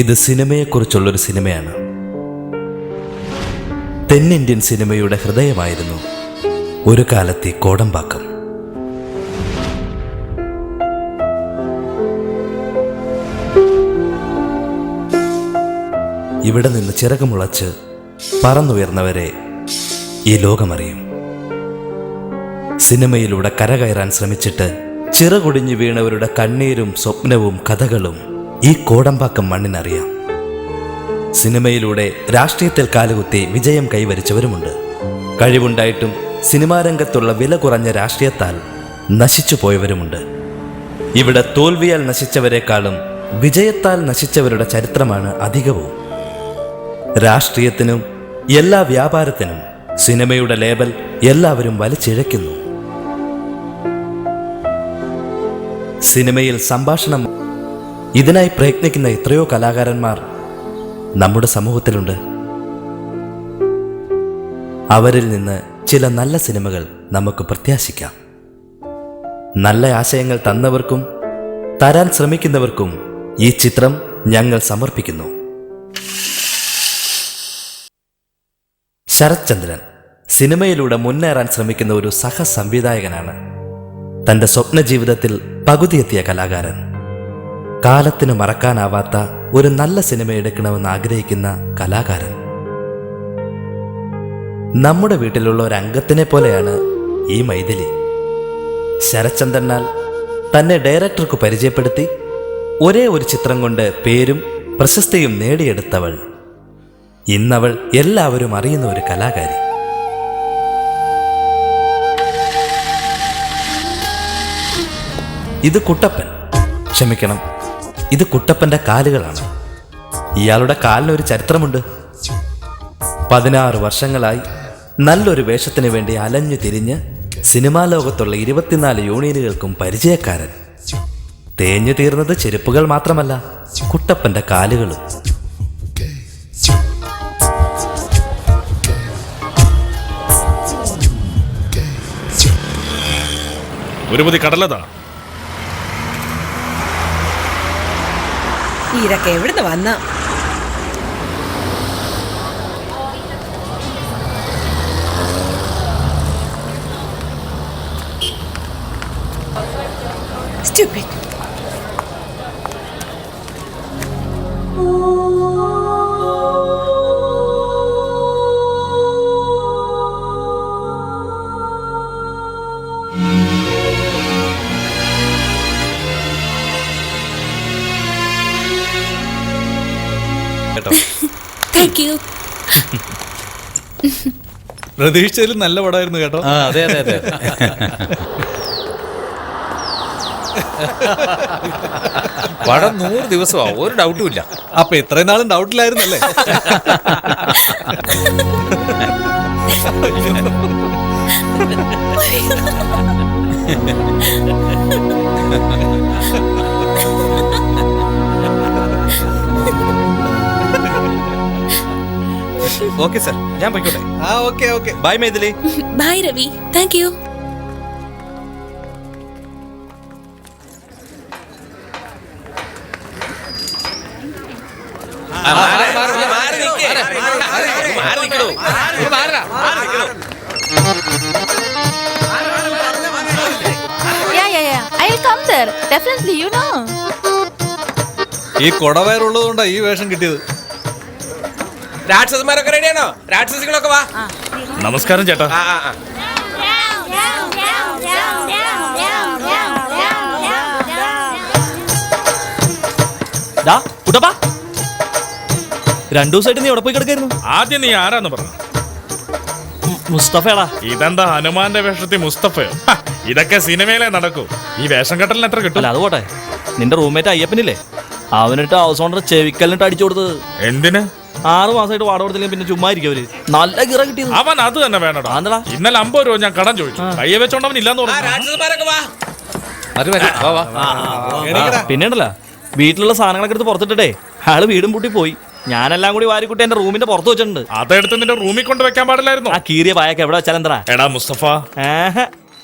ഇത് സിനിമയെക്കുറിച്ചുള്ളൊരു സിനിമയാണ്. തെന്നിന്ത്യൻ സിനിമയുടെ ഹൃദയമായിരുന്നു ഒരു കാലത്തെ കോടമ്പാക്കം. ഇവിടെ നിന്ന് ചിറകുമുളച്ച് പറന്നുയർന്നവരെ ഈ ലോകമറിയും. സിനിമയിലൂടെ കരകയറാൻ ശ്രമിച്ചിട്ട് ചിറകൊടിഞ്ഞു വീണവരുടെ കണ്ണീരും സ്വപ്നവും കഥകളും ഈ കോടമ്പാക്കം മണ്ണിനറിയാം. സിനിമയിലൂടെ രാഷ്ട്രീയത്തിൽ കാലുകുത്തി വിജയം കൈവരിച്ചവരുമുണ്ട്. കഴിവുണ്ടായിട്ടും സിനിമാ രംഗത്തുള്ള വില കുറഞ്ഞ രാഷ്ട്രീയത്താൽ നശിച്ചു പോയവരുമുണ്ട്. ഇവിടെ തോൽവിയാൽ നശിച്ചവരെക്കാളും വിജയത്താൽ നശിച്ചവരുടെ ചരിത്രമാണ് അധികവും. രാഷ്ട്രീയത്തിനും എല്ലാ വ്യാപാരത്തിനും സിനിമയുടെ ലേബൽ എല്ലാവരും വലിച്ചിഴയ്ക്കുന്നു. സിനിമയിൽ സംഭാഷണം ഇതിനായി പ്രയത്നിക്കുന്ന എത്രയോ കലാകാരന്മാർ നമ്മുടെ സമൂഹത്തിലുണ്ട്. അവരിൽ നിന്ന് ചില നല്ല സിനിമകൾ നമുക്ക് പ്രത്യാശിക്കാം. നല്ല ആശയങ്ങൾ തന്നവർക്കും തരാൻ ശ്രമിക്കുന്നവർക്കും ഈ ചിത്രം ഞങ്ങൾ സമർപ്പിക്കുന്നു. ശരത് ചന്ദ്രൻ സിനിമയിലൂടെ മുന്നേറാൻ ശ്രമിക്കുന്ന ഒരു സഹസംവിധായകനാണ്. തൻ്റെ സ്വപ്ന ജീവിതത്തിൽ പകുതിയെത്തിയ കലാകാരൻ. കാലത്തിന് മറക്കാനാവാത്ത ഒരു നല്ല സിനിമ എടുക്കണമെന്ന് ആഗ്രഹിക്കുന്ന കലാകാരൻ. നമ്മുടെ വീട്ടിലുള്ള ഒരു അംഗത്തിനെ പോലെയാണ് ഈ മൈഥിലി. ശരത് ചന്ദ്രനാൽ തന്നെ ഡയറക്ടർക്ക് പരിചയപ്പെടുത്തി ഒരേ ഒരു ചിത്രം കൊണ്ട് പേരും പ്രശസ്തിയും നേടിയെടുത്തവൾ. ഇന്നവൾ എല്ലാവരും അറിയുന്ന ഒരു കലാകാരി. ഇത് കുട്ടപ്പൻ, ക്ഷമിക്കണം, ഇത് കുട്ടപ്പന്റെ കാലുകളാണ്. ഇയാളുടെ കാലിനൊരു ചരിത്രമുണ്ട്. 16 വർഷങ്ങളായി നല്ലൊരു വേഷത്തിന് വേണ്ടി അലഞ്ഞു തിരിഞ്ഞ് സിനിമാ ലോകത്തുള്ള 24 യൂണിയനുകൾക്കും പരിചയക്കാരൻ. തേഞ്ഞു തീർന്നത് ചെരുപ്പുകൾ മാത്രമല്ല, കുട്ടപ്പന്റെ കാലുകളും. ഒരുപതി കടലതാ. ഇതൊക്കെ എവിടുന്ന് വന്ന? Stupid. Thank you. പ്രതീക്ഷിച്ചതിലും നല്ല പടമായിരുന്നു കേട്ടോ. അതെ അതെ അതെ. പടം 100 ദിവസമാ, ഒരു ഡൗട്ടും ഇല്ല. അപ്പൊ ഇത്രയും നാളും ഡൗട്ടിലായിരുന്നല്ലേ? ഓക്കെ സർ, ഞാൻ പോയിക്കോട്ടെ. Okay okay. Bye Maithili. Bye, Ravi. Thank you. Yeah. I'll come there. Definitely, you know. ഈ കൊടവയറുള്ളത് കൊണ്ടാ ഈ വേഷം കിട്ടിയത്. രാക്ഷസന്മാരൊക്കെ റെഡിയാണോ? രാക്ഷസികളൊക്കെ വാ. നമസ്കാരം ചേട്ടാ. രണ്ടു ദിവസമായിട്ട് നീ എവിടെ പോയി കിടക്കായിരുന്നു? ആദ്യം നീ ആരാന്ന് പറഞ്ഞു? മുസ്തഫയാടാ. ഇതെന്താ ഹനുമാന്റെ വേഷത്തിൽ മുസ്തഫയോ? ഇതൊക്കെ സിനിമയിലേ നടക്കൂ. ഈ വേഷം കെട്ടലിന് എത്ര കിട്ടും? അല്ല അത് പോട്ടെ, നിന്റെ റൂംമേറ്റ് അയ്യപ്പനില്ലേ, അവനിട്ട് ഹൗസ് ഓണർ ചെവിക്കലിനിട്ട് അടിച്ചു കൊടുത്തത്. എന്തിന്? 6 മാസമായിട്ട് വാടക കൊടുത്തില്ലെങ്കിൽ പിന്നെ ചുമ്മാ ഇരിക്കും അവര്. നല്ല കിറ കിട്ടിയത്. അവൻ അത് തന്നെ വേണടാ. ഇന്നലെ 50 രൂപ ഞാൻ കടം ചോദിച്ചു. കയ്യെ വെച്ചോണ്ടവൻ ഇല്ലാന്ന് പറഞ്ഞു. പിന്നെ ഉണ്ടല്ലോ, വീട്ടിലുള്ള സാധനങ്ങളൊക്കെ എടുത്ത് പുറത്തിട്ടേ അയാള് വീടും പൂട്ടി പോയി. ഞാനെല്ലാം കൂടി വാരിക്കുട്ടി എന്റെ റൂമിന്റെ പുറത്ത് വെച്ചിട്ടുണ്ട്. അതെടുത്ത് നിന്റെ റൂമിൽ കൊണ്ട് വെക്കാൻ പാടില്ലായിരുന്നു. ആ കീറിയ പായൊക്കെ എവിടെ വെച്ചാൽ എന്താ? എടാ മുസ്തഫ,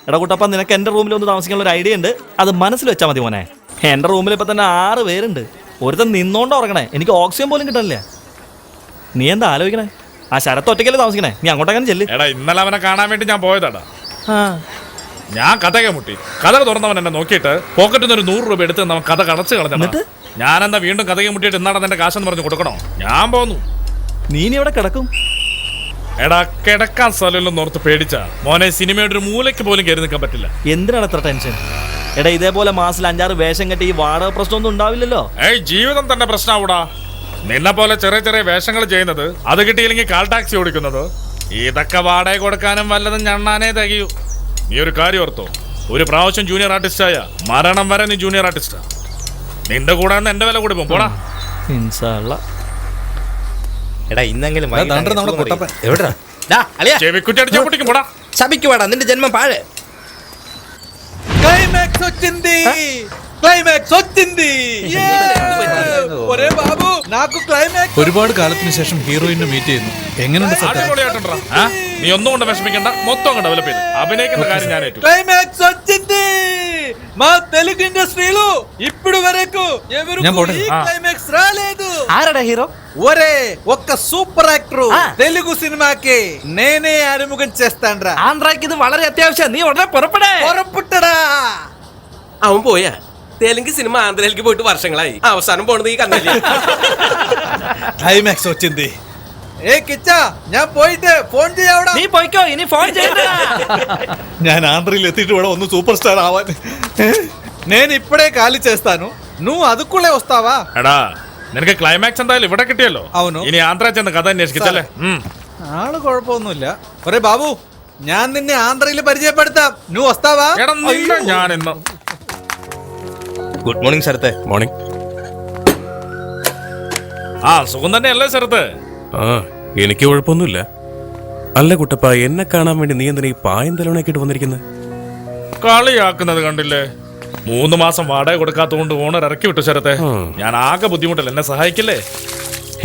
എടാ കുട്ടപ്പ, നിനക്ക് എന്റെ റൂമിൽ ഒന്ന് താമസിക്കാനുള്ള ഒരു ഐഡിയ ഉണ്ട്. അത് മനസ്സിൽ വെച്ചാൽ മതി മോനെ. എന്റെ റൂമിൽ ഇപ്പൊ തന്നെ 6 പേരുണ്ട്. ഒരുത്തൻ നിന്നോണ്ട് ഉറങ്ങണേ, എനിക്ക് ഓക്സിജൻ പോലും കിട്ടാനില്ല. നീ എന്താ ആലോചിക്കണേ? ആ ശരത്ത് ഒറ്റയ്ക്കല്ലേ താമസിക്കണേ, നീ അങ്ങോട്ടങ്ങനെ ചെല്ല്. എടാ ഇന്നലെ അവനെ കാണാൻ വേണ്ടി ഞാൻ പോയതാടാ. ആ ഞാൻ കഥകെ മുട്ടി. കഥ തുറന്നവൻ എന്നെ നോക്കിയിട്ട് പോക്കറ്റിൽ നിന്ന് ഒരു 100 രൂപ എടുത്ത് അവൻ കഥ കടച്ച് കളഞ്ഞിട്ട് എന്നിട്ട്? ഞാനെന്താ വീണ്ടും കഥകെ മുട്ടിയിട്ട് എന്നാടാ എന്റെ കാശെന്ന് പറഞ്ഞ് കൊടുക്കണോ? ഞാൻ പോന്നു. നീ ഇനി എവിടെ കിടക്കും? എടാ കിടക്കാൻ സ്ഥലമില്ലെന്ന് ഓർത്ത് പേടിച്ചാ മോനെ സിനിമയുടെ ഒരു മൂലയ്ക്ക് പോലും കയറി നിൽക്കാൻ പറ്റില്ല. എന്തിനാണ് അത്ര ടെൻഷൻ? എടാ ഇതേപോലെ മാസത്തിൽ 5-6 വേഷം കെട്ടി ഈ വാടക പ്രശ്നമൊന്നും ഉണ്ടാവില്ലല്ലോ. ഏയ് ജീവിതം തന്നെ പ്രശ്നമാവൂടാ. നിന്നെ പോലെ ചെറിയ ചെറിയ വേഷങ്ങൾ ചെയ്യുന്നത്, അത് കിട്ടിയില്ലെങ്കിൽ കാൽ ടാക്സി ഓടിക്കുന്നത്, ഇതൊക്കെ വാടക കൊടുക്കാനും വല്ലതും ഞണ്ണാനേ തികയൂ. നീ ഒരു കാര്യം ഓർത്തോ, ഒരു പ്രാവശ്യം ജൂനിയർ ആർട്ടിസ്റ്റായ മരണം വരെ നീ ജൂനിയർ ആർട്ടിസ്റ്റാ. നിന്റെ കൂടെ എന്റെ വില കൂടി പോടാ. ഇൻഷാല്ലാ. എടാ ഇന്നെങ്കിലും ദാ ദാണ്ടേ നമ്മുടെ കുട്ടപ്പൻ. എവിടാ? ഡാ, അളിയാ, ചെവിക്കുറ്റി അടിച്ചാ പൊട്ടിക്കും പോടാ. ശപിക്കുവാടാ, നിന്റെ ജന്മം പാഴ്. ക്ലൈമാക്സ് వచ్చింది. ക്ലൈമാക്സ് వచ్చింది. ഒരേ ബാബു നാക്കു ക്ലൈമാക്സ്. ഒരുപാട് കാലത്തിന് ശേഷം ഹീറോയിനെ മീറ്റ് ചെയ്യുന്നു. എങ്ങനെയുണ്ട് സത്യം? അടിപൊളിയായിട്ടുണ്ടെടാ. ആ? നീ ഒന്നും കൊണ്ട് വിഷമിക്കണ്ട, മൊത്തം അങ്ങ് ഡെവലപ്പ് ചെയ്തു. അഭിനയിക്കുന്ന കാര്യം ഞാൻ ഏറ്റു. క్లైమాక్స్ వచ్చింది. మా తెలుగు ఇండస్ట్రీలో ఇప్పుడు వరకు ఎవరికి ఈ క్లైమాక్స్ రాలేదు. ആരടാ ഹീറോ? ఒరే ఒక్క సూపర్ యాక్టర్ తెలుగు సినిమాకి నేనే അറിമുഖം చేస్తాండ్రా. ആന്ധ്രയ്ക്ക് ഇത് വളരെ അത്യാവശ്യം. നീ ഉടനെ പുറപ്പെടേ. പുറപ്പെട്ടടാ. അവൻ പോയാ തെലുങ്ക് സിനിമ ആന്ധ്രയിലേക്ക് പോയിട്ട് വർഷങ്ങളായി. അവസാനം പോണത് ഈ കണ്ണല്ലേ. ക്ലൈമാക്സ് వచ్చింది. ఏ കിച്ചാ ഞാൻ പോയിട്ട് ഫോൺ ചെയ്യാവടാ. നീ പോയിക്കോ, ഇനി ഫോൺ ചെയ്യണ്ട. ഞാൻ ఆంధ్రയിൽ ఎత్తిട്ട് కూడా ഒന്ന് సూపర్ స్టార్ ఆవాలి. నేను ఇప్పుడే ఖాళీ చేస్తాను. నువ్వు అదుకులే వస్తావా? എടാ നിനക്ക് ക്ലൈമാക്സ് എന്തായാലും ഇവിടെ കിട്ടിയല്ലോ. అవును. ഇനി ആന്ധ്ര ചെന്ന് കഥ അന്വേഷിക്കല്ലേ. ആള് കുഴപ്പമൊന്നുമില്ല. ഒരേ ബാബു ഞാൻ നിന്നെ ആന്ധ്രയിൽ പരിചയപ്പെടുത്താം. నువ్వు వస్తావా? എടാ നിന്നെ ഞാൻ ഇന്ന് ഗുഡ് മോർണിംഗ് ശരത്തെ. മോർണിംഗ്. ആ സുഖം തന്നെയല്ലേ ശരത്ത്? ആ എനിക്ക് കുഴപ്പമൊന്നുമില്ല. അല്ല കുട്ടപ്പ, എന്നെ കാണാൻ വേണ്ടി നീ എന്തിനാ ഈ പായം തലോണൊക്കെ ഇട്ട് വന്നിരിക്കുന്നത്? കളിയാക്കുന്നത് കണ്ടില്ലേ? 3 മാസം വാടക കൊടുക്കാത്തതുകൊണ്ട് ഓണർ ഇറക്കി വിട്ടു ശരത്തെ. ഞാൻ ആകെ ബുദ്ധിമുട്ടല്ല, എന്നെ സഹായിക്കില്ലേ?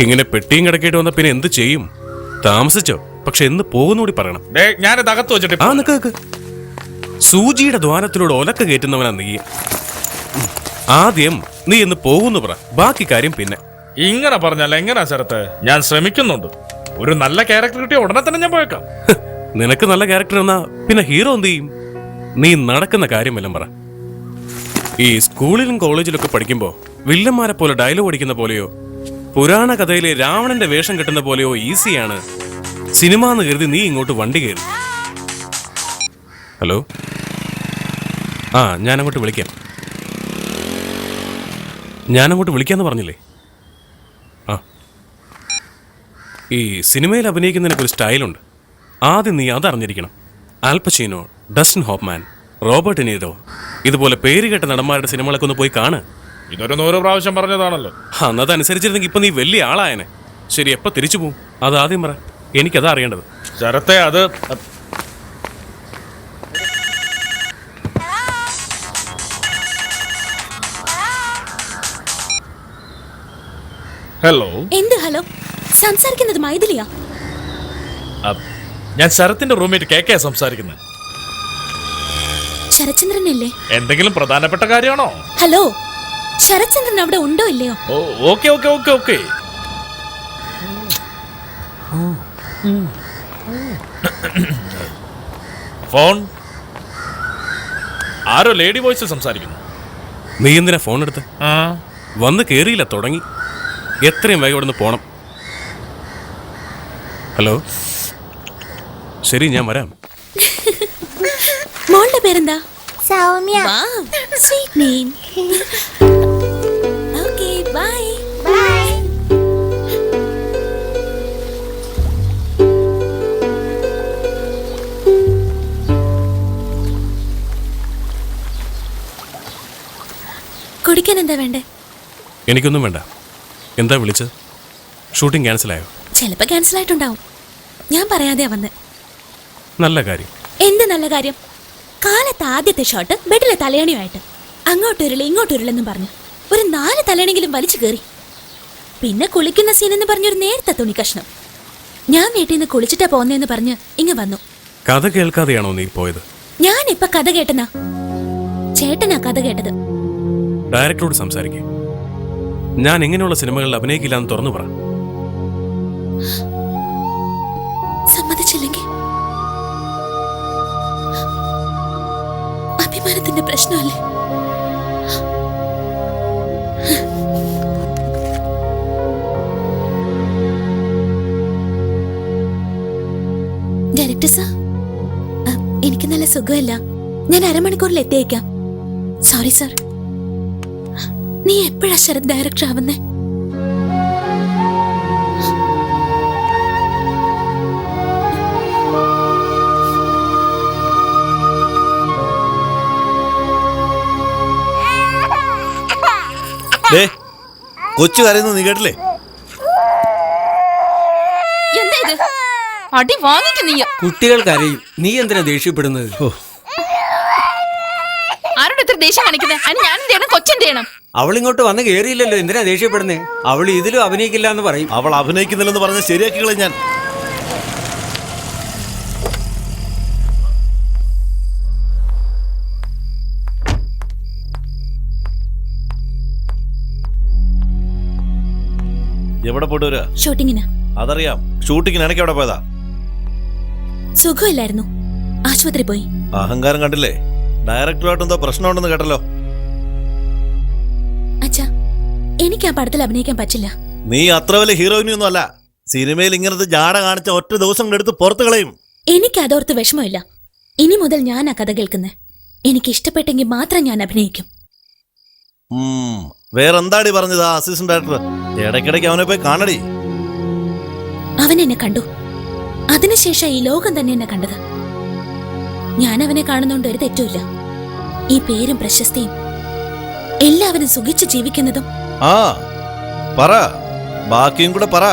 ഇങ്ങനെ പെട്ടിയും കിടക്കിയിട്ട് വന്ന പിന്നെ എന്ത് ചെയ്യും? താമസിച്ചോ? പക്ഷെ എന്ന് പോകുന്നൂടി പറയണം. ഞാനിത് അകത്ത് വെച്ചിട്ട് ആ നിക്ക്. സൂചിയുടെ ദ്വാരത്തിലൂടെ ഒലക്ക കയറ്റുന്നവനാ നീ. ആദ്യം നീ എന്ന് പോകുന്നു പറ, ബാക്കി കാര്യം പിന്നെ. ഇങ്ങനെ പറഞ്ഞാൽ എങ്ങനാ ശരത്ത്? ഞാൻ ശ്രമിക്കുന്നുണ്ട്. ഒരു നല്ല ക്യാരക്ടർ കിട്ടിയ ഉടനെ തന്നെ ഞാൻ പോയേക്കാം. നിനക്ക് നല്ല ക്യാരക്ടർ എന്നാ പിന്നെ ഹീറോ എന്ത് ചെയ്യും? നീ നടക്കുന്ന കാര്യമെല്ലാം പറ. ഈ സ്കൂളിലും കോളേജിലൊക്കെ പഠിക്കുമ്പോ വില്ലന്മാരെ പോലെ ഡയലോഗ് അടിക്കുന്ന പോലെയോ പുരാണ കഥയിലെ രാവണന്റെ വേഷം കെട്ടുന്ന പോലെയോ ഈസിയാണ് സിനിമ എന്ന് കരുതി നീ ഇങ്ങോട്ട് വണ്ടി കയറി. ഹലോ, ആ ഞാനങ്ങോട്ട് വിളിക്കാന്ന് പറഞ്ഞില്ലേ? ആ, ഈ സിനിമയിൽ അഭിനയിക്കുന്നതിനൊക്കെ ഒരു സ്റ്റൈലുണ്ട്. ആദ്യം നീ അതറിഞ്ഞിരിക്കണം. ആൽ പച്ചീനോ, ഡസ്റ്റിൻ ഹോപ്പ്മാൻ, റോബർട്ട് ഡെനീറോ, ഇതുപോലെ പേരുകേട്ട നടന്മാരുടെ സിനിമകളൊക്കെ ഒന്ന് പോയി കാണ്. ഇതൊരു 100 പ്രാവശ്യം പറഞ്ഞതാണല്ലോ. അതനുസരിച്ചിരുന്നെങ്കിൽ ഇപ്പൊ നീ വലിയ ആളായനെ. ശരി, എപ്പോ തിരിച്ചു പോവും? അതാദ്യം പറ, എനിക്കതാ അറിയേണ്ടത്. ശരത്തെ അത് ഹലോ. എന്ത് ഹലോ? സംസാരിക്കുന്നത് മൈഥിലിയാ? ഞാൻ ശരത്തിന്റെ റൂംമേറ്റ് KK സംസാരിക്കുന്നത്. ശരചന്ദ്രനല്ലേ? എന്തെങ്കിലും പ്രധാനപ്പെട്ട കാര്യമാണോ? ഹലോ, ശരചന്ദ്രൻ അവിടെ ഉണ്ടോ ഇല്ലയോ? Okay okay okay okay. Phone ആരോ ലേഡി വോയിസ് സംസാരിക്കുന്നു. നീ എന്തിനാ ഫോൺ എടുത്ത്? വന്ന് കേറിയില്ല, തുടങ്ങി. എത്രയും വേഗം ഇവിടുന്ന് പോണം. ഹലോ, ശരി, ഞാൻ വരാം. മോളുടെ പേരെന്താ? Soumya. Sweet name. Okay, bye. Bye. കുടിക്കാൻ എന്താ വേണ്ടേ? എനിക്കൊന്നും വേണ്ട. എന്താ വിളിച്ചത്? ഷൂട്ടിംഗ് ക്യാൻസലായോ? ചിലപ്പോ ക്യാൻസൽ ആയിട്ടുണ്ടാവും. ഞാൻ പറയാതെയാ വന്ന്. നല്ല കാര്യം. എന്ത് നല്ല കാര്യം? കാലത്ത് ആദ്യത്തെ ഷോട്ട് ബെഡിലെ തലയണിയുമായിട്ട് അങ്ങോട്ടൊരുളി ഇങ്ങോട്ടൊരുളെന്നും പറഞ്ഞു ഒരു 4 തലയണെങ്കിലും വലിച്ചു കയറി. പിന്നെ കുളിക്കുന്ന സീനെന്ന് പറഞ്ഞൊരു നേരത്തെ തുണി കഷ്ണം. ഞാൻ വീട്ടിൽ നിന്ന് കുളിച്ചിട്ടാ പോന്നേന്ന് പറഞ്ഞ് ഇങ്ങ് വന്നു. കഥ കേൾക്കാതെയാണോ നീ പോയത്? ഞാനിപ്പ കഥ കേട്ടനാ. ചേട്ടനാ കഥ കേട്ടത്. ഡയറക്ടറോട് സംസാരിക്കേ. ഞാൻ എങ്ങനെയുള്ള സിനിമകളിൽ അഭിനയിക്കില്ല എന്ന് തുറന്നു പറ. സമ്മതിച്ചില്ലെങ്കിൽ അഭിമാനത്തിന്റെ പ്രശ്നമല്ലേ? ഡയറക്ടർ സാർ, എനിക്ക് നല്ല സുഖമല്ല. ഞാൻ അരമണിക്കൂറിൽ എത്തിയേക്കാം. Sorry sir. നീ എപ്പോഴാ ശരത് ഡയറക്ടർ ആവുന്നേ? കൊച്ചു കരയുന്നു, നീ കേട്ടില്ലേ? എന്താ ഇത്? അടി വാങ്ങിക്കും നീ. കുട്ടികൾ കരയും, നീ എന്തിനാ ദേഷ്യപ്പെടുന്നത്? ആരോട് ഇത്ര ദേഷ്യം കാണിക്കുന്നത്? അതിന് ഞാൻ എന്ത് ചെയ്യണം? കൊച്ചെന്ത് ചെയ്യണം? അവൾ ഇങ്ങോട്ട് വന്ന് കേറിയില്ലല്ലോ, എന്തിനാ ദേഷ്യപ്പെടുന്നേ? അവൾ ഇതിലും അഭിനയിക്കില്ല എന്ന് പറയും. അവൾ അഭിനയിക്കുന്നില്ലെന്ന് പറഞ്ഞ് ശരിയാക്കികളെ ഞാൻ. എവിടെ പോയിട്ട് വരിക? ഷൂട്ടിങ്ങിന്. അതറിയാം. ഷൂട്ടിങ്ങിന് എനിക്ക് എവിടെ പോയതാ? സുഖമില്ലായിരുന്നു, ആശുപത്രി പോയി. അഹങ്കാരം കണ്ടില്ലേ? ഡയറക്ടറുമായിട്ട് എന്തോ പ്രശ്നമുണ്ടെന്ന് കേട്ടല്ലോ. അച്ഛാ, എനിക്ക് ആ പടത്തിൽ അഭിനയിക്കാൻ പറ്റില്ല. നീ അത്ര വലിയ ഹീറോയിനൊന്നും അല്ല. സിനിമയിൽ ഇങ്ങനത്തെ ജാട കാണിച്ച ഒറ്റ ദിവസം എടുത്ത് പുറത്തു കളയും. എനിക്ക് അതോർത്ത് വിഷമമില്ല. ഇനി മുതൽ ഞാൻ ആ കഥ കേൾക്കുന്നത്. എനിക്ക് ഇഷ്ടപ്പെട്ടെങ്കിൽ മാത്രം ഞാൻ അഭിനയിക്കും. വേറെന്താടി പറഞ്ഞത് ആ അസിസ്റ്റന്റ് ഡയറക്ടർ? ഇടയ്ക്കിടയ്ക്ക് അവനെ പോയി കാണടി. അവൻ എന്നെ കണ്ടു. അതിനുശേഷം ഈ ലോകം തന്നെ എന്നെ കണ്ടത്. ഞാൻ അവനെ കാണുന്നോണ്ട് ഒരു തെറ്റുമില്ല. ഈ പേരും പ്രശസ്തിയും എല്ലാവരും സുഖിച്ചു ജീവിക്കുന്നതും. ആ പറ, ബാക്കിയും കൂടെ പറ.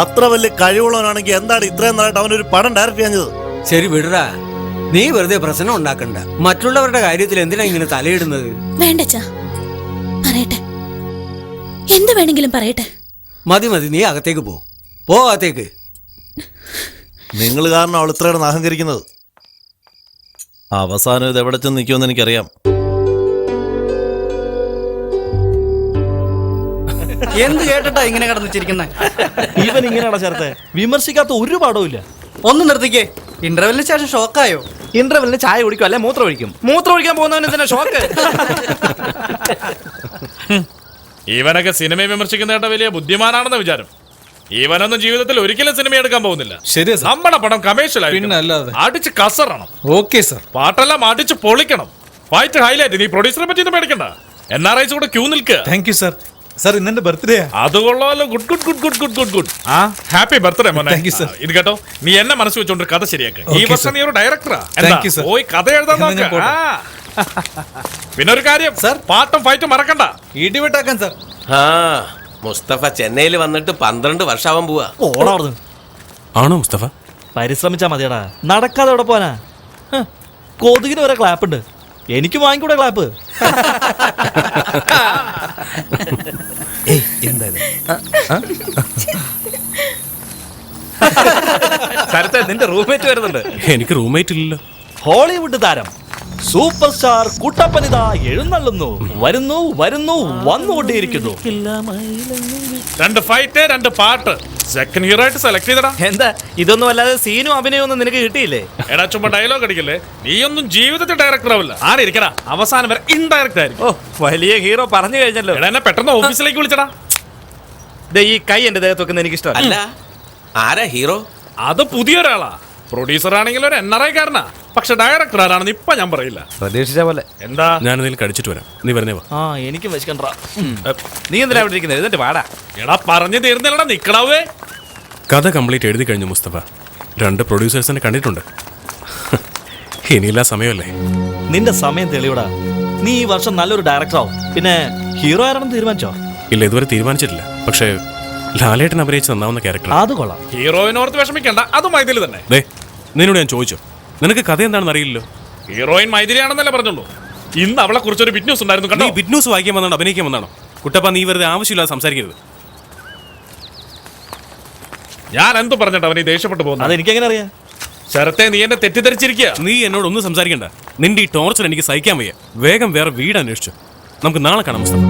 അത്ര വലിയ കഴിവുള്ളവനാണെങ്കിൽ എന്താണ് ഇത്രയും നാളായിട്ട് അവനൊരു പടം ഡയറക്ട് ചെയ്യാഞ്ഞത്? ശരി വിടറാ, നീ വെറുതെ പ്രശ്നം ഉണ്ടാക്കണ്ട. മറ്റുള്ളവരുടെ കാര്യത്തിൽ എന്തിനാ ഇങ്ങനെ തലയിടുന്നത്? വേണ്ടച്ചാ, പറയട്ടെ, എന്ത് വേണമെങ്കിലും പറയട്ടെ. മതി മതി, നീ അകത്തേക്ക് പോ അകത്തേക്ക്. നിങ്ങൾ കാരണം അവൾ ഇത്രയാണ് അഹങ്കരിക്കുന്നത്. അവസാനം ഇത് എവിടെ ചെന്ന് നിൽക്കുമെന്ന് എനിക്കറിയാം. എന്ത് കേട്ടിട്ടാ ഇങ്ങനെ കടന്നിച്ചിരിക്കുന്നത്? ഇവൻ ഇങ്ങനെയാണോ ചേർത്തെ? വിമർശിക്കാത്ത ഒരു പാടവും ഇല്ല. ഒന്ന് നിർത്തിക്കേ. ഇന്റർവെല്ലിന് ശേഷം ഷോക്കായോ? ഇന്റർവെല്ലിന് ചായ കുടിക്കും, അല്ലെ മൂത്രം ഒഴിക്കും. മൂത്രം ഒഴിക്കാൻ പോകുന്നവൻ എന്തിനാ ഷോക്ക്? ഇവനൊക്കെ സിനിമയെ വിമർശിക്കുന്നതായിട്ട് വലിയ ബുദ്ധിമാനാണെന്ന് വിചാരം. ഇവനൊന്നും ജീവിതത്തിൽ ഒരിക്കലും സിനിമ എടുക്കാൻ പോകുന്നില്ല. ശരിയാ സർ. നമ്മുടെ പടം കമേഴ്ഷ്യൽ പിന്നെ അല്ലാതെ. അടിച്ച് കസറണം. Okay sir. പാട്ടെല്ലാം അടിച്ച് പൊളിക്കണം. Fight highlight. നീ പ്രൊഡ്യൂസറെ പറ്റി ഒന്നും പേടിക്കണ്ട. NRIs കൂടെ ക്യൂ നിൽക്കുക. Thank you sir. സർ, ഇന്നെന്റെ ബർത്ത്ഡേ. അത് കൊള്ളാലോ. Good good good good good good good. ആ ഹാപ്പി ബർത്ത്ഡേ മോനെ. Thank you, sir. ഇത് കേട്ടോ, നീ എന്നെ മനസ്സ് വെച്ചോണ്ട് കഥ ശരിയാക്ക്. ഈ Okay, വർഷം sir. നീ ഒരു ഡയറക്ടറാ. Thank you, sir. പോയി കഥ എഴുതാൻ എന്നാ ഞാൻ നോക്ക്. പോട്ടെ. പിന്നെ ഒരു കാര്യം, Sir. പാട്ടും ഫൈറ്റും മറക്കണ്ട. ഇടിവെട്ടാക്കാൻ സർ. ആ മുസ്തഫ ചെന്നൈയിൽ വന്നിട്ട് 12 വർഷമാവാൻ പോവാ. ഓടാർന്ന് ആണോ മുസ്തഫ? പരിശ്രമിച്ചാ മതിയടാ. നടക്കാതെ എവിടെ പോനാ? കൊതുകിന് വരെ ക്ലാപ്പ് ഉണ്ട്. എനിക്ക് വാങ്ങിക്കൂടെ ക്ലാപ്പ്? ശരത്തെ, നിന്റെ റൂംമേറ്റ് വരുന്നുണ്ട്. എനിക്ക് റൂംമേറ്റ് ഇല്ലല്ലോ. ഹോളിവുഡ് താരം സൂപ്പർ സ്റ്റാർ കുട്ടപ്പനിത എഴുന്നള്ളുന്നു. വരുന്നു വരുന്നു വന്നുകൊണ്ടേയിരിക്കുന്നു. 2 ഫൈറ്റ് 2 പാട്ട്. സെക്കൻഡ് ഹീറോ ആയിട്ട് സെലക്ട് ചെയ്തടാ. എന്താ ഇതൊന്നും അല്ലാതെ സീനും അഭിനയം ഒന്നും നിനക്ക് കിട്ടിയില്ലേ? എടാ ചുമ്മാ ഡയലോഗ് അടിക്കല്ലേ. നീയൊന്നും ജീവിതത്തിൽ ഡയറക്ടർ ആവില്ല. ആരിക്കടാ, അവസാനം വരെ ഇൻഡയറക്റ്റ് ആയിരിക്കും. ഓ, വലിയ ഹീറോ പറഞ്ഞു കഴിഞ്ഞല്ലോ. എടാ, എന്നെ പെട്ടെന്ന് ഓഫീസിലേക്ക് വിളിച്ചടാ. ഈ കൈ എന്റെ ദേഹത്ത് വെക്കുന്ന എനിക്ക് ഇഷ്ടമല്ല. അല്ല, ആരാ ഹീറോ? അത് പുതിയൊരാളാ. പ്രൊഡ്യൂസർ ആണെങ്കിൽ ഒരു NRI കാരനാ. പക്ഷെ ഡയറക്ടർ ആരാണെന്ന് ഇപ്പൊ ഞാൻ പറയില്ല. പ്രതീക്ഷിച്ച പോലെ. എന്താ? ഞാനെന്തെങ്കിലും കഴിച്ചിട്ട് വരാം. നീ വരുന്നേ വാ. ആ, എനിക്ക് വെച്ചിക്കണ്ടാ. നീ എന്തിനാ അവിടെ ഇരിക്കുന്നത്? എന്നിട്ട് വാടാ. എടാ, പറഞ്ഞു തീർന്നില്ലടാ, നിക്കടാവേ. കഥ കംപ്ലീറ്റ് എഴുതി കഴിഞ്ഞു മുസ്തഫ. 2 പ്രൊഡ്യൂസേഴ്സിനെ കണ്ടിട്ടുണ്ട്. ഇനിയില്ല സമയമല്ലേ? നിന്റെ സമയം തെളിവിടാ. നീ ഈ വർഷം നല്ലൊരു ഡയറക്ടർ ആവും. പിന്നെ ഹീറോ ആരാണെന്ന് തീരുമാനിച്ചോ? ഇല്ല, ഇതുവരെ തീരുമാനിച്ചിട്ടില്ല. പക്ഷേ ലാലേട്ടൻ അഭിനയിച്ച് നന്നാവുന്ന ക്യാരക്ടർ. അത് കൊള്ളാം. ഹീറോയിനോർത്ത് വിഷമിക്കണ്ട, അത് മൈഥിലി തന്നെ. ദേ, നിന്നോട് ഞാൻ ചോദിച്ചു, നിനക്ക് കഥ എന്താണെന്ന് അറിയില്ലല്ലോ. ഹീറോയിൻ മൈഥിലിയാണെന്നല്ലേ പറഞ്ഞുള്ളൂ. ഇന്ന് അവളെ കുറിച്ചൊരു ബിഗ് ന്യൂസ് ഉണ്ടായിരുന്നു, നീ കണ്ടോ? ബിഗ് ന്യൂസ് വായിക്കാൻ വന്നാണോ അഭിനയിക്കാൻ വന്നാണോ? കുട്ടപ്പ, നീ വെറുതെ ആവശ്യമില്ലാതെ സംസാരിക്കരുത്. ഞാൻ എന്ത് പറഞ്ഞിട്ട് അവന് ദേഷ്യപ്പെട്ടു പോകുന്നത്? അതെനിക്കെങ്ങനെ അറിയാം? ശരത്തെ, നീ എന്നെ തെറ്റിദ്ധരിച്ചിരിക്കുക. നീ എന്നോട് ഒന്നും സംസാരിക്കണ്ട. നിന്റെ ഈ ടോർച്ചർ എനിക്ക് സഹിക്കാൻ വയ്യ. വേഗം വേറെ വീട് അന്വേഷിച്ചു. നമുക്ക് നാളെ കാണാം മുസ്തഫ.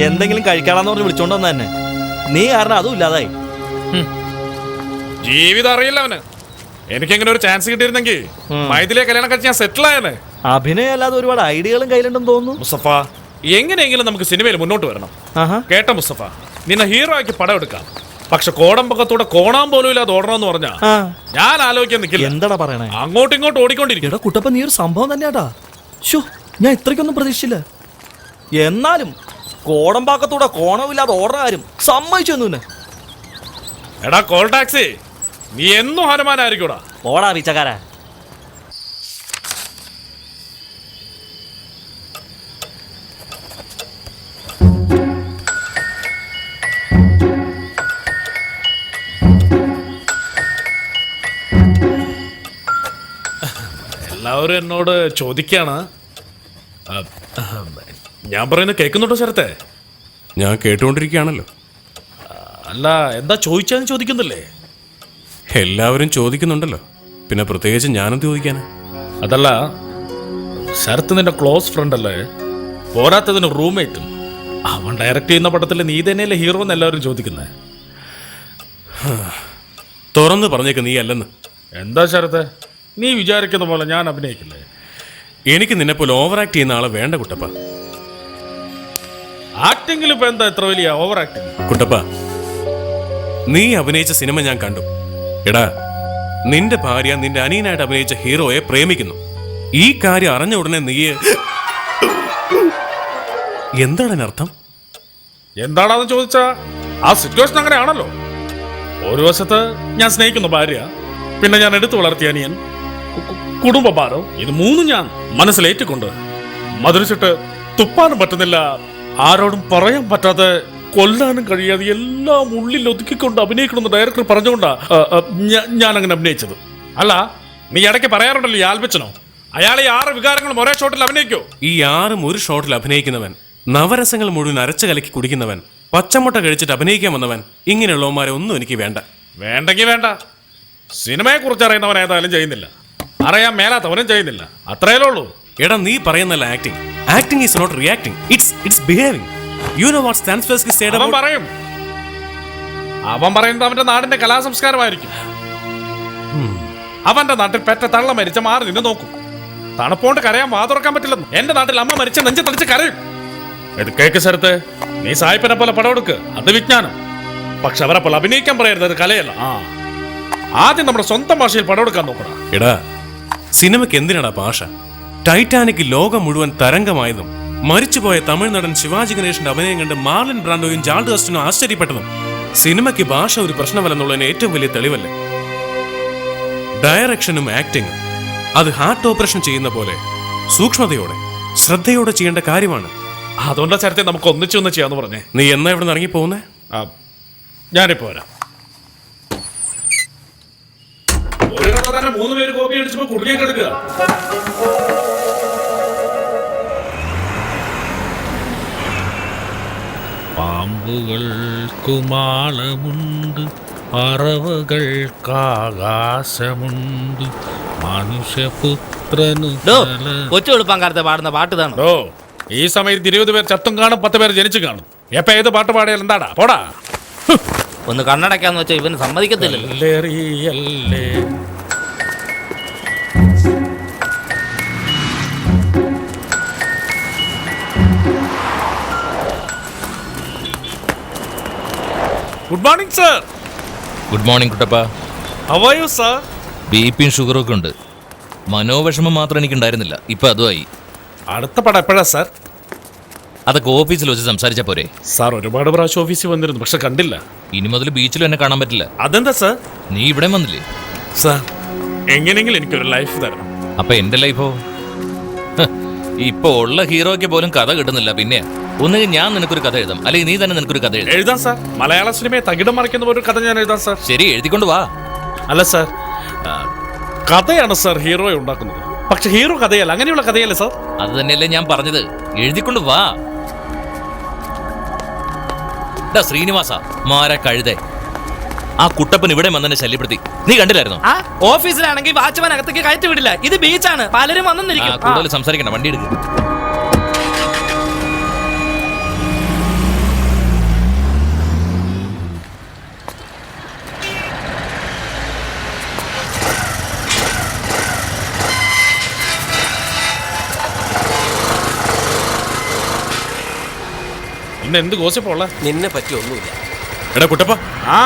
എന്തെങ്കിലും കഴിക്കാണെന്ന് പറഞ്ഞ് വിളിച്ചോണ്ട് വന്ന തന്നെ. നീ കാരണം അതും ഇല്ലാതായി. ജീവിതം അറിയില്ല അവന്. എനിക്കെങ്ങനെ ഒരു ചാൻസ് കിട്ടിയിരുന്നെങ്കിൽ മൈഥിലിയെ കല്യാണം കഴിച്ച് ഞാൻ സെറ്റിൽ ആയെന്നെ. അഭിനയം അല്ലാതെ ഒരുപാട് ഐഡിയകളും കയ്യിലുണ്ടെന്ന് തോന്നുന്നു. മുസ്തഫ, എങ്ങനെയെങ്കിലും നമുക്ക് സിനിമയിൽ മുന്നോട്ട് വരണം. കേട്ടോ മുസ്തഫ, നിന്നെ ഹീറോ ആക്കി പടം എടുക്കാം. പക്ഷെ കോടമ്പക്കത്തൂടെ കോണാൻ പോലും ഇല്ലാതെ ഓടണമെന്ന് പറഞ്ഞാ ഞാൻ ആലോചിക്കാൻ നിൽക്കില്ല. എന്താടാ പറയണേ? അങ്ങോട്ടും ഇങ്ങോട്ടും ഓടിക്കൊണ്ടിരിക്കും. എടാ കുട്ടപ്പ, നീ ഒരു സംഭവം തന്നെയാടാ. ഷോ, ഞാൻ ഇത്രയ്ക്കൊന്നും പ്രതീക്ഷിച്ചില്ല. എന്നാലും കോടമ്പാക്കത്തൂടെ കോണമില്ലാതെ ഓടുന്ന കാര്യം സമ്മതിച്ചൊന്നു. എടാ കോൾ ടാക്സി, നീ എന്നും ഹനുമാനായിരിക്കൂടാ. ഓടാ വിച്ചക്കാരാ. എല്ലാവരും എന്നോട് ചോദിക്കാണ്. ഞാൻ പറയുന്നത് കേൾക്കുന്നുണ്ടോ ശരത്തെ? ഞാൻ കേട്ടുകൊണ്ടിരിക്കുകയാണല്ലോ. അല്ല, എന്താ ചോദിച്ചാന്ന് ചോദിക്കുന്നില്ലേ? എല്ലാവരും ചോദിക്കുന്നുണ്ടല്ലോ, പിന്നെ പ്രത്യേകിച്ച് ഞാനും ചോദിക്കാനാ. അതല്ല, ശരത്ത് നിന്റെ ക്ലോസ് ഫ്രണ്ട് അല്ലേ? പോരാത്തതിന് റൂംമേറ്റും. അവൻ ഡയറക്റ്റ് ചെയ്യുന്ന പടത്തിൽ നീ തന്നെയല്ലേ ഹീറോ എന്ന് എല്ലാവരും ചോദിക്കുന്നത്. തുറന്ന് പറഞ്ഞേക്ക് നീ അല്ലെന്ന്. എന്താ ശരത്തെ, നീ വിചാരിക്കുന്ന പോലെ ഞാൻ അഭിനയിക്കില്ലേ? എനിക്ക് നിന്നെപ്പോലെ ഓവർ ആക്ട് ചെയ്യുന്ന ആളെ വേണ്ട കുട്ടപ്പ. ആക്ടിങ്ങിൽ ഇപ്പൊ എന്താ ഇത്ര വലിയ ഓവർ ആക്ടിങ്? കുട്ടപ്പ, നീ അഭിനയിച്ച സിനിമ ഞാൻ കണ്ടു. എടാ, നിന്റെ ഭാര്യ നിന്റെ അനിയനായിട്ട് അഭിനയിച്ച ഹീറോയെ പ്രേമിക്കുന്നു. ഈ കാര്യം അറിഞ്ഞ ഉടനെ നീ എന്താണ് അതിനർത്ഥം? എന്താണെന്ന് ചോദിച്ചാ ആ സിറ്റുവേഷൻ അങ്ങനെയാണല്ലോ. ഒരു വശത്ത് ഞാൻ സ്നേഹിക്കുന്ന ഭാര്യ, പിന്നെ ഞാൻ എടുത്തു വളർത്തിയ അനിയൻ, കുടുംബഭാരം, ഇത് മൂന്നും ഞാൻ മനസ്സിലേറ്റിക്കൊണ്ട് മധുരിച്ചിട്ട് തുപ്പാനും പറ്റുന്നില്ല, ആരോടും പറയാൻ പറ്റാതെ കൊല്ലാനും കഴിയാതെ എല്ലാം ഉള്ളിൽ ഒതുക്കിക്കൊണ്ട് അഭിനയിക്കണമെന്ന് ഡയറക്ടർ പറഞ്ഞുകൊണ്ടാ ഞാൻ അങ്ങനെ അഭിനയിച്ചത്. അല്ല, നീ ഇടയ്ക്ക് പറയാറുണ്ടല്ലോ ഈ ആൽബച്ചനോ, അയാൾ ഈ 6 വികാരങ്ങളും ഒരേ ഷോട്ടിൽ അഭിനയിക്കോ? ഈ 6 ഒരു ഷോട്ടിൽ അഭിനയിക്കുന്നവൻ, നവരസങ്ങൾ മുഴുവൻ അരച്ചു കലക്കി കുടിക്കുന്നവൻ, പച്ചമുട്ട കഴിച്ചിട്ട് അഭിനയിക്കാൻ വന്നവൻ, ഇങ്ങനെയുള്ളവന്മാരെ ഒന്നും എനിക്ക് വേണ്ട. വേണ്ടെങ്കിൽ വേണ്ട. സിനിമയെ കുറിച്ച് അറിയുന്നവൻ ഏതായാലും ചെയ്യുന്നില്ല, അറിയാൻ മേലാത്തവനും ചെയ്യുന്നില്ല, അത്രയല്ലേ ഉള്ളൂ. എടാ, നീ പറയുന്നല്ല acting. Acting is not reacting, it's behaving. You know what Strasberg said അവൻ about... പറയും, അവൻ പറയുന്നത് അവന്റെ നാടിന്റെ കലാസംസ്കാരമായിരിക്കും. അവന്റെ നാട്ടിൽ പെറ്റ തള്ള മരിച്ച മാറി നിന്ന് നോക്കും. തണുപ്പോണ്ട് കരയാൻ വാതുറക്കാൻ പറ്റില്ലെന്ന്. എന്റെ നാട്ടിൽ അമ്മ മരിച്ച നെഞ്ച് തളിച്ച് കരയും. ഇത് കേക്ക് സ്ഥലത്ത് നീ സായിപ്പിനെ പോലെ പടം എടുക്ക്, അത് വിജ്ഞാനം. പക്ഷെ അവരെ പോലെ അഭിനയിക്കാൻ പറയരുത്, അത് കലയല്ല. ആദ്യം നമ്മുടെ സ്വന്തം ഭാഷയിൽ പടം എടുക്കാൻ നോക്കണം. എടാ, സിനിമയ്ക്ക് എന്തിനാടാ ഭാഷ? ടൈറ്റാനിക് ലോകം മുഴുവൻ തരംഗമായതും മരിച്ചുപോയ തമിഴ് നടൻ ശിവാജി ഗണേഷിന്റെ അഭിനയം കണ്ട് മാർലൻ ബ്രാൻഡോയും ചാൾഡ് ഹസ്റ്റനും ആശ്ചര്യപ്പെട്ടതും സിനിമയ്ക്ക് ഭാഷ ഒരു പ്രശ്നമല്ലെന്നുള്ളതിന് ഏറ്റവും വലിയ തെളിവല്ലേ? ഡയറക്ഷനും ആക്ടിങ്ങും അത് ഹാർട്ട് ഓപ്പറേഷൻ ചെയ്യുന്ന പോലെ സൂക്ഷ്മതയോടെ ശ്രദ്ധയോടെ ചെയ്യേണ്ട കാര്യമാണ്. അതുകൊണ്ടാ ചരത്തെ നമുക്ക് ഒന്നിച്ചൊന്ന് ചെയ്യാന്ന് പറഞ്ഞേ. നീ എന്നാ ഇവിടെ നിന്ന് ഇറങ്ങി പോകുന്നേ? ഞാനിപ്പോ വരാം. ഒരു കഥ തന്നെ 3 പേര് കോപ്പി അടിച്ചപ്പോ കുടുങ്ങിയൊക്കെ എടുക്കുക. പാമ്പുകൾക്കു മാളമുണ്ട്, പറവകൾക്കാകാശമുണ്ട്, മനുഷ്യപുത്രനു കൊച്ചു എളുപ്പക്കാലത്തെ പാടുന്ന പാട്ട് ഇതാണ്. ഈ സമയത്ത് 20 പേർ ചത്തും കാണും, 10 പേർ ജനിച്ചു കാണും. എപ്പ ഏത് പാട്ട് പാടിയാൽ എന്താടാ? പോടാ. ഒന്ന് കണ്ണടക്കാന്ന് വെച്ചാൽ ഇവന് സമ്മതിക്കത്തില്ലല്ലോ. Good morning sir. Good morning Kuttappa. How are you sir? ബിപിയും ഷുഗറും ഒക്കെ ഉണ്ട്. മനോവിഷമം മാത്രം എനിക്കുണ്ടായിരുന്നില്ല, ഇപ്പൊ അതുമായി. അടുത്ത പടം എപ്പോഴാ സർ? അതൊക്കെ ഓഫീസിൽ വെച്ച് സംസാരിച്ചാ പോരെ? സാർ ഒരുപാട് പ്രാവശ്യം ഓഫീസിൽ വന്നിരുന്നു, പക്ഷെ കണ്ടില്ല. ഇനി മുതൽ ബീച്ചിലും എന്നെ കാണാൻ പറ്റില്ല. അതെന്താ സർ? നീ ഇവിടെ വന്നില്ലേ? സർ, എങ്ങനെയെങ്കിലും എനിക്കൊരു ലൈഫ് തരണം. അപ്പൊ എന്റെ ലൈഫോ? ഇപ്പൊ ഉള്ള ഹീറോയ്ക്ക് പോലും കഥ കിട്ടുന്നില്ല. പിന്നെ ഒന്നുകിൽ ഞാൻ നിനക്കൊരു കഥ എഴുതാം, അല്ലെങ്കിൽ നീ തന്നെ നിനക്കൊരു കഥ എഴുതാം. എഴുതാം സാർ. മലയാള സിനിമയെ തകിടം മറിക്കുന്ന ഒരു കഥ ഞാൻ എഴുതാം സാർ. ശരി, എഴുതിക്കൊണ്ട് വാ. അല്ല സാർ, കഥയാണ് സാർ ഹീറോയെ ഉണ്ടാക്കുന്നത്. പക്ഷെ ഹീറോ കഥയല്ല, അങ്ങനെയുള്ള കഥയല്ലേ സാർ? അത് തന്നെയല്ലേ ഞാൻ പറഞ്ഞത്, എഴുതിക്കൊണ്ട് വാ. ശ്രീനിവാസ മാരാ കഴുതേ, ആ കുട്ടപ്പൻ ഇവിടെ വന്നെ ശല്യപ്പെടുത്തി. നീ കണ്ടില്ലായിരുന്നോ? ഓഫീസിലാണെങ്കിൽ വാച്ച്മാൻ അകത്തേക്ക് കയറ്റി വിടില്ല. ഇത് ബീച്ചാണ്, പലരും വന്നിരിക്കും. കൂടുതൽ സംസാരിക്കണ്ട, വണ്ടി എടുക്കും. പിന്നെ എന്ത് ഗോസിപ്പുള്ള? നിന്നെ പറ്റി ഒന്നുമില്ല. എടാ കുട്ടപ്പ, ആ,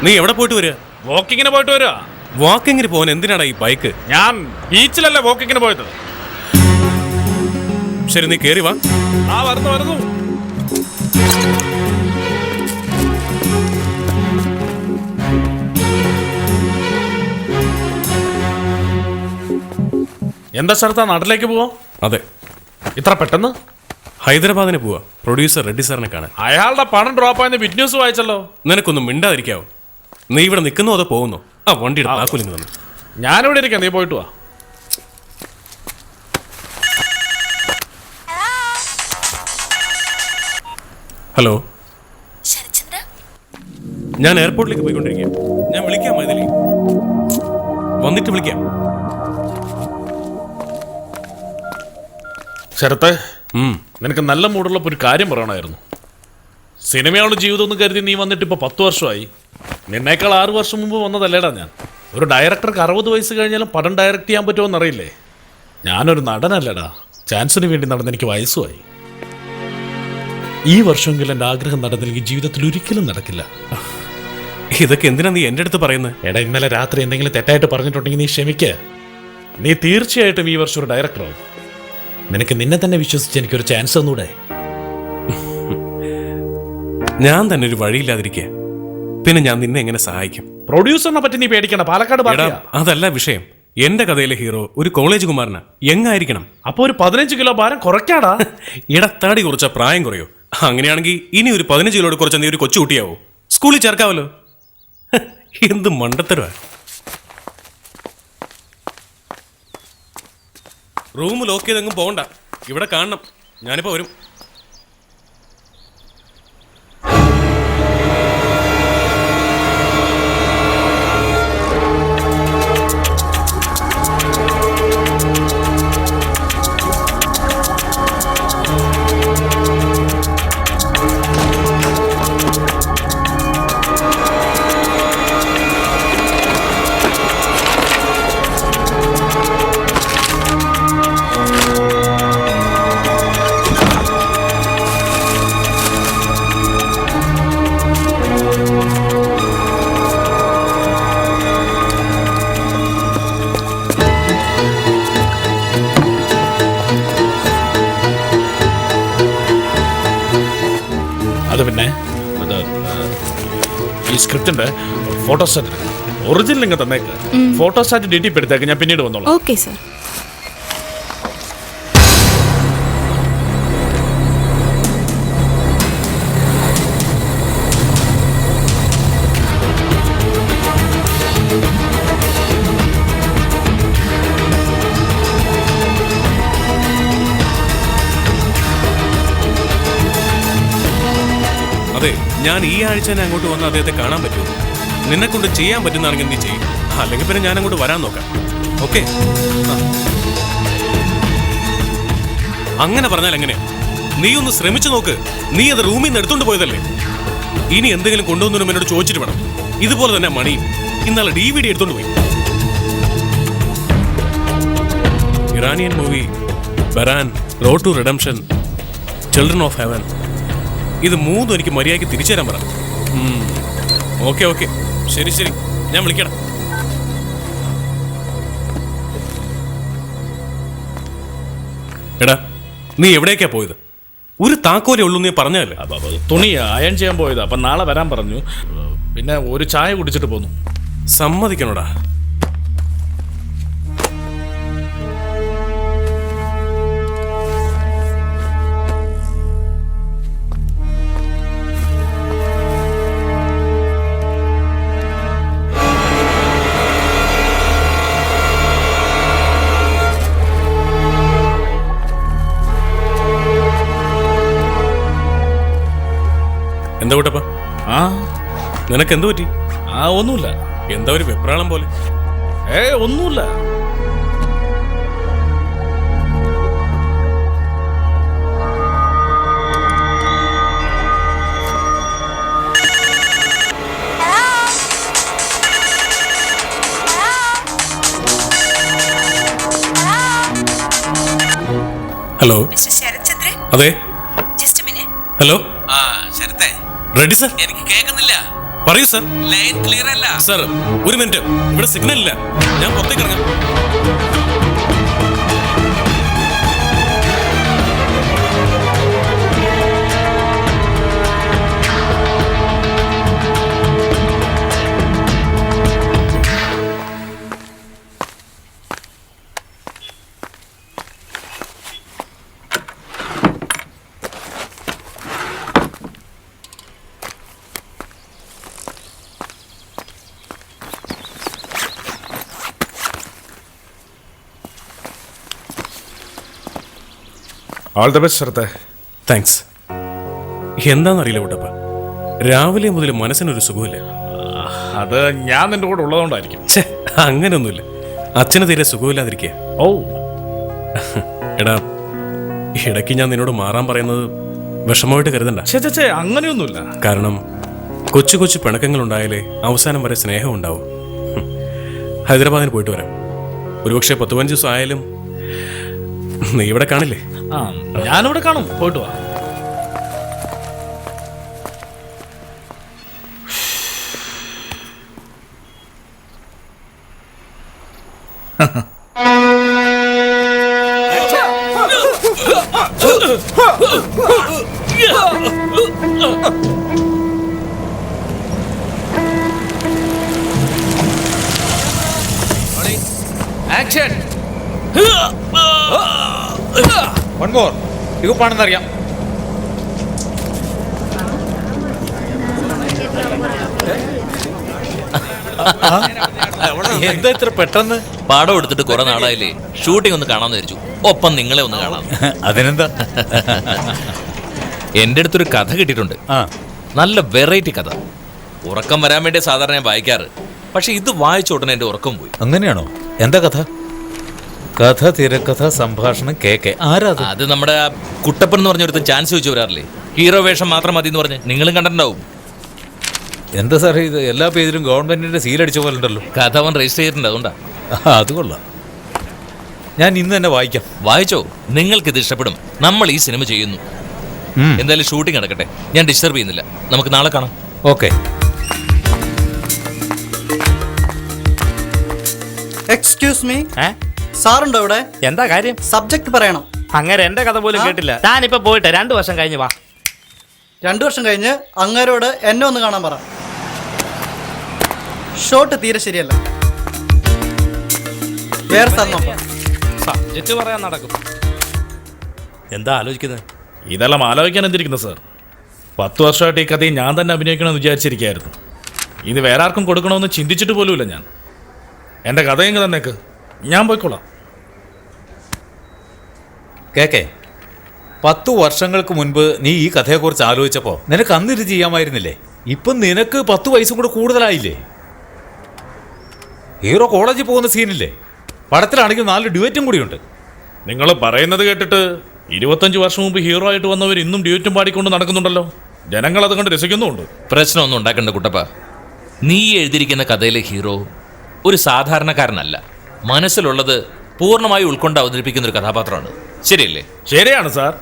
നീ എവിടെ പോയിട്ട് വരിക? വോക്കിങ്ങിന് പോയിട്ട് വരുവാ. വാക്കിങ്ങിന് പോകാൻ എന്തിനാടാ ഈ ബൈക്ക്? ഞാൻ ബീച്ചിലല്ലേ വോക്കിങ്ങിന് പോയത്. ശരി, നീ കേറി വാ. ആ, വരുന്നു. എന്താ സ്ഥലത്താ നാട്ടിലേക്ക് പോവാ? അതെ, ഇത്ര പെട്ടെന്ന്? ഹൈദരാബാദിന് പോവാ, പ്രൊഡ്യൂസർ റെഡ്ഡി സാറിനെ കാണാൻ. അയാളുടെ പണം ഡ്രോപ്പ് ആയെന്ന് ബിറ്റ് ന്യൂസ് വായിച്ചല്ലോ. നിനക്കൊന്നും മിണ്ടാതിരിക്കാവോ? നീ ഇവിടെ നിൽക്കുന്നോ അതോ പോകുന്നോ? ആ വണ്ടിയുടെ താക്കോലിങ് തന്നെ. ഞാനിവിടെ ഇരിക്കാം, നീ പോയിട്ട് വാ. ഹലോ, ശരചന്ദ്ര, ഞാൻ എയർപോർട്ടിലേക്ക് പോയിക്കൊണ്ടിരിക്കുക. ഞാൻ വിളിക്കാം മൈഥിലി, വന്നിട്ട് വിളിക്കാം. ശരത്തെ, നിനക്ക് നല്ല മൂടുള്ളപ്പോൾ ഒരു കാര്യം പറയണമായിരുന്നു. സിനിമയുള്ള ജീവിതം എന്ന് കരുതി നീ വന്നിട്ട് ഇപ്പോൾ 10 വർഷമായി. നിന്നേക്കാൾ 6 വർഷം മുമ്പ് വന്നതല്ലേടാ ഞാൻ. ഒരു ഡയറക്ടർക്ക് 60 വയസ്സ് കഴിഞ്ഞാലും പടം ഡയറക്റ്റ് ചെയ്യാൻ പറ്റുമോ എന്നറിയില്ലേ? ഞാനൊരു നടനല്ലടാ, ചാൻസിന് വേണ്ടി നടന്ന് എനിക്ക് വയസ്സുമായി. ഈ വർഷമെങ്കിലും എൻ്റെ ആഗ്രഹം നടന്നില്ലെങ്കിൽ ജീവിതത്തിൽ ഒരിക്കലും നടക്കില്ല. ഇതൊക്കെ എന്തിനാ നീ എൻ്റെ അടുത്ത് പറയുന്നത്? എടാ, ഇന്നലെ രാത്രി എന്തെങ്കിലും തെറ്റായിട്ട് പറഞ്ഞിട്ടുണ്ടെങ്കിൽ നീ ക്ഷമിക്കുക. നീ തീർച്ചയായിട്ടും ഈ വർഷം ഒരു ഡയറക്ടറാവും. നിനക്ക് നിന്നെ തന്നെ വിശ്വസിച്ച് എനിക്കൊരു ചാൻസ് തന്നൂടെ? ഞാൻ തന്നെ ഒരു വഴിയില്ലാതിരിക്കുക, പിന്നെ ഞാൻ നിന്നെ എങ്ങനെ സഹായിക്കും? പ്രൊഡ്യൂസറിനെ പറ്റി നീ പേടിക്കണ്ട, പാലക്കാട് എടാ, പാർട്ടിയാ. അതല്ല വിഷയം. എന്റെ കഥയിലെ ഹീറോ ഒരു കോളേജ് കുമാരനാ. എങ്ങായിരിക്കണം. അപ്പൊ ഒരു 15 കിലോ ഭാരം കുറയ്ക്കാടാ. ഇടത്താടി കുറച്ച പ്രായം കുറയോ? അങ്ങനെയാണെങ്കിൽ ഇനി ഒരു 15 കിലോട് കുറച്ച നീ ഒരു കൊച്ചുകുട്ടിയാവോ? സ്കൂളിൽ ചേർക്കാവല്ലോ. എന്ത് മണ്ടത്തരവാ. റൂം ലോക്ക് ചെയ്തെങ്ങും പോകണ്ട, ഇവിടെ കാണണം. ഞാനിപ്പോ വരും. അത് പിന്നെ ഈ സ്ക്രിപ്റ്റിന്റെ ഫോട്ടോസ്റ്റാറ്റ് ഒറിജിനൽ നിങ്ങൾ തന്നേക്ക്. ഫോട്ടോസ്റ്റാറ്റ് ഡീറ്റെയിൽ എടുത്തേക്ക്, ഞാൻ പിന്നീട് വന്നോളാം. Okay sir. അതെ, ഞാൻ ഈ ആഴ്ച തന്നെ അങ്ങോട്ട് വന്ന് അദ്ദേഹത്തെ കാണാൻ പറ്റുമോ? നിന്നെ കൊണ്ട് ചെയ്യാൻ പറ്റുന്നതാണെങ്കിൽ നീ ചെയ്യും, അല്ലെങ്കിൽ പിന്നെ ഞാൻ അങ്ങോട്ട് വരാൻ നോക്കാം. ഓക്കെ? അങ്ങനെ പറഞ്ഞാൽ എങ്ങനെയാ? നീ ഒന്ന് ശ്രമിച്ചു നോക്ക്. നീ അത് റൂമിൽ നിന്ന് എടുത്തോണ്ട് പോയതല്ലേ? ഇനി എന്തെങ്കിലും കൊണ്ടുവന്നു എന്നോട് ചോദിച്ചിട്ട് വേണം. ഇതുപോലെ തന്നെ മണിയും ഇന്നലെ DVD എടുത്തോണ്ട് പോയി. Iranian movie Baran, road to redemption, children of heaven, ഇത് 3 എനിക്ക് മര്യാദയ്ക്ക് തിരിച്ചു തരാൻ പറ. ഓക്കെ ഓക്കെ, ശരി ശരി, ഞാൻ വിളിക്കണം. എടാ, നീ എവിടേക്കാ പോയത്? ഒരു താക്കോലേ ഉള്ളൂ നീ പറഞ്ഞല്ലേ? തുണി അയൺ ചെയ്യാൻ പോയത്, അപ്പം നാളെ വരാൻ പറഞ്ഞു. പിന്നെ ഒരു ചായ കുടിച്ചിട്ട് പോന്നു. സമ്മതിക്കണോടാ. എന്താ കൂട്ടപ്പ? ആ, നിനക്ക് എന്തു പറ്റി? ഒന്നുമില്ല. എന്താ ഒരു വെപ്രാളം പോലെ? ഒന്നുമില്ല. ഹലോ, മിസ്റ്റർ ശരത്ചന്ദ്രൻ, അതെ. Just a minute. ഹലോ, ആ റെഡി സർ? എനിക്ക് കേൾക്കുന്നില്ല. പറയൂ സർ. ലൈൻ ക്ലിയർ അല്ല. സർ ഒരു മിനിറ്റ്, ഇവിടെ സിഗ്നൽ ഇല്ല, ഞാൻ പുറത്തേക്ക് ഇറങ്ങാം. ഓൾ ദ ബെസ്റ്റ് ശരത്തെ. താങ്ക്സ്. എന്താണെന്നറിയില്ല കുട്ടപ്പ, രാവിലെ മുതൽ മനസ്സിനൊരു സുഖമില്ല. അത് ഞാൻ നിന്റെ കൂടെ ഉള്ളതുകൊണ്ടായിരിക്കും. ഛേ, അങ്ങനെയൊന്നുമില്ല. അച്ഛന് തീരെ സുഖമില്ലാതിരിക്കുക. ഓ എടാ, ഇടയ്ക്ക് ഞാൻ നിന്നോട് മാറാൻ പറയുന്നത് വിഷമമായിട്ട് കരുതണ്ട. ചേ അങ്ങനെയൊന്നുമില്ല. കാരണം കൊച്ചു കൊച്ചു പിണക്കങ്ങളുണ്ടായാലേ അവസാനം വരെ സ്നേഹം ഉണ്ടാവും. ഹൈദരാബാദിന് പോയിട്ട് വരാം. ഒരുപക്ഷെ 10-15 ദിവസം ആയാലും നീ ഇവിടെ കാണില്ലേ? ആ, ഞാനിവിടെ കാണും. പോയിട്ട് വാ. ആക്ഷൻ. One more. യുഗപ്പാണെന്നറിയാം. എന്താ ഇത്ര പെട്ടെന്ന്? പാടം എടുത്തിട്ട് കുറെ നാളായില്ലേ, ഷൂട്ടിംഗ് ഒന്ന് കാണാമെന്ന് വിചാരിച്ചു. ഒപ്പം നിങ്ങളെ ഒന്ന് കാണാം. അതിനെന്താ? എന്റെ അടുത്തൊരു കഥ കിട്ടിയിട്ടുണ്ട്. നല്ല വെറൈറ്റി കഥ. ഉറക്കം വരാൻ വേണ്ടി സാധാരണ ഞാൻ വായിക്കാറ്. പക്ഷെ ഇത് വായിച്ച ഉടനെ എന്റെ ഉറക്കം പോയി. അങ്ങനെയാണോ? എന്താ കഥ? കഥ, തിരക്കഥ, സംഭാഷണം, കേക്ക്. ആരാ അത് നമ്മുടെ കുട്ടപ്പൻ എന്ന് പറഞ്ഞൊരുത്ത ചാൻസ് ചോദിച്ചു വരാറില്ലേ, ഹീറോ വേഷം മാത്രം മതി എന്ന് പറഞ്ഞ്. നിങ്ങളും കണ്ടിട്ടുണ്ടാവും. എന്താ സാറേ ഇത്? എല്ലാ പേജിലും ഗവൺമെന്റിന്റെ സീലടിച്ച പോലെ ഉണ്ടല്ലോ. കഥ അവൻ രജിസ്റ്റർ ചെയ്തിട്ടുണ്ട്, അതുകൊണ്ടാ. അത് കൊള്ളാം. ഞാൻ ഇന്ന് തന്നെ വായിക്കാം. വായിച്ചോ, നിങ്ങൾക്കിത് ഇഷ്ടപ്പെടും. നമ്മൾ ഈ സിനിമ ചെയ്യുന്നു. എന്തായാലും ഷൂട്ടിംഗ് നടക്കട്ടെ, ഞാൻ ഡിസ്റ്റർബ് ചെയ്യുന്നില്ല. നമുക്ക് നാളെ കാണാം. ഓക്കെ. എക്സ്ക്യൂസ് മീ, സാറുണ്ടോ ഇവിടെ? എന്താ കാര്യം? സബ്ജക്ട് പറയണം. അങ്ങനെ എന്റെ കഥ പോലും കേട്ടില്ല. താനിപ്പോ പോയിട്ട് 2 വർഷം കഴിഞ്ഞ് വാ. 2 വർഷം കഴിഞ്ഞ് അങ്ങേരോട് എന്നെ ഒന്ന് കാണാൻ പറ. ഷോട്ട് തീരെ ശരിയല്ല. വേറെ സ്ഥലം നോക്കാം. സബ്ജക്റ്റ് പറയാൻ നടക്കും. എന്താ ആലോചിക്കുന്നത്? ഇതെല്ലാം ആലോചിക്കാൻ എന്തിരിക്കുന്നു സാർ? 10 വർഷമായിട്ട് ഈ കഥയും ഞാൻ തന്നെ അഭിനയിക്കണമെന്ന് വിചാരിച്ചിരിക്കുകയായിരുന്നു. ഇത് വേറെ ആർക്കും കൊടുക്കണമെന്ന് ചിന്തിച്ചിട്ട് പോലുമില്ല ഞാൻ. എൻ്റെ കഥയെങ്കിൽ തന്നേക്ക്, ഞാൻ പോയിക്കോളാം. കേക്കെ, 10 വർഷങ്ങൾക്ക് മുൻപ് നീ ഈ കഥയെക്കുറിച്ച് ആലോചിച്ചപ്പോൾ നിനക്ക് അന്നിത് ചെയ്യാമായിരുന്നില്ലേ? ഇപ്പം നിനക്ക് 10 വയസ്സും കൂടെ കൂടുതലായില്ലേ? ഹീറോ കോളേജിൽ പോകുന്ന സീനില്ലേ? പടത്തിലാണെങ്കിൽ 4 ഡ്യുവറ്റും കൂടിയുണ്ട്. നിങ്ങൾ പറയുന്നത് കേട്ടിട്ട് 25 വർഷം മുമ്പ് ഹീറോ ആയിട്ട് വന്നവർ ഇന്നും ഡ്യൂറ്റും പാടിക്കൊണ്ട് നടക്കുന്നുണ്ടല്ലോ. ജനങ്ങൾ അത് കണ്ട് രസിക്കുന്നുമുണ്ട്. പ്രശ്നമൊന്നും ഉണ്ടാക്കണ്ട കുട്ടപ്പ. നീ എഴുതിയിരിക്കുന്ന കഥയിലെ ഹീറോ ഒരു സാധാരണക്കാരനല്ല. മനസ്സിലുള്ളത് പൂർണ്ണമായി ഉൾക്കൊണ്ട് അവതരിപ്പിക്കുന്ന ഒരു കഥാപാത്രമാണ്. ശരിയല്ലേ? ശരിയാണ് സാർ.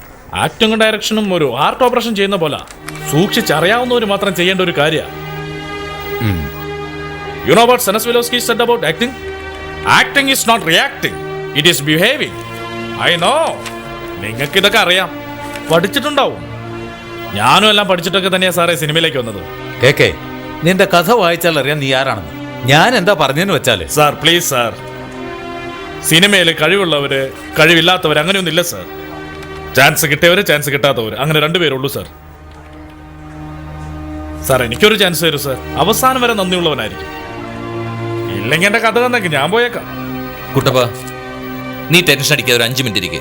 ആക്ടിങ്ങും ഡയറക്ഷനും ഒരു ആർട്ട് ഓപ്പറേഷൻ ചെയ്യുന്ന പോലെ സൂക്ഷിച്ചറിയാവുന്നവർ മാത്രം ചെയ്യേണ്ട ഒരു കാര്യമാണ്. You know what Stanislavski said about acting? Acting is not reacting, it is behaving. I know. നിങ്ങൾക്ക് ഇതൊക്കെ അറിയാം, പഠിച്ചിട്ടുണ്ടാവും. ഞാനും എല്ലാം പഠിച്ചിട്ടൊക്കെ തന്നെയാണ് സാറേ സിനിമയിലേക്ക് വന്നത്. കേക്കെ, നിന്റെ കഥ വായിച്ചാൽ അറിയാം നീ ആരാണെന്ന്. ഞാൻ എന്താ പറഞ്ഞെന്ന് വെച്ചാല്, സാർ പ്ലീസ് സാർ, സിനിമയിൽ കഴിവുള്ളവര് കഴിവില്ലാത്തവർ അങ്ങനെയൊന്നുമില്ല സാർ. ചാൻസ് കിട്ടിയവര് ചാൻസ് കിട്ടാത്തവര്, അങ്ങനെ 2 പേരുള്ളൂ സാർ. സാർ എനിക്കൊരു ചാൻസ് തരൂ സാർ, അവസാനം വരെ നന്ദിയുള്ളവനായിരിക്കും. ഇല്ലെങ്കിൽ എന്റെ കഥ തന്നേക്ക്, ഞാൻ പോയേക്കാം. കുട്ടപ്പ, നീ ടെൻഷൻ അടിക്കാതെ ഒരു 5 മിനിറ്റ് ഇരിക്കേ.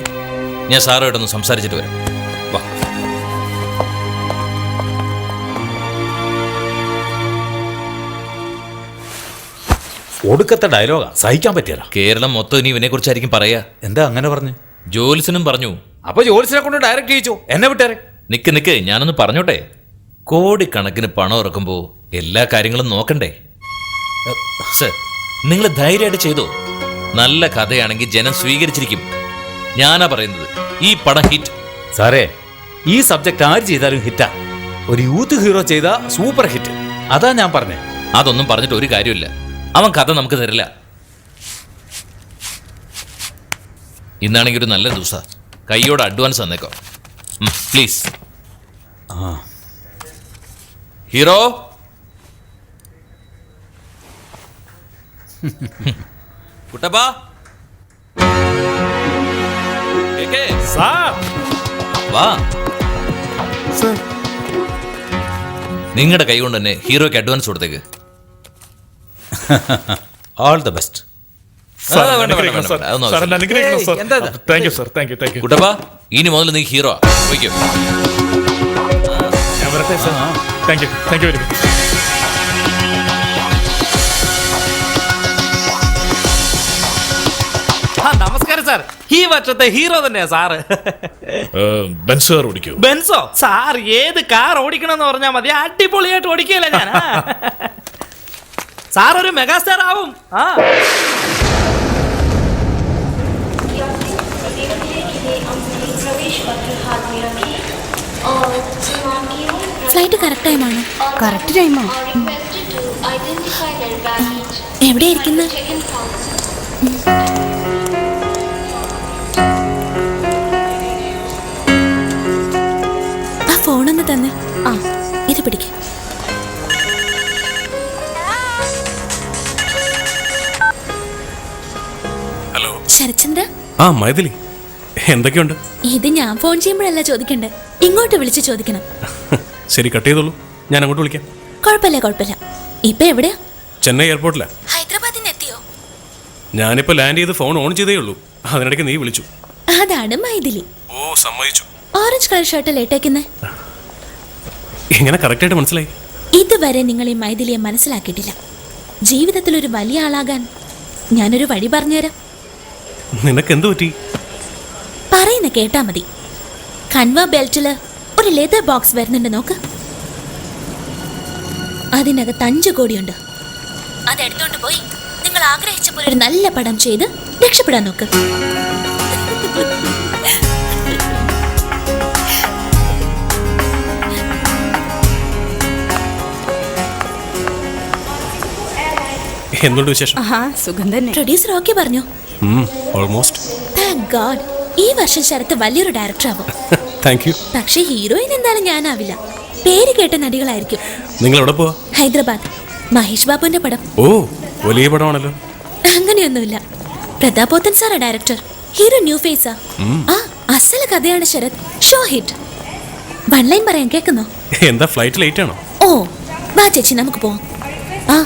ഞാൻ സാറുമായിട്ടൊന്ന് സംസാരിച്ചിട്ട് വരാം. വാ. ഒടുക്കത്തെ ഡയലോഗാ, സഹിക്കാൻ പറ്റിയല്ല. കേരളം മൊത്തം ഇനി ഇവനെ കുറിച്ചായിരിക്കും പറയാ. എന്താ അങ്ങനെ പറഞ്ഞു? ജോലിസിനും പറഞ്ഞു. അപ്പൊ ജോലിസിനെ കൊണ്ട് ഡയറക്റ്റ് ചെയ്യിച്ചോ? എന്നെ വിട്ടേരെ. നിക്ക് ഞാനൊന്ന് പറഞ്ഞോട്ടെ. കോടിക്കണക്കിന് പണം ഇറക്കുമ്പോ എല്ലാ കാര്യങ്ങളും നോക്കണ്ടേ? സർ, നിങ്ങൾ ധൈര്യമായിട്ട് ചെയ്തോ. നല്ല കഥയാണെങ്കിൽ ജനം സ്വീകരിച്ചിരിക്കും. ഞാനാ പറയുന്നത്, ഈ പടം ഹിറ്റ്. സാറേ, ഈ സബ്ജക്ട് ആര് ചെയ്താലും ഹിറ്റാ. ഒരു യൂത്ത് ഹീറോ ചെയ്ത സൂപ്പർ ഹിറ്റ്. അതാ ഞാൻ പറഞ്ഞേ. അതൊന്നും പറഞ്ഞിട്ട് ഒരു കാര്യമില്ല. അവൻ കഥ നമുക്ക് തരില്ല. ഇന്നാണെങ്കിൽ ഒരു നല്ല ദിവസം, കൈയോട് അഡ്വാൻസ് തന്നേക്കോ പ്ലീസ്. ഹീറോ കുട്ടപ്പാ, വാ. നിങ്ങളുടെ കൈ കൊണ്ട് തന്നെ ഹീറോയ്ക്ക് അഡ്വാൻസ് കൊടുത്തേക്ക്. All the best. കുട്ടപ്പാ, ഇനി മുതൽ നീ ഹീറോ വയ്ക്കോ. നമസ്കാരം സാർ. ഈ വർഷത്തെ ഹീറോ തന്നെയാ സാറ്. ബെൻസോ സാർ ഏത് കാർ ഓടിക്കണമെന്ന് പറഞ്ഞാൽ മതി, അടിപൊളിയായിട്ട് ഓടിക്കുകയല്ല ഞാൻ. സാർ ഒരു മെഗാസ്റ്റാർ ആവും. ഫ്ലൈറ്റ് കറക്റ്റ് ടൈമാണോ? കറക്റ്റ് ടൈമോ? എവിടെയായിരിക്കുന്നത്? ആ ഫോണൊന്ന് തന്നെ. ആ, ഇത് പിടിക്ക. ഹലോ ശരത്ചന്ദ്ര. ആ മൈഥിലി, എന്തൊക്കെയുണ്ട്? ഇത് ഞാൻ ഫോൺ ചെയ്യുമ്പോഴല്ല ചോദിക്കണ്ടേ, ഇങ്ങോട്ട് വിളിച്ച് ചോദിക്കണം. ശരി, കട്ട് ചെയ്തോളൂ, ഞാൻ അങ്ങോട്ട് വിളിക്കാം. കുഴപ്പമില്ല. ഇപ്പൊ എവിടെയാ? ചെന്നൈ എയർപോർട്ടിലാ. ഹൈദരാബാദിൽ നിന്ന് എത്തിയോ? ഞാനിപ്പോ ലാൻഡ് ചെയ്ത് ഫോൺ ഓൺ ചെയ്തേ ഉള്ളൂ, അതിനിടയ്ക്ക് നീ വിളിച്ചു. അതാണ് മൈഥിലി. ഓ, സമ്മതിച്ചു. ഓറഞ്ച് കളർ ഷർട്ട് ലേട്ടേക്കുന്നേ. എങ്ങനെ കറക്റ്റായിട്ട് മനസ്സിലായി? ഇതുവരെ നിങ്ങൾ ഈ മൈഥിലിയെ മനസ്സിലാക്കിയിട്ടില്ല. ജീവിതത്തിൽ ഒരു വലിയ ആളാകാൻ ഞാനൊരു വഴി പറഞ്ഞുതരാം. നിനക്ക് എന്തു പറ്റി? പറയുന്ന കേട്ടാ മതി. കൺവ ബെൽറ്റില് ഒരു ലെതർ ബോക്സ് വരുന്നുണ്ട്, നോക്ക്. അതിനകത്ത് 5 കോടിയുണ്ട്. അതെടുത്തോണ്ട് പോയി നിങ്ങൾ ആഗ്രഹിച്ച പോലെ ഒരു നല്ല പടം ചെയ്ത് രക്ഷപ്പെടാൻ നോക്ക്. എന്തുകൊണ്ട് വിശേഷം? സുഖം തന്നെ. പ്രൊഡ്യൂസർ ഓക്കെ പറഞ്ഞു. ഓൾമോസ്റ്റ്. Thank God. ഈ വർഷം ശരത്ത് വലിയൊരു ഡയറക്ടർ ആവും. Thank you. പക്ഷേ ഹീറോയിൻ എന്തായാലും ഞാനാവില്ല. പേര് കേട്ട നടികളായിരിക്കും. നിങ്ങൾ എവിടെ പോവാ? ഹൈദരാബാദ്. മഹേഷ് ബാബുവിന്റെ പടം. ഓ, വലിയ പടമാണല്ലോ. അങ്ങനെയൊന്നുമില്ല. പ്രതാപോത്തൻ സാറാ ഡയറക്ടർ. ഹീറോ ന്യൂ ഫേസാ. ആ അസല കഥയാണ് ശരത്. Show hit. 1 ലൈൻ പറയാൻ കേൾക്കുന്നോ? എന്താ ഫ്ലൈറ്റ് ലേറ്റ് ആണോ? ഓ വാ ചേച്ചി, നമുക്ക് പോവാം. ആ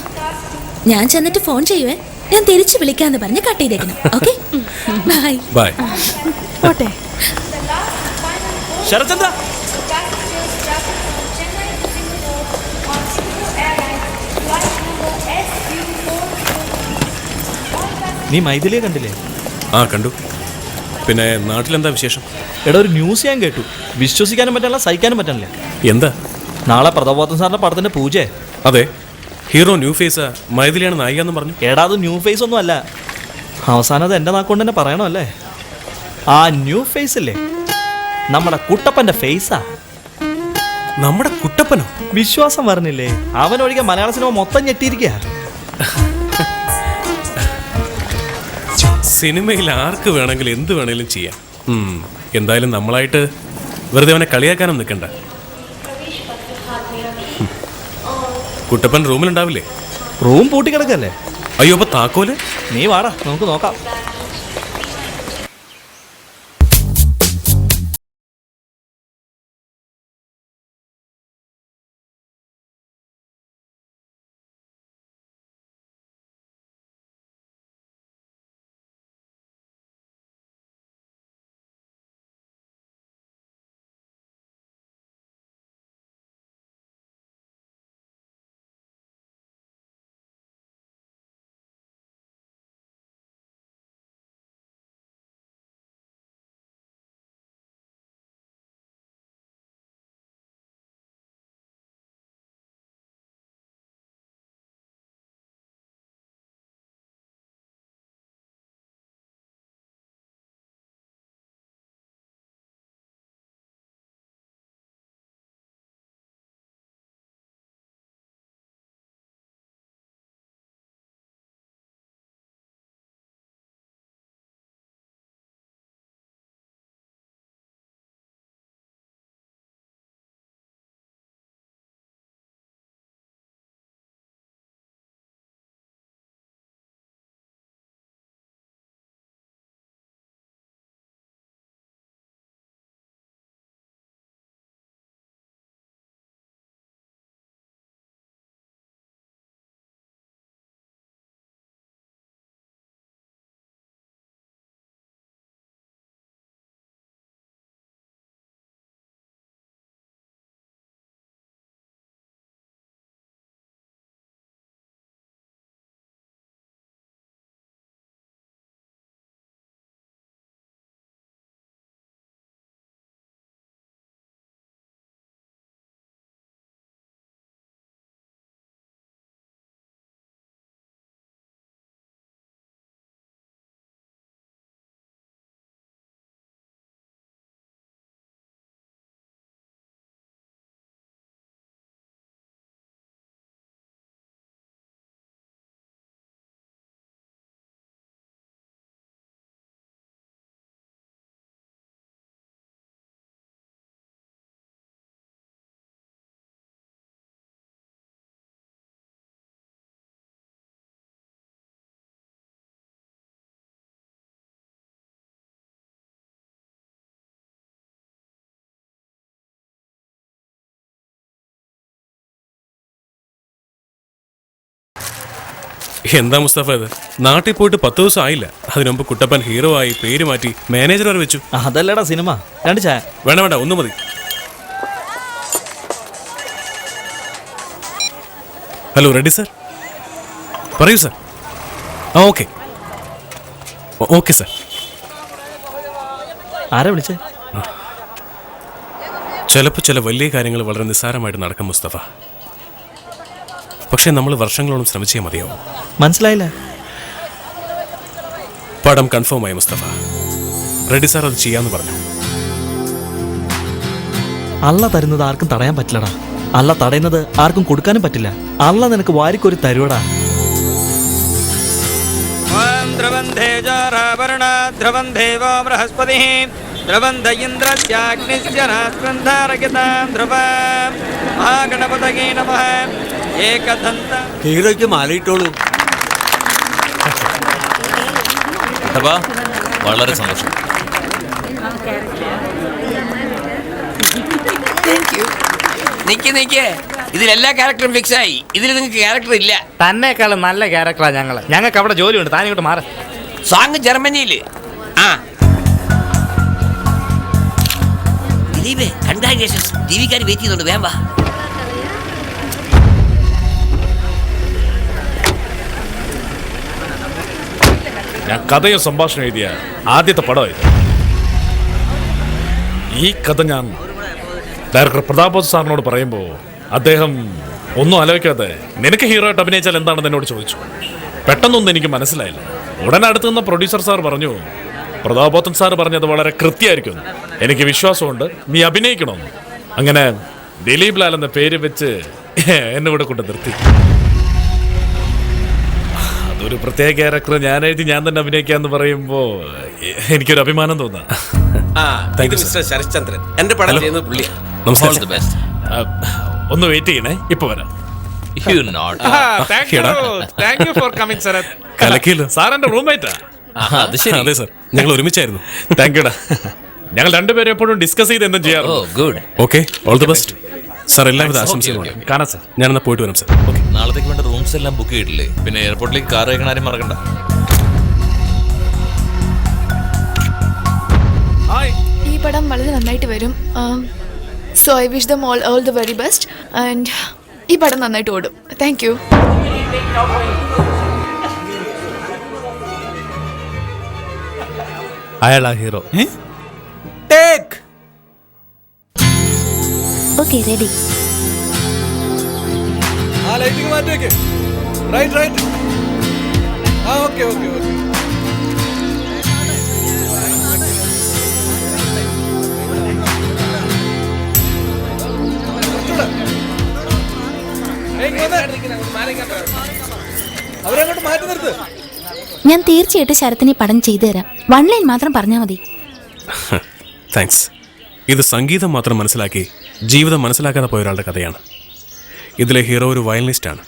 ഞാൻ ചെന്നിട്ട് ഫോൺ ചെയ്യുവേ. ഞാൻ തിരിച്ചു വിളിക്കാന്ന് പറഞ്ഞ് കട്ട് ചെയ്തേക്കണം. Okay, bye. ബൈ. പോട്ടെ. ശരത്ചന്ദ്ര, നീ മൈഥിലിയെ കണ്ടില്ലേ? ആ കണ്ടു. പിന്നെ നാട്ടിലെന്താ വിശേഷം? എടാ, ഒരു ന്യൂസ് ഞാൻ കേട്ടു. വിശ്വസിക്കാനും പറ്റില്ല, സഹിക്കാനും പറ്റില്ല. എന്താ? നാളെ പ്രതാപോത്തൻ സാറിന്റെ പടത്തിന്റെ പൂജ. അതെ, ഹീറോ ന്യൂ ഫേസ് മൈഥിലിയാണ് നായിക എന്ന് പറഞ്ഞു. എടാ, അത് ന്യൂ ഫേസ് ഒന്നും അല്ല. അവസാനം അത് എൻ്റെ നാക്കൊണ്ട് തന്നെ പറയണമല്ലേ. ആ ന്യൂ ഫേസ് ഇല്ലേ, നമ്മുടെ കുട്ടപ്പന്റെ ഫേസാ. നമ്മുടെ കുട്ടപ്പനോ? വിശ്വാസം പറഞ്ഞില്ലേ? അവൻ ഒഴികെ മലയാള സിനിമ മൊത്തം ഞെട്ടിയിരിക്കുക. സിനിമയിൽ ആർക്ക് വേണമെങ്കിലും എന്ത് വേണമെങ്കിലും ചെയ്യാം. എന്തായാലും നമ്മളായിട്ട് വെറുതെ അവനെ കളിയാക്കാനും നിൽക്കണ്ട. കുട്ടപ്പൻ റൂമിലുണ്ടാവില്ലേ? റൂം പൂട്ടിക്കിടക്കല്ലേ? അയ്യോ, അപ്പൊ താക്കോല്? നീ വാടാ, നമുക്ക് നോക്കാം. എന്താ മുസ്തഫ ഇത്? നാട്ടിൽ പോയിട്ട് 10 ദിവസം ആയില്ല. അതിനുമുമ്പ് കുട്ടപ്പൻ ഹീറോ ആയി, പേര് മാറ്റി, മാനേജർ വരെ വെച്ചു. അതല്ലടാ സിനിമ. 2 ചായ. വേണ്ട വേണ്ട, ഒന്ന് മതി. Hello, ready sir? പറയൂ സർ. ആ, ഓക്കെ ഓക്കെ സർ. ആരാ വിളിച്ചേ? ചിലപ്പോൾ ചില വലിയ കാര്യങ്ങൾ വളരെ നിസ്സാരമായിട്ട് നടക്കും മുസ്തഫ. പക്ഷെ നമ്മൾ വർഷങ്ങളോളം ശ്രമിച്ചേ മതിയാവും. മനസ്സിലായില്ല. പടം കൺഫേം ആയി മുസ്തഫ. റെഡി സാർ അത് ചെയ്യാന്ന് പറഞ്ഞു. അള്ള തരുന്നത് ആർക്കും തടയാൻ പറ്റില്ലടാ. അള്ള തടയുന്നത് ആർക്കും കൊടുക്കാനും പറ്റില്ല. അള്ള നിനക്ക് വാരിക്കൊരു തരുവടാ. ഹീറോയ്ക്ക് മാലയിട്ടോളൂ. വളരെ സന്തോഷം. നിക്ക് ഇതിലെല്ലാ ക്യാരക്ടറും ഫിക്സ് ആയി. ഇതിൽ നിങ്ങൾക്ക് ക്യാരക്ടർ ഇല്ല. തന്നെക്കാളും നല്ല ക്യാരക്ടറാ ഞങ്ങൾക്ക് അവിടെ ജോലിയുണ്ട്. താൻ ഇങ്ങോട്ട് മാറ. സോങ് ജർമ്മനിയില്. ആ ദിലീപേ, കൺഗ്രാജുലേഷൻസ്. ടിവിക്കാർ വെയിറ്റ് ചെയ്യുന്നുണ്ട്, വേഗം വാ. ഞാൻ കഥയും സംഭാഷണം എഴുതിയ ആദ്യത്തെ പടമായിരുന്നു. ഈ കഥ ഞാൻ ഡയറക്ടർ പ്രതാപ് സാറിനോട് പറയുമ്പോൾ അദ്ദേഹം ഒന്നും ആലോചിക്കാതെ നിനക്ക് ഹീറോ ആയിട്ട് അഭിനയിച്ചാൽ എന്താണെന്ന് എന്നോട് ചോദിച്ചു. പെട്ടെന്നൊന്നും എനിക്ക് മനസ്സിലായില്ല. ഉടനെ അടുത്ത് നിന്ന് പ്രൊഡ്യൂസർ സാർ പറഞ്ഞു, പ്രതാപോത്തൻ സാർ പറഞ്ഞത് വളരെ കൃത്യമായിരിക്കും, എനിക്ക് വിശ്വാസമുണ്ട്, നീ അഭിനയിക്കണമെന്ന്. അങ്ങനെ ദിലീപ് ലാൽ എന്ന പേര് വെച്ച് എന്നെ ഇവിടെ കൊണ്ട് നിർത്തി. അതൊരു പ്രത്യേക ക്യാരക്ടർ ഞാൻ എഴുതി ഞാൻ തന്നെ അഭിനയിക്കാന്ന് പറയുമ്പോ എനിക്കൊരു അഭിമാനം തോന്നാം. മിസ്റ്റർ ശരത്ചന്ദ്രൻ, എന്റെ പടം ചെയ്യുന്നത് പുള്ളിയാ. ഒന്ന് വെയിറ്റ് ചെയ്യണേ, ഇപ്പൊ വരാം. സാർ എന്റെ റൂംമേറ്റാ. അതെ സർ, ഞങ്ങൾ ഒരുമിച്ചായിരുന്നു. താങ്ക് യുടാ. ഞങ്ങൾ രണ്ടുപേരും എപ്പോഴും ഡിസ്കസ് ചെയ്ത് എന്തും ചെയ്യാറുണ്ട്. Okay, all the best sir. എല്ലാവിധ ആശംസകളും. കാണാം സാർ. ഞാനെന്നാ പോയിട്ട് വരാം സാർ. ഓക്കെ. നാളത്തേക്ക് വേണ്ട റൂംസ് എല്ലാം ബുക്ക് ചെയ്തിട്ടില്ലേ? പിന്നെ എയർപോർട്ടിലേക്ക് കാർ അയക്കണ ആരും മറക്കണ്ട. ഈ പടം വളരെ നന്നായിട്ട് വരും. So I wish them all the very best. And ഈ പടം നന്നായിട്ട് ഓടും. Thank you. അയാളാ ഹീറോ. Okay, ready. അവരങ്ങോട്ട് മാറ്റി നിർത്ത്. ഞാൻ തീർച്ചയായിട്ടും ശരത്തിനെ പടം ചെയ്തു തരാം. 1 ലൈൻ മാത്രം പറഞ്ഞാൽ മതി. താങ്ക്സ്. ഇത് സംഗീതം മാത്രം മനസ്സിലാക്കി ജീവിതം മനസ്സിലാക്കാതെ പോയ ഒരാളുടെ കഥയാണ്. ഇതിലെ ഹീറോ ഒരു വയലിനിസ്റ്റാണ്.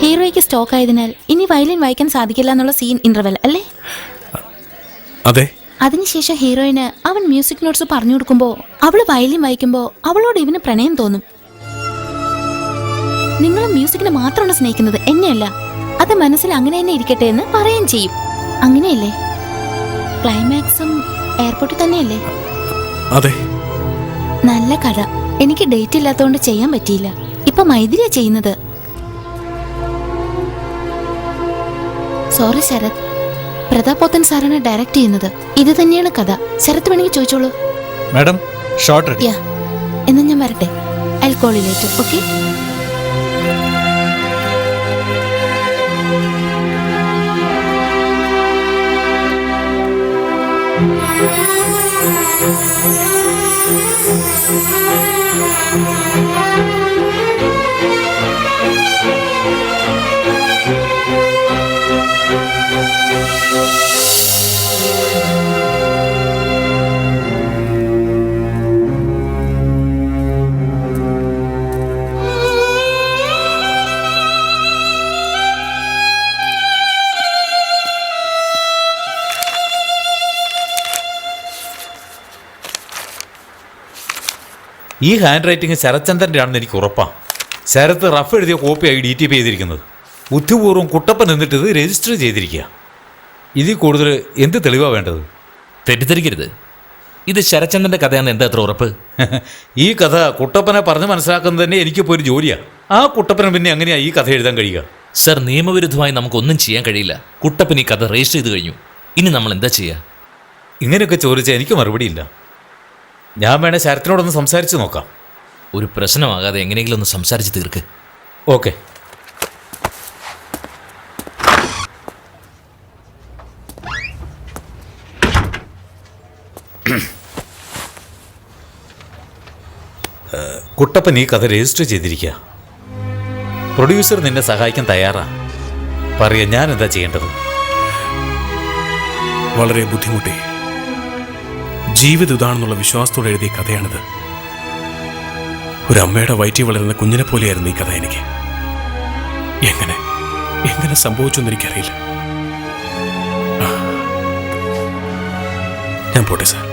ഹീറോയ്ക്ക് സ്റ്റോക്ക് ആയതിനാൽ ഇനി വയലിൻ വായിക്കാൻ സാധിക്കില്ല എന്നുള്ള സീൻ ഇന്റർവെൽ അല്ലേ? അതെ. അതിനുശേഷം ഹീറോയിന് അവൻ മ്യൂസിക് നോട്ട്സ് പറഞ്ഞു കൊടുക്കുമ്പോൾ അവള് വയലിൻ വായിക്കുമ്പോൾ അവളോട് ഇവന് പ്രണയം തോന്നും. നിങ്ങളും മ്യൂസിക്കിനെ മാത്രമാണ് സ്നേഹിക്കുന്നത്, എന്നെയല്ല. അത് മനസ്സിൽ അങ്ങനെ തന്നെ ഇരിക്കട്ടെ എന്ന് പറയുകയും ചെയ്യും. അങ്ങനെയല്ലേ? ക്ലൈമാക്സും എയർപോർട്ടിൽ തന്നെയല്ലേ? അതെ. നല്ല കഥ. എനിക്ക് ഡേറ്റ് ഇല്ലാത്തതുകൊണ്ട് ചെയ്യാൻ പറ്റിയില്ല. ഇപ്പൊ മൈഥിലിയാ ചെയ്യുന്നത്. സോറി ശരത്. പ്രതാപോത്തൻ സാറാണ് ഡയറക്ട് ചെയ്യുന്നത്. ഇത് തന്നെയാണ് കഥ. ശരത് വേണമെങ്കിൽ ചോദിച്ചോളൂ. Madam, shot ready. എന്നാ ഞാൻ വരട്ടെ. I call you later. Okay. ഈ ഹാൻഡ് റൈറ്റിംഗ് ശരത്ചന്ദ്രൻ്റെ ആണെന്ന് എനിക്ക് ഉറപ്പാണ്. ശരത്ത് റഫ് എഴുതിയ കോപ്പിയായി DTP ചെയ്തിരിക്കുന്നത്. ബുദ്ധിപൂർവ്വം കുട്ടപ്പൻ എന്നിട്ട് ഇത് രജിസ്റ്റർ ചെയ്തിരിക്കുക. ഇതിൽ കൂടുതൽ എന്ത് തെളിവാണ് വേണ്ടത്? തെറ്റിദ്ധരിക്കരുത്, ഇത് ശരത്ചന്ദ്രന്റെ കഥയാണെന്ന് എന്താ അത്ര ഉറപ്പ്? ഈ കഥ കുട്ടപ്പനെ പറഞ്ഞ് മനസ്സിലാക്കുന്നത് തന്നെ എനിക്കിപ്പോൾ ഒരു ജോലിയാണ്. ആ കുട്ടപ്പന് പിന്നെ എങ്ങനെയാണ് ഈ കഥ എഴുതാൻ കഴിയുക? സർ, നിയമവിരുദ്ധമായി നമുക്കൊന്നും ചെയ്യാൻ കഴിയില്ല. കുട്ടപ്പൻ ഈ കഥ രജിസ്റ്റർ ചെയ്ത് കഴിഞ്ഞു. ഇനി നമ്മൾ എന്താ ചെയ്യുക? ഇങ്ങനെയൊക്കെ ചോദിച്ചാൽ എനിക്ക് മറുപടിയില്ല. ഞാൻ വേണേൽ ശരത്തിനോടൊന്ന് സംസാരിച്ച് നോക്കാം. ഒരു പ്രശ്നമാകാതെ എങ്ങനെയെങ്കിലും ഒന്ന് സംസാരിച്ച് തീർക്ക്. ഓക്കെ. കുട്ടപ്പൻ ഈ കഥ രജിസ്റ്റർ ചെയ്തിരിക്കുക. പ്രൊഡ്യൂസർ നിന്നെ സഹായിക്കാൻ തയ്യാറാണ്. പറയാ, ഞാൻ എന്താ ചെയ്യേണ്ടത്? വളരെ ബുദ്ധിമുട്ടി ജീവിതം ഇതാണെന്നുള്ള വിശ്വാസത്തോടെ എഴുതിയ കഥയാണിത്. ഒരു അമ്മയുടെ വയറ്റിൽ വളരുന്ന കുഞ്ഞിനെ പോലെയായിരുന്നു ഈ കഥ എനിക്ക്. എങ്ങനെ സംഭവിച്ചെന്ന് എനിക്കറിയില്ല. ഞാൻ പോട്ടെ സാർ.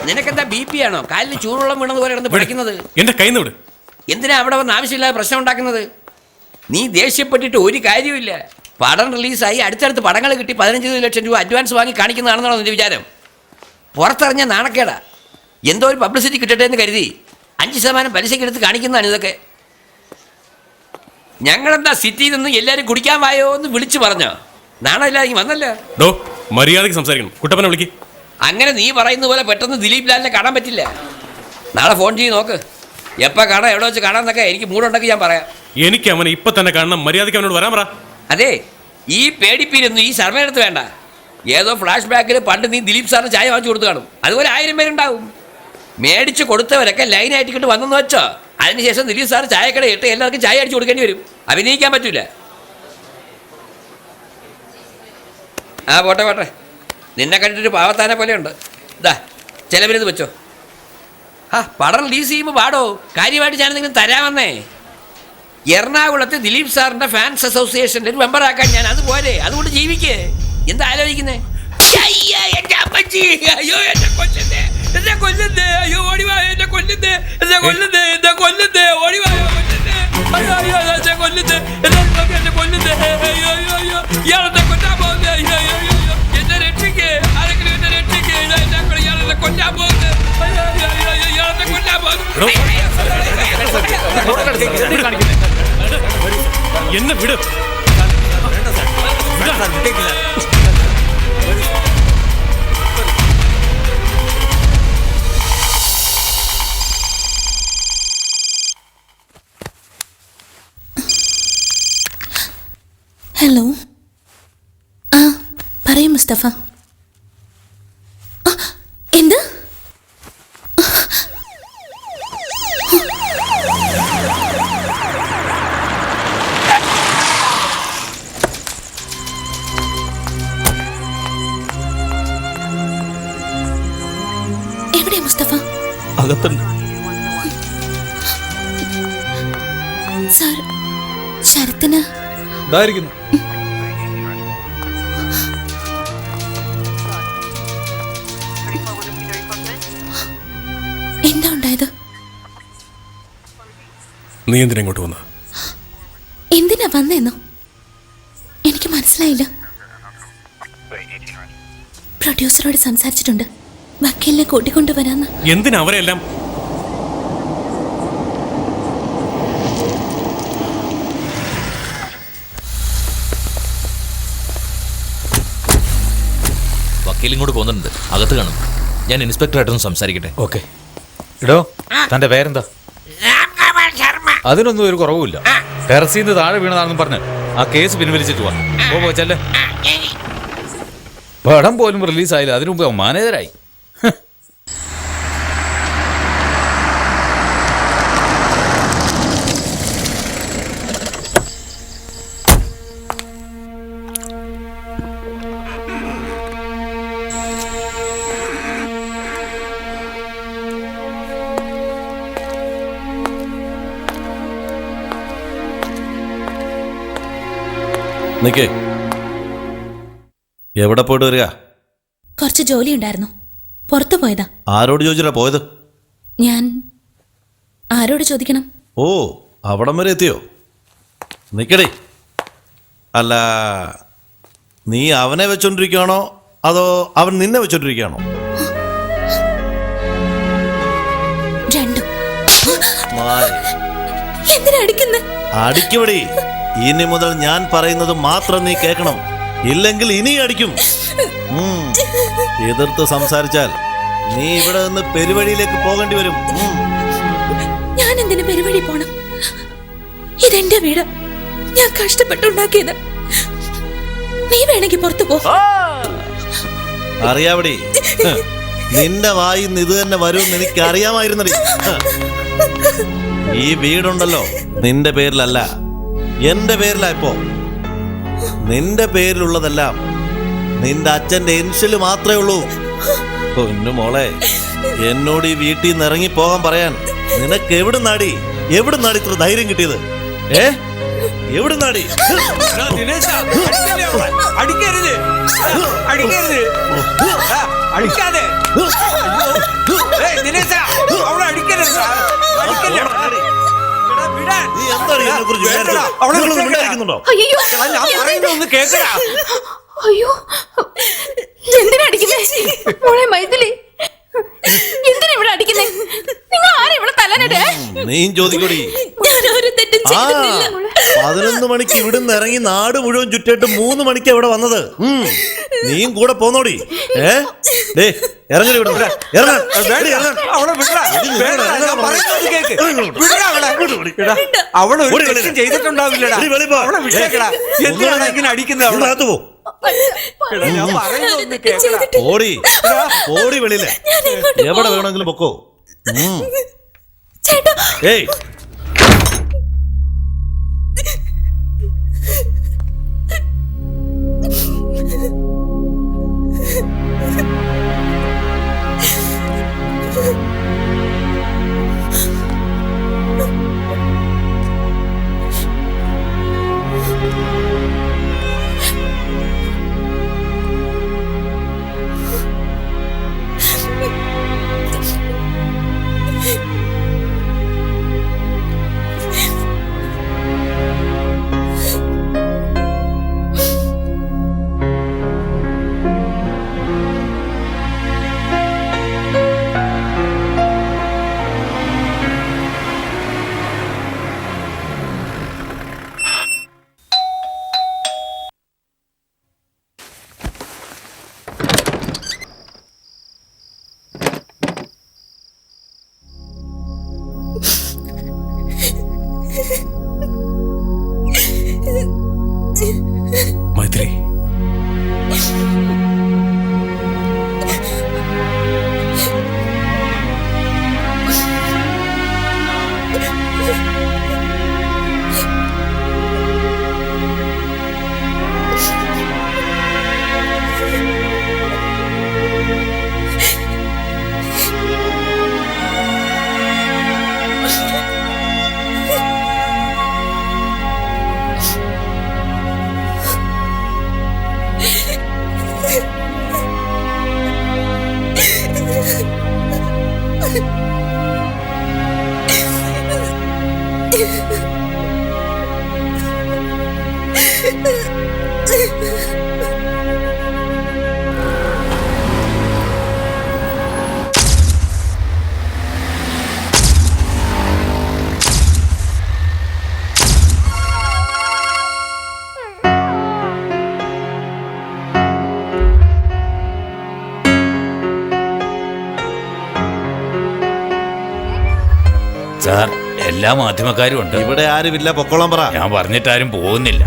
നിനക്കെന്താ BP ആണോ? കാലിൽ ചൂടുവെള്ളം വീണത് പോലെ കിടന്ന് പിടിക്കുന്നത്? എന്റെ കൈന്ന് വിട്. എന്തിനാ അവിടെ വന്ന് ആവശ്യമില്ലാതെ പ്രശ്നം ഉണ്ടാക്കുന്നത്? നീ ദേഷ്യപ്പെട്ടിട്ട് ഒരു കാര്യമില്ല. പടം റിലീസായി അടുത്തടുത്ത് പടങ്ങൾ കിട്ടി 15 ലക്ഷം രൂപ അഡ്വാൻസ് വാങ്ങി കാണിക്കുന്നതാണെന്നാണോ നിന്റെ വിചാരം? പുറത്തിറങ്ങിയ നാണക്കേടാ. എന്തോ ഒരു പബ്ലിസിറ്റി കിട്ടട്ടെ എന്ന് കരുതി 5% പലിശയ്ക്ക് എടുത്ത് കാണിക്കുന്നതാണ് ഇതൊക്കെ. ഞങ്ങളെന്താ സിറ്റിയിൽ നിന്ന് എല്ലാവരും കുടിക്കാൻ വായോ എന്ന് വിളിച്ചു പറഞ്ഞോ? നാണമില്ലാതെ വന്നല്ലോ. മര്യാദയ്ക്ക് സംസാരിക്കണം. കുട്ടപ്പനെ വിളിക്ക്. അങ്ങനെ നീ പറയുന്ന പോലെ പെട്ടെന്ന് ദിലീപ് ലാലിനെ കാണാൻ പറ്റില്ല. നാളെ ഫോൺ ചെയ്ത് നോക്ക്. എപ്പോൾ കാണാം, എവിടെ വെച്ച് കാണാമെന്നൊക്കെ എനിക്ക് മൂടുണ്ടെങ്കിൽ ഞാൻ പറയാം. എനിക്ക് അവനെ ഇപ്പൊ തന്നെ കാണണം. മര്യാദയ്ക്ക് അവനോട് വരാൻ പറ. അതെ, ഈ പേടിപ്പീരൊന്നും ഈ സർവേനടുത്ത് വേണ്ട. ഏതോ ഫ്ലാഷ് ബാക്കിൽ പണ്ട് നീ ദിലീപ് സാറിന് ചായ വാങ്ങിച്ചു കൊടുത്തു കാണും. അതുപോലെ 1000 പേരുണ്ടാവും. മേടിച്ച് കൊടുത്തവരൊക്കെ ലൈനായിട്ടിട്ട് വന്നെന്ന് വെച്ചോ, അതിനുശേഷം ദിലീപ് സാർ ചായക്കട ഇട്ട് എല്ലാവർക്കും ചായ അടിച്ചു കൊടുക്കേണ്ടി വരും. അഭിനയിക്കാൻ പറ്റൂല. ആ പോട്ടെ, നിന്നെ കണ്ടിട്ടൊരു പാവത്താനെ പോലെയുണ്ട്. ഇതാ ചിലവരിത് വെച്ചോ. പടം റിലീസ് ചെയ്യുമ്പോൾ പാടോ, കാര്യമായിട്ട് ഞാനെന്തെങ്കിലും തരാമെന്നേ. എറണാകുളത്ത് ദിലീപ് സാറിന്റെ ഫാൻസ് അസോസിയേഷൻ്റെ ഒരു മെമ്പറാക്കാൻ ഞാൻ അതുപോലെ. അതുകൊണ്ട് ജീവിക്കേ. എന്താ ആലോചിക്കുന്നേ? എന്റെ അമ്മച്ചി, അയ്യോ എന്നെ കൊല്ലുന്നേ, എന്നെ കൊല്ലുന്നേ, അയ്യോ ഓടിവായോ എന്നെ കൊല്ലുന്നേ, എന്നെ കൊല്ലുന്നേ, എന്നെ കൊല്ലുന്നേ, ഓടിവായോ കൊല്ലുന്നേ, അയ്യോ അയ്യോ എന്നെ കൊല്ലുന്നേ, എന്നെ കൊല്ലുന്നേ, അയ്യോ അയ്യോ അയ്യോ ഇയാളെന്നെ കൊല്ലാൻ പോകുന്നേ, അയ്യോ അയ്യോ അയ്യോ എന്നെ രക്ഷിക്കേ, ആരെങ്കിലും എന്നെ രക്ഷിക്കേ, ഇയാളെന്നെ കൊല്ലാൻ പോകുന്നേ, അയ്യോ അയ്യോ അയ്യോ ഇയാളെന്നെ കൊല്ലാൻ പോകുന്നു. എന്നെ വിട്. ഹലോ. ആ പറയൂ മുസ്തഫ. എന്ത്? എവിടെയാ മുസ്തഫ? അകത്തുണ്ട്. സാർ, ശരത്തിന് ഇതായിരിക്കുന്നു. എന്താ ഉണ്ടായത്? നീ എന്തിനാ ഇങ്ങോട്ട് വന്ന? എന്തിനാ വന്നെന്നോ എനിക്ക് മനസ്സിലായില്ല. പ്രൊഡ്യൂസറോട് സംസാരിച്ചിട്ടുണ്ട്, വക്കീലിനെ കൂട്ടിക്കൊണ്ടുവരാന്ന്. എന്തിനാ അവരെല്ലാം? വക്കീലും കൂടെ പോകുന്നുണ്ട്, അകത്ത് കാണും. ഞാൻ ഇൻസ്പെക്ടറായിട്ടൊന്ന് സംസാരിക്കട്ടെ. ഓക്കെ. ഇടോ, തന്റെ പേരെന്താ? അതിനൊന്നും ഒരു കുറവുമില്ല. ടെറസിൽ നിന്ന് താഴെ വീണതാണെന്ന് പറഞ്ഞ് ആ കേസ് പിൻവലിച്ചിട്ട് വാ. പോ ചെല്ലേ. പടം പോലും റിലീസായില്ല, അതിനു മുമ്പ് മാനേജരായി. നിക്ക്, എവിടെ പോയിട്ട് വരിക? കുറച്ച് ജോലി ഉണ്ടായിരുന്നു, പുറത്തു പോയതാ. ആരോട് ചോദിച്ചിട്ടാ പോയത്? ഞാൻ ആരോട് ചോദിക്കണം? ഓ, അവിടം വരെ എത്തിയോ? നിക്കടേ. അല്ല, നീ അവനെ വെച്ചോണ്ടിരിക്കുകയാണോ അതോ അവൻ നിന്നെ വെച്ചോണ്ടിരിക്കുകയാണോ? രണ്ടും. മായി. എന്തിനാ അടിക്കുന്നെ? അടിക്കുവടി. ഇനി മുതൽ ഞാൻ പറയുന്നത് മാത്രം നീ കേൾക്കണം, ഇല്ലെങ്കിൽ ഇനി അടിക്കും. എതിർത്ത് സംസാരിച്ചാൽ നീ ഇവിടെ നിന്ന് പെരുവഴിയിലേക്ക് പോകേണ്ടി വരും. ഞാൻ എന്തിനു പെരുവഴി പോണം? ഇതെന്റെ വീട്, ഞാൻ കഷ്ടപ്പെട്ടുണ്ടാക്കിയത്. നീ വേണമെങ്കിൽ പുറത്തു പോ. അറിയാവടി, നിന്റെ വായിന്ന് ഇത് തന്നെ വരുമെന്ന് എനിക്ക് അറിയാമായിരുന്നടി. ഈ വീടുണ്ടല്ലോ നിന്റെ പേരിലല്ല, എന്റെ പേരിലാ. ഇപ്പോ നിന്റെ പേരിലുള്ളതെല്ലാം നിന്റെ അച്ഛന്റെ ഇൻഷ്യല് മാത്രമേ ഉള്ളൂ. പൊന്നു മോളെ, എന്നോട് ഈ വീട്ടിൽ നിന്ന് ഇറങ്ങി പോകാൻ പറയാൻ നിനക്ക് എവിടുന്നാടി ഇത്ര ധൈര്യം കിട്ടിയത്? എവിടുന്നാടി? അടിക്കരുത്, അടിക്കരുത്, അടിക്കാതെ. അവളെ അടിക്കരുത്, നീ എന്താണ് ഇതിനെക്കുറിച്ച് വിചാരിക്കുന്നുണ്ടോ? ഒന്ന് കേൾക്കടാ. അയ്യോ, എന്തിനാ അടിക്കുന്നേ? മോളെ മൈഥിലി, എന്തിനാ ഇവിടെ അടിക്കുന്നേ? നിങ്ങൾ ആരാ ഇവിടെ തലനടേ? നീയും ചോദിക്കൂടി. ഞാൻ ഒരു തെറ്റും ചെയ്തിട്ടില്ല. 11 മണിക്ക് ഇവിടുന്ന് ഇറങ്ങി നാട് മുഴുവൻ ചുറ്റിട്ട് 3 മണിക്ക് ഇവിടെ വന്നത്. നീയും കൂടെ പോന്നോടി. ഇറങ്ങി വിട. അവള് ചെയ്തിട്ടുണ്ടാവില്ലടാ. എന്തിനാണ് ഇങ്ങനെ അടിക്കുന്നത്? ഓടി ഓടി വെളിയിലെ എവിടെ വേണമെങ്കിലും പൊക്കോ. ഏയ്, സാർ എല്ലാ മാധ്യമക്കാരും ഉണ്ട്. ഇവിടെ ആരുമില്ല, പൊക്കോളം പറ. ഞാൻ പറഞ്ഞിട്ടാരും പോകുന്നില്ല.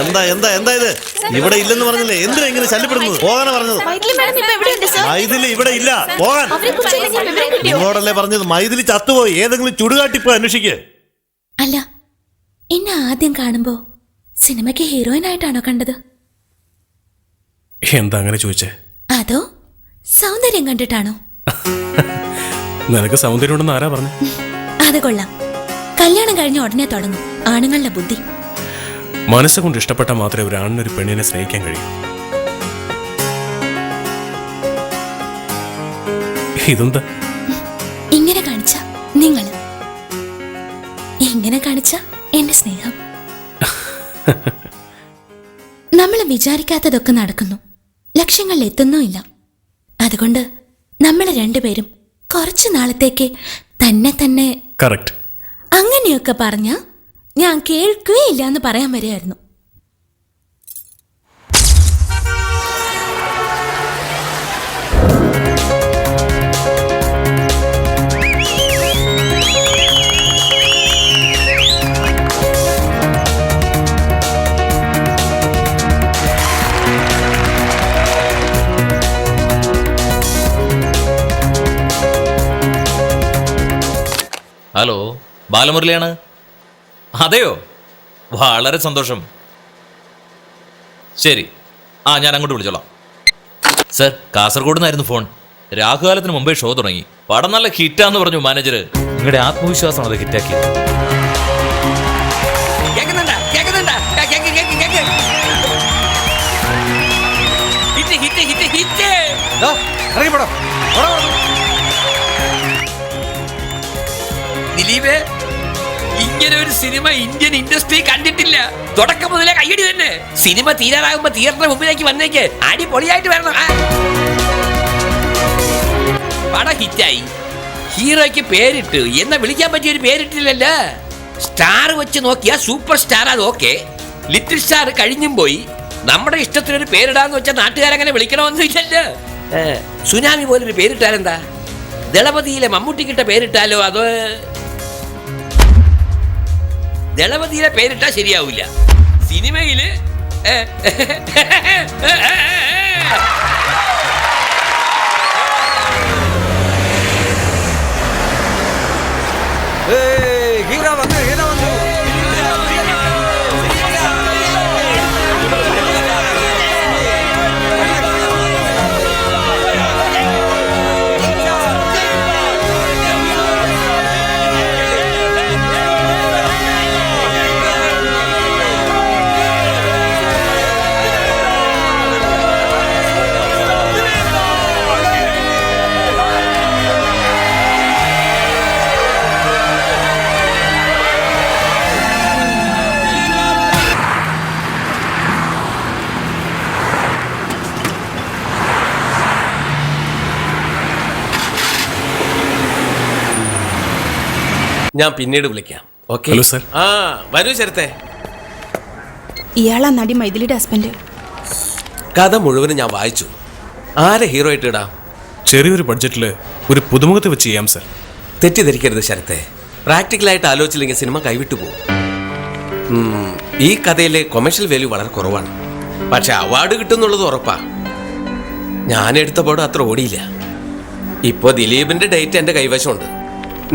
എന്താ എന്താ എന്താ ഇത്? ഇവിടെ ഇല്ലെന്ന് പറഞ്ഞില്ലേ? എന്തിനാ ഇങ്ങനെ ശല്യപ്പെടുന്നത്? പോകാനാ പറഞ്ഞത്. മൈഥിലി ഇവിടെ ഇല്ല, പോകാൻ. നിങ്ങളോടല്ലേ പറഞ്ഞത്? മൈഥിലി ചത്തുപോയി. ഏതെങ്കിലും ചുടുകാട്ടിപ്പോ അന്വേഷിക്ക്. അല്ല, എന്നെ ആദ്യം കാണുമ്പോ സിനിമയ്ക്ക് ഹീറോയിൻ ആയിട്ടാണോ കണ്ടത്? എന്താ അങ്ങനെ ചോദിച്ചേ? അതോ സൗന്ദര്യം കണ്ടിട്ടാണോ? നിനക്ക് സൗന്ദര്യം ഉണ്ടെന്ന് ആരാ പറഞ്ഞു? അത് കൊള്ളാം. കല്യാണം കഴിഞ്ഞ ഉടനെ തുടങ്ങും ആണുങ്ങളുടെ ബുദ്ധി. മനസ്സുകൊണ്ട് ഇഷ്ടപ്പെട്ട മാത്രമേ ഒരു ആണിനൊരു പെണ്ണിനെ സ്നേഹിക്കാൻ കഴിയൂ. ഇതെന്താ ഇങ്ങനെ കാണിച്ച നിങ്ങൾ, ഇങ്ങനെ കാണിച്ച എന്റെ സ്നേഹം. നമ്മൾ വിചാരിക്കാത്തതൊക്കെ നടക്കുന്നു, ലക്ഷ്യങ്ങളിൽ എത്തുന്നുമില്ല. അതുകൊണ്ട് നമ്മൾ രണ്ടുപേരും കുറച്ചു നാളത്തേക്ക് തന്നെ കറക്റ്റ്. അങ്ങനെയൊക്കെ പറഞ്ഞ ഞാൻ കേൾക്കുകയില്ല എന്ന് പറയാൻ വരെയായിരുന്നു. ഹലോ, ബാലമുരളിയാണ്. അതെയോ, വളരെ സന്തോഷം. ശരി, ഞാൻ അങ്ങോട്ട് വിളിച്ചോളാം. സർ, കാസർഗോഡ് നിന്നായിരുന്നു ഫോൺ. രാഹുകാലത്തിന് മുമ്പേ ഷോ തുടങ്ങി. പടം നല്ല ഹിറ്റാന്ന് പറഞ്ഞു മാനേജർ. നിങ്ങളുടെ ആത്മവിശ്വാസമാണ് അത് ഹിറ്റാക്കിയത്. ദിലീപേ, ഇങ്ങനെ ഒരു സിനിമ ഇന്ത്യൻ ഇൻഡസ്ട്രി കണ്ടിട്ടില്ല. തുടക്കം മുതലേ കയ്യടി തന്നെ. സിനിമ തീരാറാകുമ്പോ തിയേറ്ററിന് മുമ്പിലേക്ക് വന്നേക്ക്. അടിപൊളിയായിട്ട് വരണം. പടം ഹിറ്റായി, ഹീറോയ്ക്ക് പേരിട്ടു. എന്നാ വിളിക്കാൻ പറ്റിയ ഒരു പേരിട്ടില്ലല്ലോ. സ്റ്റാർ വെച്ച് നോക്കിയാ സൂപ്പർ സ്റ്റാർ, അത് ഓക്കെ. ലിറ്റിൽ സ്റ്റാർ കഴിഞ്ഞും പോയി. നമ്മുടെ ഇഷ്ടത്തിനൊരു പേരിടാന്ന് വെച്ചാൽ നാട്ടുകാരങ്ങനെ വിളിക്കണമെന്നും ഇല്ലല്ലോ. സുനാമി പോലൊരു പേരിട്ടാലെന്താ? ദളപതിയിലെ മമ്മൂട്ടിക്കിട്ട പേരിട്ടാലോ? അതോ ദളപതിയിലെ പേരിട്ടാ ശരിയാവില്ല. സിനിമയില് ഹീറോ വന്നു, ഹീറോ വന്നു. ഞാൻ പിന്നീട് വിളിക്കാം. ഓക്കെ. Hello sir. വരൂ ശരത്തെ. ഇയാളാ നടി മൈഥിലിയുടെ ഹസ്ബൻഡ്. കഥ മുഴുവനും ഞാൻ വായിച്ചു. ആരെ ഹീറോ ആയിട്ട് ഇടാം? ചെറിയൊരു ബഡ്ജറ്റിൽ ഒരു പുതുമുഖത്ത് വെച്ച് ചെയ്യാം സർ. തെറ്റിദ്ധരിക്കരുത് ശരത്തെ. പ്രാക്ടിക്കലായിട്ട് ആലോചിച്ചില്ലെങ്കിൽ സിനിമ കൈവിട്ടു പോകും. ഈ കഥയിലെ കൊമേഴ്ഷ്യൽ വാല്യൂ വളരെ കുറവാണ്. പക്ഷെ അവാർഡ് കിട്ടുന്നുള്ളത് ഉറപ്പാ. ഞാൻ എടുത്ത പടം അത്ര ഓടിയില്ല. ഇപ്പോൾ ദിലീപിന്റെ ഡേറ്റ് എൻ്റെ കൈവശമുണ്ട്.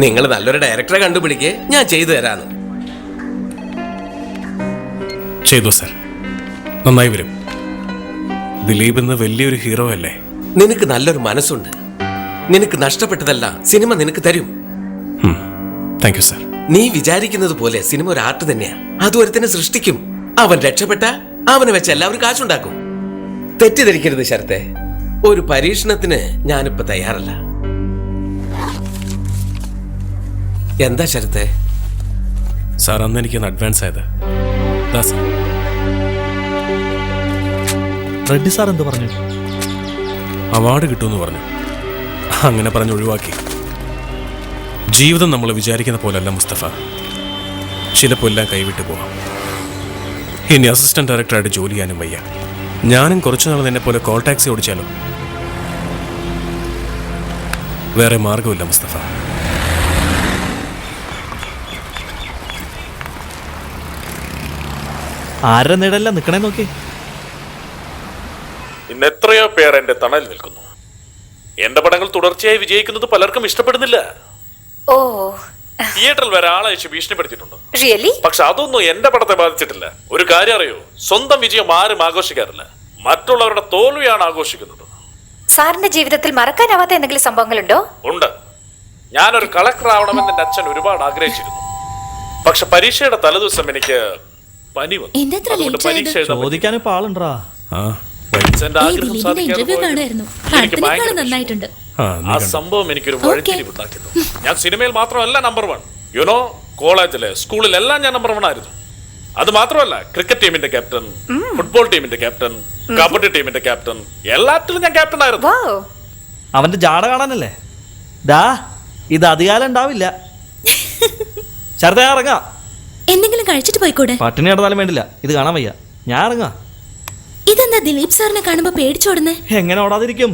നിങ്ങൾ നല്ലൊരു ഡയറക്ടറെ കണ്ടുപിടിക്കേ, ഞാൻ ചെയ്തു തരാന്ന്. ചെയ്തു സർ, നന്നായി വരും. ദിലീപ് ഇന്ന് വലിയൊരു ഹീറോ അല്ലേ? നിനക്ക് നല്ലൊരു മനസ്സുണ്ട്. നിനക്ക് നഷ്ടപ്പെട്ടതല്ല സിനിമ നിനക്ക് തരും. Thank you sir. നീ വിചാരിക്കുന്നത് പോലെ സിനിമ ഒരു ആർട്ട് തന്നെയാ. അത് ഒരുത്തനെ സൃഷ്ടിക്കും. അവൻ രക്ഷപ്പെട്ട അവനെ വെച്ച് എല്ലാവരും കാശുണ്ടാക്കും. തെറ്റിദ്ധരിക്കരുത് ശരത്തെ. ഒരു പരീക്ഷണത്തിന് ഞാനിപ്പോ തയ്യാറല്ല. എന്താ ശരത്തെ? സാർ, അന്ന് എനിക്കൊന്ന് അഡ്വാൻസ് ആയത്. റെഡ്ഡി സാർ എന്ത് പറഞ്ഞു? അവാർഡ് കിട്ടുമെന്ന് പറഞ്ഞു. അങ്ങനെ പറഞ്ഞ് ഒഴിവാക്കി. ജീവിതം നമ്മൾ വിചാരിക്കുന്ന പോലല്ല മുസ്തഫ. ചിലപ്പോൾ എല്ലാം കൈവിട്ട് പോവാം. ഇനി അസിസ്റ്റന്റ് ഡയറക്ടറായിട്ട് ജോലി ചെയ്യാനും വയ്യ. ഞാനും കുറച്ചു നാൾ നിന്നെ പോലെ കോൾ ടാക്സി ഓടിച്ചാലോ? വേറെ മാർഗമില്ല മുസ്തഫ. ആരുടെ നിഴല്ല നിക്കണേ നോക്കി. ഇന്ന് എത്രയോ പേർ എന്റെ തണൽ നിൽക്കുന്നു. എന്റെ പടങ്ങൾ തുടർച്ചയായി വിജയിക്കുന്നത് പലർക്കും ഇഷ്ടപ്പെടുന്നില്ല. ഓ തിയേറ്ററിൽ വരെ ആളയച്ച് ഭീഷണിപ്പെടുത്തിയിട്ടുണ്ട്. റിയലി? പക്ഷെ അതൊന്നും എന്റെ പടത്തെ ബാധിച്ചിട്ടില്ല. ഒരു കാര്യം അറിയോ, സ്വന്തം വിജയം ആരും ആഘോഷിക്കാറില്ല, മറ്റുള്ളവരുടെ തോൽവിയാണ് ആഘോഷിക്കുന്നത്. സാറിന്റെ ജീവിതത്തിൽ മറക്കാനാവാത്ത എന്തെങ്കിലും സംഭവങ്ങളുണ്ടോ? ഉണ്ട്. ഞാനൊരു കളക്ടർ ആവണമെന്ന് എന്റെ അച്ഛൻ ഒരുപാട് ആഗ്രഹിച്ചിരുന്നു. പക്ഷെ പരീക്ഷയുടെ തലേദിവസം എനിക്ക് പനി വന്നു. അതുകൊണ്ട് പരീക്ഷ എഴുതാൻ പറ്റിയില്ല. ചോദിക്കാനും ഇപ്പൊ ആളുണ്ടാ. അച്ഛന്റെ ആഗ്രഹം സാധിക്കാതെ പോയത് എനിക്ക് ഭയങ്കര നന്നായിട്ടുണ്ട്. ആ സംഭവം എനിക്കൊരു വഴിത്തിരിവുണ്ടാക്കുന്നു. ഞാൻ സിനിമയിൽ മാത്രമല്ല നമ്പർ 1. യുനോ, കോളേജില് സ്കൂളിലെല്ലാം ഞാൻ നമ്പർ 1 ആയിരുന്നു. അത് മാത്രമല്ല, ക്രിക്കറ്റ് ടീമിന്റെ ക്യാപ്റ്റൻ, ഫുട്ബോൾ ടീമിന്റെ ക്യാപ്റ്റൻ, കബഡി ടീമിന്റെ ക്യാപ്റ്റൻ, എല്ലാത്തിലും ഞാൻ ക്യാപ്റ്റൻ ആയിരുന്നു. അവന്റെ ജാട കാണാനല്ലേ? ദാ ഇത് അധികാലം ഉണ്ടാവില്ല. ശരദ ഞാൻ ഇറങ്ങാം. എന്തെങ്കിലും കഴിച്ചിട്ട് പോയിക്കൂടെ? പട്ടിണി കിടന്നാലും വേണ്ടില്ല, ഇത് കാണാൻ വയ്യ. ഞാൻ ഇറങ്ങാം. ഇതെന്താ ദിലീപ് സാറിനെ കാണുമ്പോ പേടിച്ചോടുന്നേ? എങ്ങനെ ഓടാതിരിക്കും?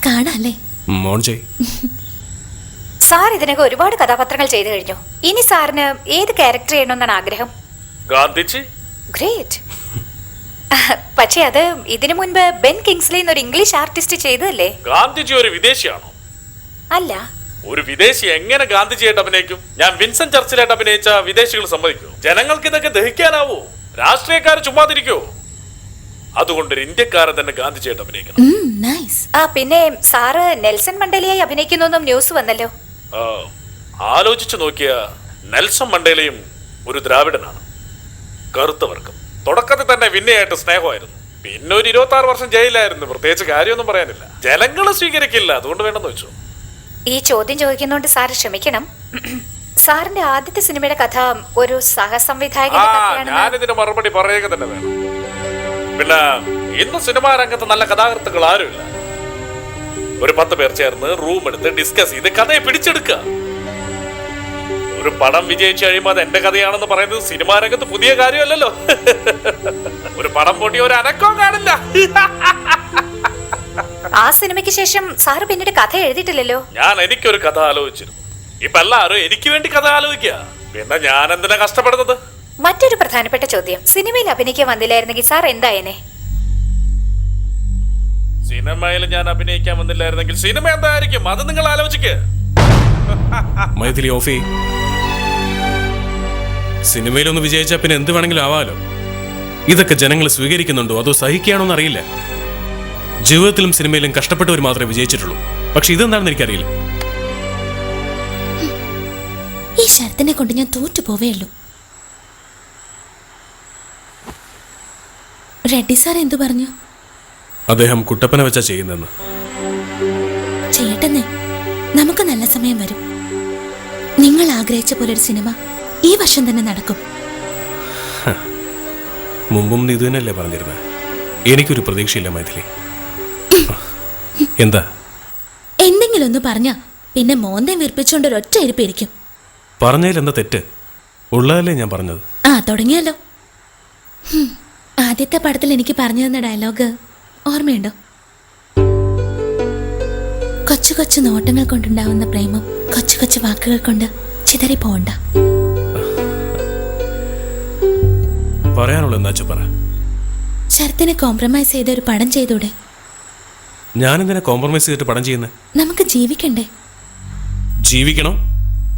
കാണാല്ലേ? മോൺ ചെയ്. സാർ ഇതിനൊക്കെ ഒരുപാട് കഥാപാത്രങ്ങൾ ചെയ്തു കഴിഞ്ഞു. ഇനി സാറിന് ഏത് ക്യാരക്ടർ ചെയ്യണമെന്നാണ് ആഗ്രഹം? ഗാന്ധിജി. ഗ്രേറ്റ്. പക്ഷേ അത് ഇതിനു മുൻപ് ബെൻ കിങ്സ്ലി എന്നൊരു ഇംഗ്ലീഷ് ആർട്ടിസ്റ്റ് ചെയ്തതല്ലേ? ഗാന്ധിജി ഒരു വിദേശിയാണോ? അല്ല. ഒരു വിദേശി എങ്ങനെ ഗാന്ധിജിയായിട്ട് അഭിനയിക്കും? ഞാൻ വിൻസെന്റ് ചർച്ചിലായിട്ട് അഭിനയിച്ച വിദേശികൾ സമ്മതിക്കൂ? ജനങ്ങൾക്ക് ഇതൊക്കെ ദഹിക്കാനാവോ? രാഷ്ട്രീയക്കാർ ചുമ്മാതിരിക്കോ? അതുകൊണ്ട് ഒരു ഇന്ത്യക്കാരൻ തന്നെ ഗാന്ധിജിയായിട്ട് അഭിനയിക്കണം. പിന്നെ സാറ് നെൽസൺ മണ്ടേലയായി അഭിനയിക്കുന്നു ന്യൂസ് വന്നല്ലോ. ആലോചിച്ചു നോക്കിയ നെൽസൺ മണ്ടേലയും ഒരു ദ്രാവിഡനാണ്, കറുത്ത വർഗം. തുടക്കത്തിൽ തന്നെ വിന്നയായിട്ട് സ്നേഹമായിരുന്നു. പിന്നെ ഒരു 26 വർഷം ജയിലായിരുന്നു. പ്രത്യേകിച്ച് കാര്യമൊന്നും പറയാനില്ല. ജനങ്ങളെ സ്വീകരിക്കില്ല, അതുകൊണ്ട് വേണ്ടെന്ന് വെച്ചു. ഈ ചോദ്യം ചോദിക്കുന്നോണ്ട് സാറ് ക്ഷമിക്കണം. സാറിന്റെ ആദ്യത്തെ സിനിമയുടെ കഥ ഒരു സഹസംവിധായകന്റെ കഥയാണെന്ന് ഞാനിതിന് മറുപടി പറയുക തന്നെ വേണം. പിന്നെ ഇന്ന് സിനിമാ രംഗത്ത് നല്ല കഥാകൃത്തുക്കൾ ആരുമില്ല. ഒരു 10 പേർ ചേർന്ന് റൂം എടുത്ത് ഡിസ്കസ് ചെയ്ത് കഥയെ പിടിച്ചെടുക്കുക. ഒരു പടം വിജയിച്ചു കഴിയുമ്പോൾ അത് എന്റെ കഥയാണെന്ന് പറയുന്നത് സിനിമാ രംഗത്ത് പുതിയ കാര്യമല്ലല്ലോ. ഒരു പടം പൊട്ടിയ ഒരു അനക്കവും കാണില്ല. ആ സിനിമയ്ക്ക് ശേഷം സാറ് പിന്നീട് കഥ എഴുതിയിട്ടില്ലല്ലോ. ഞാൻ എനിക്കൊരു കഥ ആലോചിച്ചിരുന്നു. ഇപ്പൊ എല്ലാവരും എനിക്ക് വേണ്ടി കഥ ആലോചിക്കുക. പിന്നെ ഞാൻ എന്തിനാ കഷ്ടപ്പെടുന്നത്? മറ്റൊരു പ്രധാനപ്പെട്ട ചോദ്യം, സിനിമയിൽ അഭിനയിക്കാൻ വന്നില്ലായിരുന്നെങ്കിൽ സാർ എന്തായേനെ? സിനിമയിൽ ഞാൻ അഭിനയിക്കാൻ വന്നില്ലായിരുന്നെങ്കിൽ സിനിമ എന്തായിരിക്കും? അത് നിങ്ങൾ ആലോചിക്കുക. മൈഥിലി ഓഫി, സിനിമയിലൊന്ന് വിജയിച്ചാ പിന്നെ എന്ത് വേണമെങ്കിലും ആവാലോ. ഇതൊക്കെ ജനങ്ങൾ സ്വീകരിക്കുന്നുണ്ടോ അതോ സഹിക്കുകയാണോന്ന് അറിയില്ല. ജീവിതത്തിലും സിനിമയിലും കഷ്ടപ്പെട്ടവർ മാത്രമേ വിജയിച്ചിട്ടുള്ളൂ. പക്ഷെ ഇതെന്താണെന്ന് എനിക്കറിയില്ല. ഈ ശരത്തിനെ കൊണ്ട് ഞാൻ തോറ്റു പോവേയുള്ളൂ. റെഡ്ഡി സാർ എന്തു പറഞ്ഞു? അദ്ദേഹം കുട്ടപ്പന വെച്ചാ ചെയ്യുന്നെന്ന്. ചെയ്യട്ടെന്നേ, നമുക്ക് നല്ല സമയം വരും. നിങ്ങൾ ആഗ്രഹിച്ച പോലൊരു സിനിമ ഈ വർഷം തന്നെ നടക്കും. മുമ്പും നീ ഇത് തന്നെയല്ലേ പറഞ്ഞിരുന്നത്? എനിക്കൊരു പ്രതീക്ഷയില്ല മൈഥിലി. എന്താ? എന്തെങ്കിലും ഒന്ന് പറഞ്ഞ പിന്നെ മോന്തേ വീർപ്പിച്ചുകൊണ്ട് ഒരൊറ്റ ഇരിപ്പിരിക്കും. പറഞ്ഞതിൽ എന്താ തെറ്റ്? ഉള്ളതല്ലേ ഞാൻ പറഞ്ഞത്. തുടങ്ങിയല്ലോ. ആദ്യത്തെ പടത്തിൽ എനിക്ക് പറഞ്ഞു തന്ന ഡയലോഗ് ഓർമ്മയുണ്ടോ? കൊച്ചു കൊച്ചു നോട്ടങ്ങൾ കൊണ്ടുണ്ടാവുന്ന പ്രേമം കൊച്ചു കൊച്ചു വാക്കുകൾ കൊണ്ട് ചിതറി പോവണ്ട. പറയാനുള്ള എന്താ പറ. ശരത്തിനെ കോംപ്രമൈസ് ചെയ്ത ഒരു പടം ചെയ്തൂടെ? ഞാനെന്തിനാ കോംപ്രമൈസ് ചെയ്തിട്ട് പടം ചെയ്യുന്നത്? നമുക്ക് ജീവിക്കണ്ടേ? ജീവിക്കണം,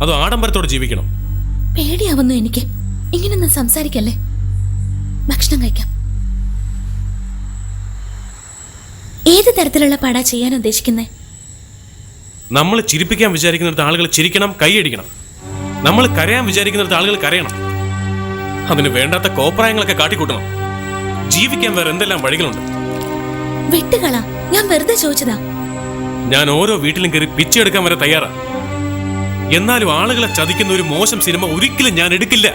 അതോ ആഡംബരത്തോടെ ജീവിക്കണം? പേടിയാവുന്നു എനിക്ക്. ഇങ്ങനൊന്നും സംസാരിക്കല്ലേ. ഭക്ഷണം കഴിക്കാം. ഏത് തരത്തിലുള്ള പടാ ചെയ്യാൻ ഉദ്ദേശിക്കുന്നേ? നമ്മൾ ചിരിപ്പിക്കാൻ വിചാരിക്കുന്നിടത്ത് ആളുകൾ ചിരിക്കണം, കൈയടിക്കണം. നമ്മൾ കരയാൻ വിചാരിക്കുന്നിടത്ത് ആളുകൾ കരയണം. അതിന് വേണ്ടാത്ത കോപ്രായങ്ങളൊക്കെ കാട്ടിക്കൂട്ടണം. ജീവിക്കാൻ വേറെ എന്തെല്ലാം വഴികളുണ്ട്. വിട്ടുകളാ, ഞാൻ വെറുതെ ചോദിച്ചതാ. ഞാൻ ഓരോ വീട്ടിലും കയറി പിച്ചെടുക്കാൻ വരെ തയ്യാറാ. എന്നാലും ആളുകളെ ചതിക്കുന്ന ഒരു മോശം സിനിമ ഒരിക്കലും ഞാൻ എടുക്കില്ല.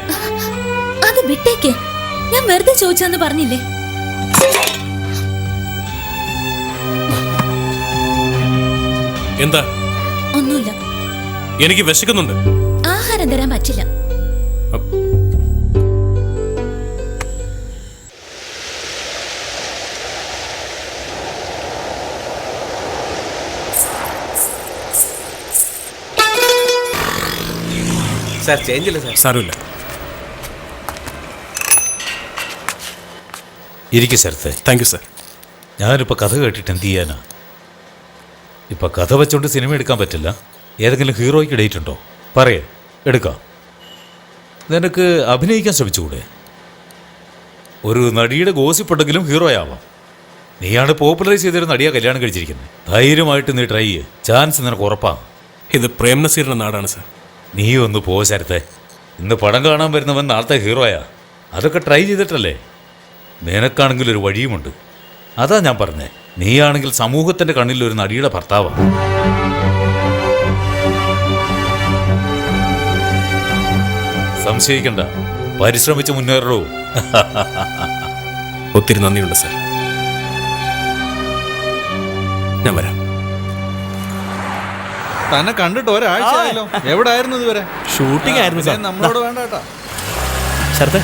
അത് വിട്ടേക്ക്. ഞാൻ വെറുതെ ചോദിച്ചെന്ന് പറഞ്ഞില്ലേ? എന്താ? ഒന്നുമില്ല. എനിക്ക് വിശക്കുന്നുണ്ട്. ആഹാരം തരാൻ പറ്റില്ല. സാർ ചേഞ്ച് ഇല്ല സാർ. സാരമില്ല. ഇരിക്കും ശരത്തെ. Thank you sir. ഞാനിപ്പോൾ കഥ കേട്ടിട്ട് എന്ത് ചെയ്യാനാ? ഇപ്പം കഥ വെച്ചോണ്ട് സിനിമ എടുക്കാൻ പറ്റില്ല. ഏതെങ്കിലും ഹീറോയ്ക്ക് ഡേറ്റ് ഉണ്ടോ? പറയേ, എടുക്കാം. നിനക്ക് അഭിനയിക്കാൻ ശ്രമിച്ചുകൂടെ? ഒരു നടിയുടെ ഗോസിപ്പുണ്ടെങ്കിലും ഹീറോ ആവാം. നീയാണ് പോപ്പുലറൈസ് ചെയ്തൊരു നടിയാ കല്യാണം കഴിച്ചിരിക്കുന്നത്. ധൈര്യമായിട്ട് നീ ട്രൈ ചെയ്യ്. ചാൻസ് നിനക്ക് ഉറപ്പാണ്. ഇത് പ്രേം നസീറിന്റെ നാടാണ് സാർ. നീ ഒന്ന് പോ ശരത്തെ. ഇന്ന് പടം കാണാൻ വരുന്നവൻ നാളത്തെ ഹീറോയാ. അതൊക്കെ ട്രൈ ചെയ്തിട്ടല്ലേ? നിനക്കാണെങ്കിൽ ഒരു വഴിയുമുണ്ട്. അതാ ഞാൻ പറഞ്ഞേ. നീയാണെങ്കിൽ സമൂഹത്തിന്റെ കണ്ണിൽ ഒരു നടിയുടെ ഭർത്താവാണ്. സംശയിക്കണ്ട, പരിശ്രമിച്ച് മുന്നേറൂ. ഒത്തിരി നന്ദിയുണ്ട് സാർ. ഞാൻ വരാം. തന്നെ കണ്ടിട്ട് ഒരാഴ്ചയായല്ലോ. എവിടെ ആയിരുന്നു ഇതുവരെ? ഷൂട്ടിംഗ് ആയിരുന്നു സാർ. നമ്മളോട് വേണ്ട കേട്ടോ. ശരത്തെ,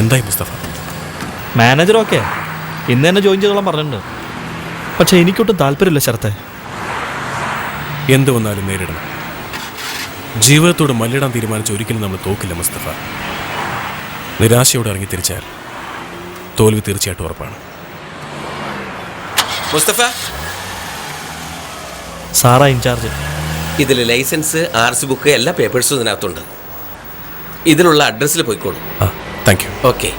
എന്തായി മുസ്തഫ? മാനേജർ ഓക്കെ ഇന്ന് തന്നെ ജോയിൻ ചെയ്തോളാൻ പറഞ്ഞിട്ടുണ്ട്. പക്ഷെ എനിക്കൊട്ടും താല്പര്യമില്ല ശരത്തെ. എന്ത് വന്നാലും നേരിടണം. ജീവിതത്തോട് മല്ലിടാൻ തീരുമാനിച്ച് ഒരിക്കലും നമ്മൾ തോക്കില്ല മുസ്തഫ. നിരാശയോടെ ഇറങ്ങി തിരിച്ചാൽ തോൽവി തീർച്ചയായിട്ടും ഉറപ്പാണ്. മുസ്തഫ, സാറാ ഇൻചാർജ്. ഇതിൽ ലൈസൻസ്, RC ബുക്ക്, എല്ലാ പേപ്പേഴ്സും ഇതിനകത്തുണ്ട്. ഇതിലുള്ള അഡ്രസ്സിൽ പോയിക്കോളൂ. ആ, താങ്ക് യു. ഓക്കെ.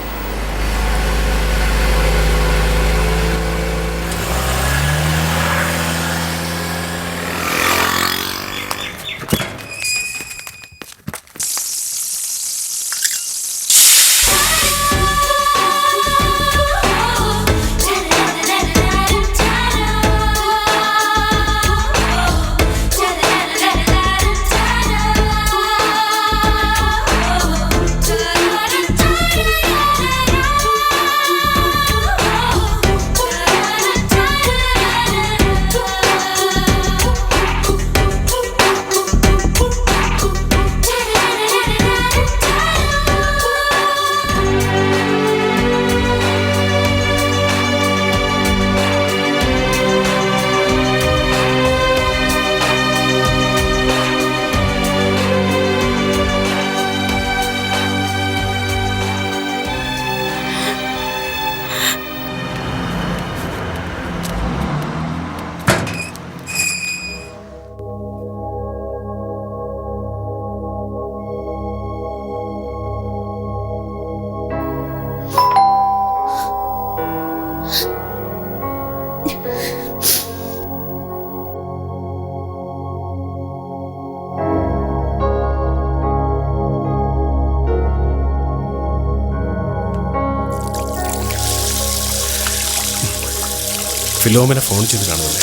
ഫിലോമിനെ ഫോൺ ചെയ്ത് കാണുമല്ലേ?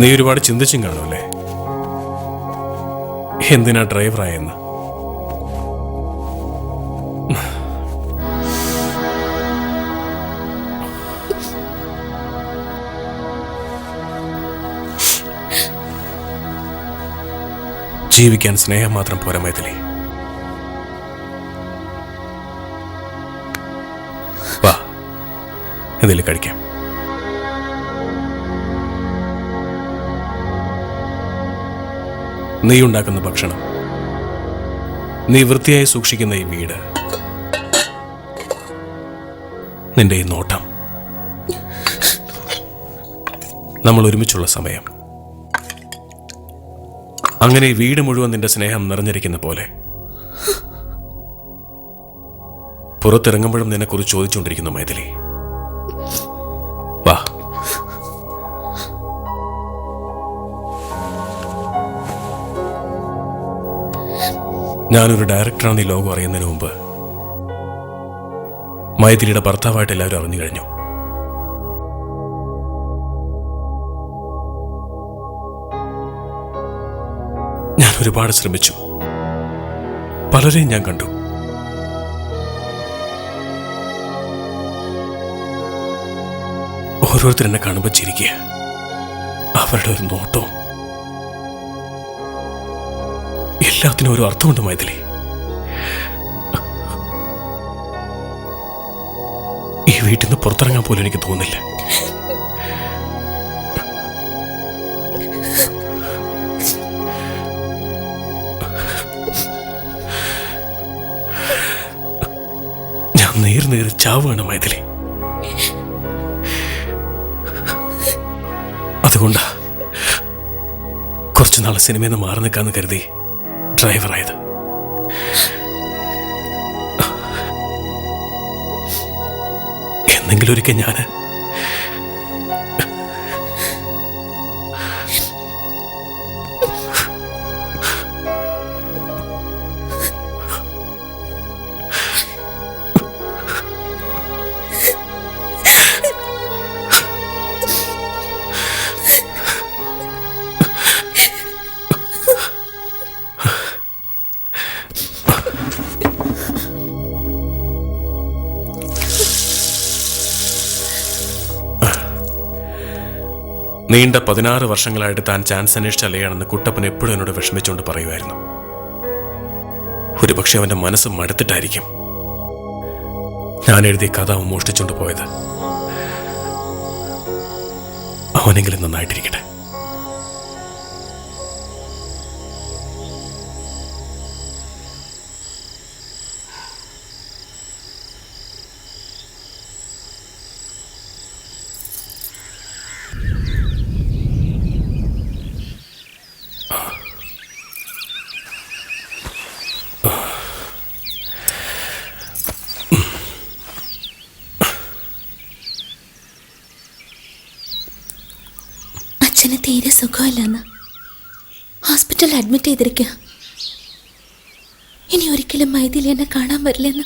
നീ ഒരുപാട് ചിന്തിച്ചും കാണുമല്ലേ എന്തിനാ ഡ്രൈവറായെന്ന്? ജീവിക്കാൻ സ്നേഹം മാത്രം പോരാ മൈഥിലി. വാ, എന്തെങ്കിലും കഴിക്കാം. നീ ഉണ്ടാക്കുന്ന ഭക്ഷണം, നീ വൃത്തിയായി സൂക്ഷിക്കുന്ന ഈ വീട്, നിന്റെ ഈ നോട്ടം, നമ്മൾ ഒരുമിച്ചുള്ള സമയം, അങ്ങനെ ഈ വീട് മുഴുവൻ നിന്റെ സ്നേഹം നിറഞ്ഞിരിക്കുന്ന പോലെ പുറത്തിറങ്ങുമ്പോഴും നിന്നെക്കുറിച്ച് ചോദിച്ചുകൊണ്ടിരിക്കുന്നു മൈഥിലി. വാ. ഞാനൊരു ഡയറക്ടറാണെന്ന് ഈ ലോകം അറിയുന്നതിന് മുമ്പ് മൈഥിലിയുടെ ഭർത്താവായിട്ട് എല്ലാവരും അറിഞ്ഞു കഴിഞ്ഞു. ഞാൻ ഒരുപാട് ശ്രമിച്ചു, പലരെയും ഞാൻ കണ്ടു. ഓരോരുത്തർ എന്നെ കാണുമ്പോൾ ചിരിക്കുക, അവരുടെ ഒരു നോട്ടവും, എല്ലാത്തിനും ഒരു അർത്ഥമുണ്ട് മൈഥിലി. ഈ വീട്ടിൽ നിന്ന് പുറത്തിറങ്ങാൻ പോലും എനിക്ക് തോന്നില്ല. നീറി ചാവുകയാണ് മൈഥിലി. അതുകൊണ്ടാ കുറച്ചു നാൾ സിനിമയിൽ നിന്ന് മാറി നിൽക്കാന്ന് കരുതി ഡ്രൈവറായത്. എന്തെങ്കിലും ഒരിക്കൽ ഞാൻ നീണ്ട 16 വർഷങ്ങളായിട്ട് താൻ ചാൻസ് അന്വേഷിച്ചല്ലയാണെന്ന് കുട്ടപ്പൻ എപ്പോഴും എന്നോട് വിഷമിച്ചുകൊണ്ട് പറയുമായിരുന്നു. ഒരുപക്ഷെ അവന്റെ മനസ്സ് മടുത്തിട്ടായിരിക്കും ഞാൻ എഴുതിയ കഥ അവൻ മോഷ്ടിച്ചുകൊണ്ട് പോയത്. അവനെങ്കിലും നന്നായിട്ടിരിക്കട്ടെ. അച്ഛന് തീരെ സുഖമില്ലെന്ന് ഹോസ്പിറ്റലിൽ അഡ്മിറ്റ് ചെയ്തിരിക്കുക. ഇനി ഒരിക്കലും മൈഥിലി എന്നെ കാണാൻ വരില്ലെന്ന്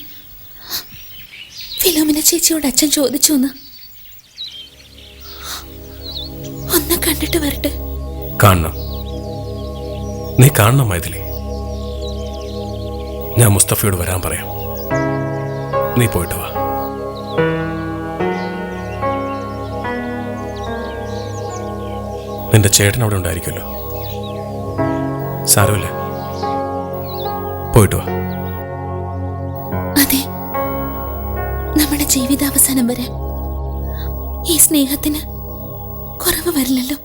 ഫിലോമിന ചേച്ചിയോട് അച്ഛൻ ചോദിച്ചു എന്ന്. ഒന്ന് കണ്ടിട്ട് വരട്ടെ. കാണണം, നീ കാണണം മൈഥിലി. ഞാൻ മുസ്തഫയോട് വരാൻ പറയാം. നീ പോയിട്ട് വാ. നിന്റെ ചേട്ടൻ അവിടെ ഉണ്ടായിരിക്കുമല്ലോ. സാരമില്ല, പോയിട്ട് വാ. അതെ, നമ്മുടെ ജീവിതാവസാനം വരെ ഈ സ്നേഹത്തിന് കുറവ് വരില്ലല്ലോ.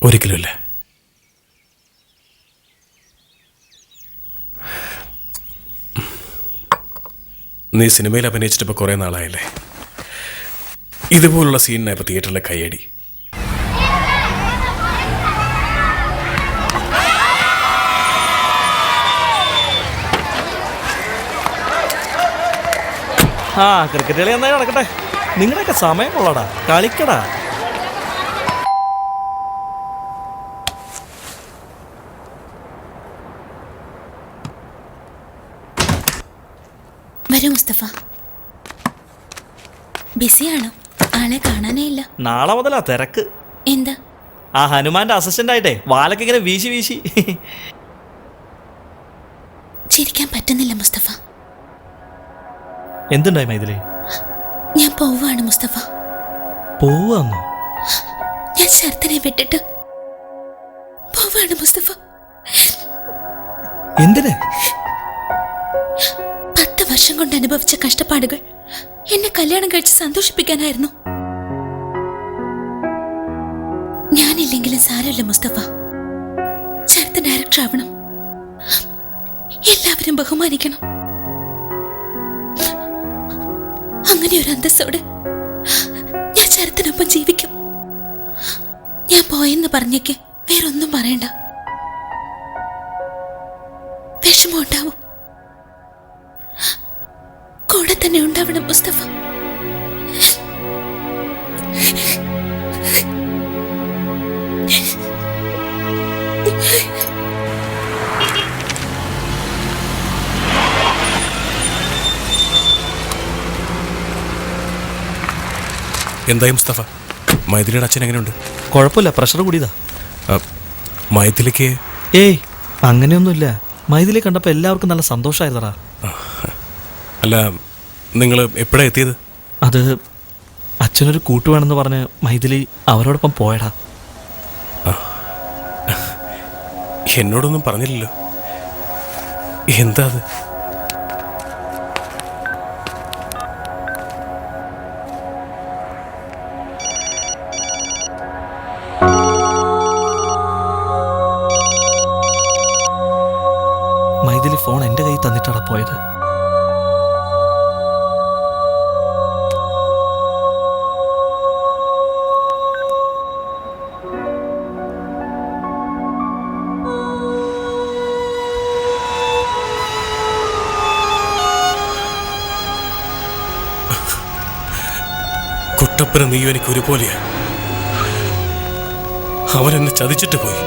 ഒരിക്കലുമില്ല. നീ സിനിമയിൽ അഭിനയിച്ചിട്ടിപ്പോൾ കുറേ നാളായില്ലേ. ഇതുപോലുള്ള സീനിനായപ്പോൾ തിയേറ്ററിലെ കയ്യടി. ക്രിക്കറ്റ് കളി എന്തായാലും നടക്കട്ടെ. നിങ്ങളുടെയൊക്കെ സമയം കൊള്ളടാ, കളിക്കടാ. വരൂ മുസ്തഫ. ബിസിയാണോ? ആളെ കാണാനേ ഇല്ല. നാളെ മുതലാ തിരക്ക്. എന്താ? ആ ഹനുമാന്റെ അസിസ്റ്റന്റ് ആയിട്ടേ വാലൊക്കെ ഇങ്ങനെ വീശി വീശി. ചിരിക്കാൻ പറ്റുന്നില്ല മുസ്തഫ. എന്തുണ്ടായി മൈഥിലി? ഞാൻ പോവാണ് മുസ്തഫ. പോവാന്നോ? ഞാൻ ശരത്തിനെ വിട്ടിട്ട് പോവാണ് മുസ്തഫ. എന്തിന്? 10 വർഷം കൊണ്ട് അനുഭവിച്ച കഷ്ടപ്പാടുകൾ എന്നെ കല്യാണം കഴിച്ച് സന്തോഷിപ്പിക്കാനായിരുന്നു. ഞാനില്ലെങ്കിലും സാരമില്ല മുസ്തഫ. ശരത്ത് ഡയറക്ടർ ആവണം, എല്ലാവരും ബഹുമാനിക്കണം. അങ്ങനെ ഒരു അന്തസ്സോടെ ഞാൻ ശരത്തിനൊപ്പം ജീവിക്കും. ഞാൻ പോയെന്ന് പറഞ്ഞേക്ക് വേറൊന്നും പറയണ്ട. വിഷമം ഉണ്ടാവും, കൂടെ തന്നെ ഉണ്ടാവണം മുസ്തഫ. എന്തായി മുസ്തഫ? മൈഥിലിയുടെ അച്ഛൻ എങ്ങനെയുണ്ട്? കുഴപ്പമില്ല, പ്രഷർ കൂടിയതാ. മൈഥിലിക്ക്? ഏയ് അങ്ങനെയൊന്നുമില്ല. മൈഥിലി കണ്ടപ്പോൾ എല്ലാവർക്കും നല്ല സന്തോഷമായിരുന്നടാ. അല്ല, നിങ്ങൾ എപ്പോഴാണ് എത്തിയത്? അത് അച്ഛനൊരു കൂട്ടുവേണമെന്ന് പറഞ്ഞ് മൈഥിലി അവരോടൊപ്പം പോയടാ. എന്നോടൊന്നും പറഞ്ഞില്ലല്ലോ. എന്താ അത്? മൈഥിലി ഫോൺ എന്റെ കയ്യിൽ തന്നിട്ടാണ് പോയത്. കുട്ടപ്പന നീയും എനിക്ക് ഒരുപോലെയാ. അവൻ എന്നെ ചതിച്ചിട്ട് പോയി.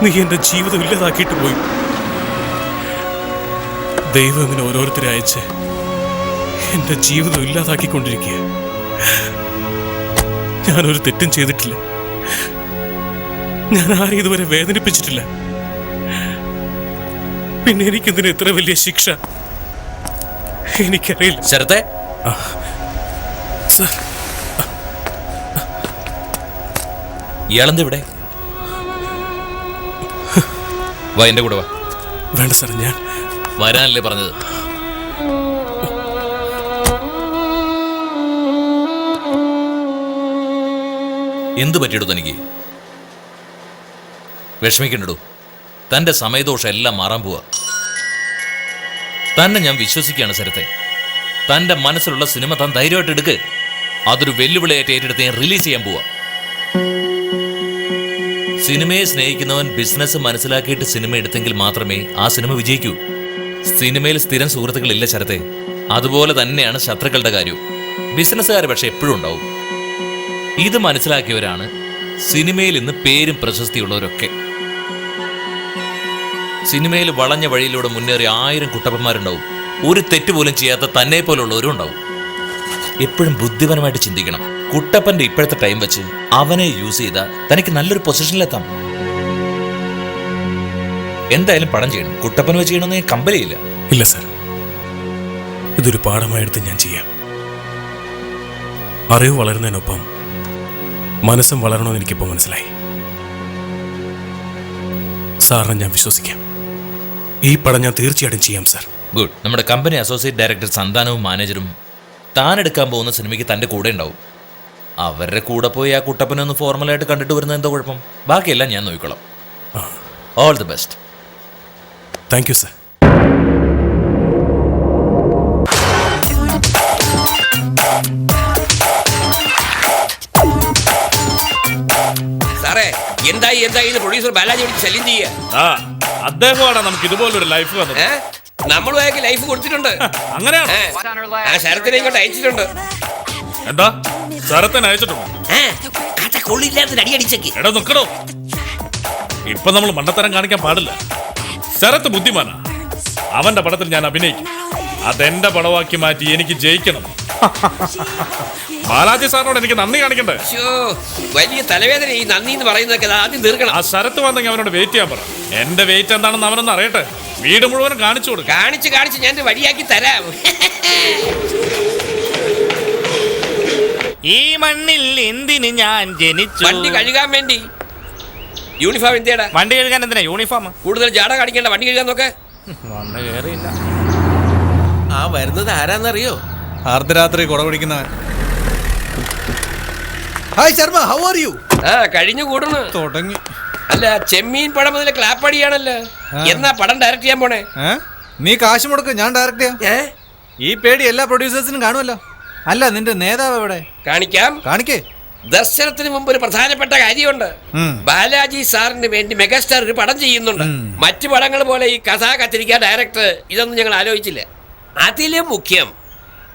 നീ എന്റെ ജീവിതം ഇല്ലാതാക്കിയിട്ട് പോയി. ദൈവം ഇങ്ങനെ ഓരോരുത്തരെ അയച്ച് എന്റെ ജീവിതം ഇല്ലാതാക്കിക്കൊണ്ടിരിക്കുക. ഞാനൊരു തെറ്റും ചെയ്തിട്ടില്ല. ഞാൻ ആരെയും ഇതുവരെ വേദനിപ്പിച്ചിട്ടില്ല. പിന്നെ എനിക്കെന്തിനാ ഇത്ര വലിയ ശിക്ഷ? എനിക്കറിയില്ല. ശരത്തെ, സർ, ഇയാളെന്തിവിടെ? വാ, എന്റെ കൂടെ വാ. വേണ്ട സാർ, ഞാൻ വരാനല്ലേ പറഞ്ഞത്? എന്തു പറ്റിയിടൂ തനിക്ക്? വിഷമിക്കണ്ടു. തന്റെ സമയദോഷം എല്ലാം മാറാൻ പോവാ. തന്നെ ഞാൻ വിശ്വസിക്കുകയാണ് ശരത്തെ. തന്റെ മനസ്സിലുള്ള സിനിമ താൻ ധൈര്യമായിട്ട് എടുക്ക്. അതൊരു വെല്ലുവിളിയായിട്ട് ഏറ്റെടുത്ത് ഞാൻ റിലീസ് ചെയ്യാൻ പോവാ. സിനിമയെ സ്നേഹിക്കുന്നവൻ ബിസിനസ് മനസ്സിലാക്കിയിട്ട് സിനിമ എടുത്തെങ്കിൽ മാത്രമേ ആ സിനിമ വിജയിക്കൂ. സിനിമയിൽ സ്ഥിരം സുഹൃത്തുക്കളില്ല ശരത്തെ. അതുപോലെ തന്നെയാണ് ശത്രുക്കളുടെ കാര്യവും. ബിസിനസ്സുകാർ പക്ഷെ എപ്പോഴും ഉണ്ടാവും. ഇത് മനസ്സിലാക്കിയവരാണ് സിനിമയിൽ ഇന്ന് പേരും പ്രശസ്തിയുള്ളവരൊക്കെ. സിനിമയിൽ വളഞ്ഞ വഴിയിലൂടെ മുന്നേറിയ 1000 കുട്ടപ്പന്മാരുണ്ടാവും. ഒരു തെറ്റ് പോലും ചെയ്യാത്ത തന്നെ പോലുള്ളവരും ഉണ്ടാവും. എപ്പോഴും ബുദ്ധിപരമായിട്ട് ചിന്തിക്കണം. കുട്ടപ്പന്റെ ഇപ്പോഴത്തെ ടൈം വെച്ച് അവനെ യൂസ് ചെയ്താൽ തനിക്ക് നല്ലൊരു പൊസിഷനിലെത്താം. എന്തായാലും പടം ചെയ്യണം. കുട്ടപ്പൻ വെച്ച് ചെയ്യണമെന്ന് കമ്പനിയില്ല. ഇല്ല സാർ, ഇതൊരു പാഠമായെടുത്ത് ഞാൻ ചെയ്യാം. അറിവ് വളരുന്നതിനൊപ്പം മനസ്സും വളരണമെന്ന് എനിക്കിപ്പോൾ മനസ്സിലായി. സാറിനെ ഞാൻ വിശ്വസിക്കാം. ഈ പടം ഞാൻ തീർച്ചയായിട്ടും ചെയ്യാം സാർ. ഗുഡ്. നമ്മുടെ കമ്പനി അസോസിയേറ്റ് ഡയറക്ടർ സന്താനവും മാനേജറും താൻ എടുക്കാൻ പോകുന്ന സിനിമയ്ക്ക് തൻ്റെ കൂടെ ഉണ്ടാവും. അവരുടെ കൂടെ പോയി ആ കുട്ടപ്പനെ ഒന്ന് ഫോർമലായിട്ട് കണ്ടിട്ട് വരുന്നത് എന്താ കുഴപ്പം? ബാക്കിയെല്ലാം ഞാൻ നോക്കിക്കോളാം. All the best. Thank you sir. സാറേ, എന്തായി പ്രൊഡ്യൂസർ ബാലാജി വിളിച്ച് ശല്യം ചെയ്യുക. അദ്ദേഹമാണ് നമുക്ക് ഇതുപോലൊരു ലൈഫ് വന്നത്. നമ്മളും അയാൾക്ക് ലൈഫ് കൊടുത്തിട്ടുണ്ട്. അങ്ങനെയാണ്. ആ ശരത്തിനെ ഇങ്ങോട്ട് അയച്ചിട്ടുണ്ട്. എന്താ ശരത്തിന് അയച്ചിട്ടുണ്ടോ? അടി അടിച്ചേക്ക്. എടാ നിക്കടോ, ഇപ്പൊ നമ്മൾ മണ്ടത്തരം കാണിക്കാൻ പാടില്ല. ശരത്ത് ബുദ്ധിമാനാ. അവന്റെ പടത്തിൽ ഞാൻ അഭിനയിക്കും. അതെന്റെ പടമാക്കി മാറ്റി എനിക്ക് ജയിക്കണം. ബാലാജി സാറിനോട് എനിക്ക് നന്ദി കാണിക്കണ്ടേ? വലിയ തലവേദന ഈ നന്ദി എന്ന് പറയുന്നതൊക്കെ ആദ്യം തീർക്കണം. ആ ശരത്ത് വന്നെങ്കിൽ അവനോട് വെയിറ്റ് ചെയ്യാൻ പറ. എന്റെ വെയിറ്റ് എന്താണെന്ന് അവനൊന്ന് അറിയട്ടെ. വീട് മുഴുവൻ കാണിച്ചു കൊടുക്കും. കാണിച്ച് ഞാൻ വഴിയാക്കി തരാം. ഈ മണ്ണിൽ എന്തിന് ഞാൻ ജനിച്ചു? വണ്ടി കഴുകാൻ വേണ്ടി. യൂണിഫോം എന്തിയാടാ? വണ്ടി കഴുകാൻ എന്തിനാ യൂണിഫോം? കൂടുതൽ ജാട കാണിക്കേണ്ട, വണ്ടി കഴുകാൻ നോക്ക്. വന്ന് കേറിയില്ല. ആ വരുന്നത് ആരാന്നറിയോ? അർദ്ധരാത്രി കുട പിടിക്കുന്നവൻ. Hi Sharma, how are you? ആ കഴിഞ്ഞു കൂടുന്നു. തുടങ്ങി. അല്ല, ചെമ്മീൻ പടം മുതൽ ക്ലാപ്പടിയാണല്ലോ. എന്നാ പടം ഡയറക്ട് ചെയ്യാൻ പോണേ? നീ കാശ് മുടക്ക്, ഞാൻ ഡയറക്ട് ചെയ്യാം. ഈ പേടി എല്ലാ പ്രൊഡ്യൂസേഴ്സിനും കാണുമല്ലോ. അല്ല, നിന്റെ നേതാവ് എവിടെ? കാണിക്കാം. കാണിക്കേ. ദർശനത്തിന് മുമ്പ് ഒരു പ്രധാനപ്പെട്ട കാര്യമുണ്ട്. ബാലാജി സാറിന് വേണ്ടി മെഗാസ്റ്റാർ ഒരു പടം ചെയ്യുന്നുണ്ട്. മറ്റു പടങ്ങൾ പോലെ ഈ കഥ കത്തിരിക്കാൻ ഡയറക്ടർ ഇതൊന്നും ഞങ്ങൾ ആലോചിച്ചില്ല. അതിലും മുഖ്യം,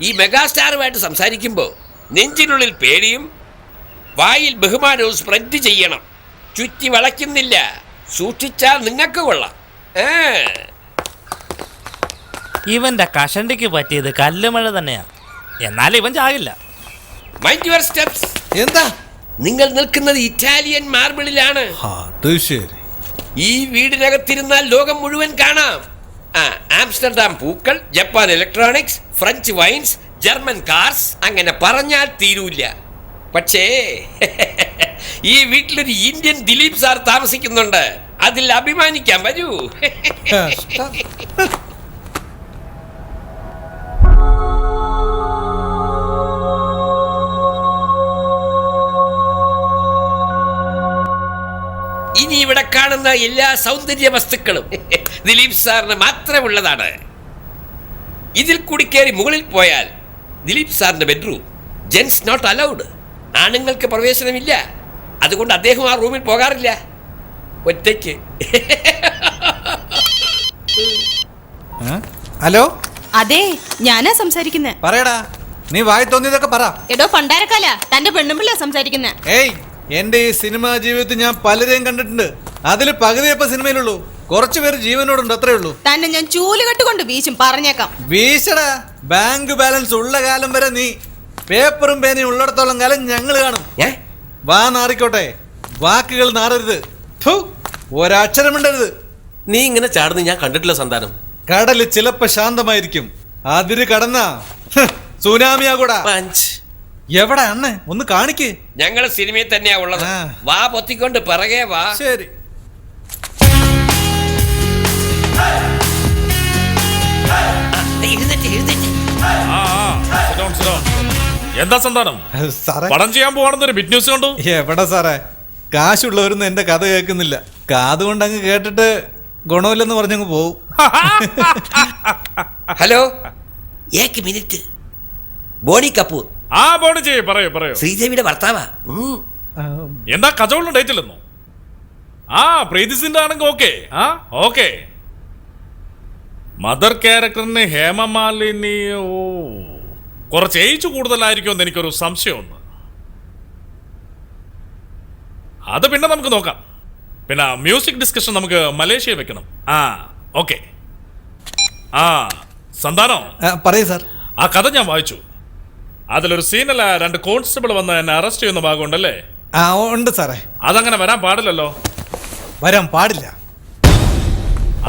ഈ മെഗാസ്റ്റാറുമായിട്ട് സംസാരിക്കുമ്പോൾ നെഞ്ചിനുള്ളിൽ പേടിയും വായിൽ ബഹുമാനവും സ്പ്രെഡ് ചെയ്യണം. ചുറ്റി വളയ്ക്കുന്നില്ല. സൂക്ഷിച്ചാൽ നിങ്ങൾക്ക് കൊള്ളാം. ഇവന്റെ കഷണ്ടിക്ക് പറ്റിയത് കല്ലുമഴ തന്നെയാ. എന്നാലും ഇവൻ ചാകില്ല. Mind your steps. എന്താ? നിങ്ങൾ നിൽക്കുന്നത് ഇറ്റാലിയൻ മാർബിളിലാണ്. ശരി. ഈ വീടിനകത്തിരുന്നാൽ ലോകം മുഴുവൻ കാണാം. ആംസ്റ്റർഡാം പൂക്കൾ, Japan electronics, French vines, German cars, അങ്ങനെ പറഞ്ഞാൽ തീരൂല്ല. പക്ഷേ ഈ വീട്ടിലൊരു ഇന്ത്യൻ ദിലീപ് സാർ താമസിക്കുന്നുണ്ട്. അതിൽ അഭിമാനിക്കാൻ വരൂ. ഈ ഇനി ഇവിടെ കാണുന്ന എല്ലാ സൗന്ദര്യ വസ്തുക്കളും ദിലീപ് സാറിന് മാത്രമുള്ളതാണ്. ഇതിൽ കൂടി കയറി മുകളിൽ പോയാൽ ദിലീപ് സാറിന്റെ ബെഡ്റൂം. Gents not allowed. ആണുങ്ങൾക്ക് പ്രവേശനമില്ല. അതുകൊണ്ട് അദ്ദേഹം ആ റൂമിൽ പോകാറില്ല, ഒറ്റയ്ക്ക്. ഹലോ, അതെ, ഞാനാ സംസാരിക്കുന്നേ. പറയടാ, നീ വായി തോന്നിയതൊക്കെ പറ. എടോ പണ്ടാരക്കാല, തന്റെ പെണ്ണുമ്പിള്ളയാ സംസാരിക്കുന്നേ. ഏയ്, എന്റെ ഈ സിനിമാ ജീവിതത്തിൽ ഞാൻ പലരെയും കണ്ടിട്ടുണ്ട്. അതിൽ പകുതിയപ്പ സിനിമയിലുള്ളൂ. കുറച്ചു പേര് ജീവനോടുണ്ട്, അത്രേ ഉള്ളൂ. തന്നെ ഞാൻ ചൂലുകെട്ടുകൊണ്ട് വീശും, പറഞ്ഞേക്കാം. വീശടാ, ബാങ്ക് ബാലൻസ് ഉള്ള കാലം വരെ നീ. പേപ്പറും പേനയും ഉള്ളിടത്തോളം കാലം ഞങ്ങൾ കാണും. വാ നാറിക്കോട്ടെ, വാക്കുകൾ നാറരുത്. ഒരക്ഷരമുണ്ടരുത്. നീ ഇങ്ങനെ ചാടുന്ന ഞാൻ കണ്ടിട്ടില്ല സന്താനം. കടല് ചിലപ്പോ ശാന്തമായിരിക്കും, അതിര് കടന്ന സുനാമിയാകൂടാ. എവിടെ അണ്ണ, ഒന്ന് കാണിക്ക്. ഞങ്ങള് സിനിമയിൽ തന്നെയാ ഉള്ളത്. വാ പൊത്തിക്കൊണ്ട് പിറകെ വാ. ശരി. എന്താ സന്താനം, സാറേ, പടം ചെയ്യാൻ പോവാണെന്നൊരു ബിഗ് ന്യൂസ് കണ്ടു. എവിടെ സാറേ, കാശുള്ളവരൊന്നും എന്റെ കഥ കേൾക്കുന്നില്ല. കാതുകൊണ്ട് അങ്ങ് കേട്ടിട്ട് ഗുണമില്ലെന്ന് പറഞ്ഞങ്ങ് പോവും. ഹലോ, ഏക് മിനിറ്റ്. ബോണി കപൂർ. ആ ബോണി ചെയ്യ്, പറയൂ പറയൂ. ശ്രീദേവിയുടെ ഭർത്താവാ. എന്താ കച്ചവടം ഡേറ്റ് ഇല്ലെന്നോ? ആ പ്രീതിസിന്റെ ആണെങ്കിൽ ഓക്കെ. ആ ഓക്കെ. മദർ ക്യാരക്ടറിന് ഹേമമാലിനി കുറച്ച് ഏജ് കൂടുതലായിരിക്കുമെന്ന് എനിക്കൊരു സംശയമുണ്ട്. അത് പിന്നെ നമുക്ക് നോക്കാം. പിന്നെ മ്യൂസിക് ഡിസ്കഷൻ നമുക്ക് മലേഷ്യ വെക്കണം. ആ ഓക്കെ. ആ സന്താനോ, പറയൂ സാർ. ആ കഥ ഞാൻ വായിച്ചു. അതിലൊരു സീനല്ല, 2 കോൺസ്റ്റബിൾ വന്ന് എന്നെ അറസ്റ്റ് ചെയ്യുന്ന ഭാഗമുണ്ടല്ലേ? ആ ഉണ്ട് സാറേ. അതങ്ങനെ വരാൻ പാടില്ലല്ലോ. വരാൻ പാടില്ല.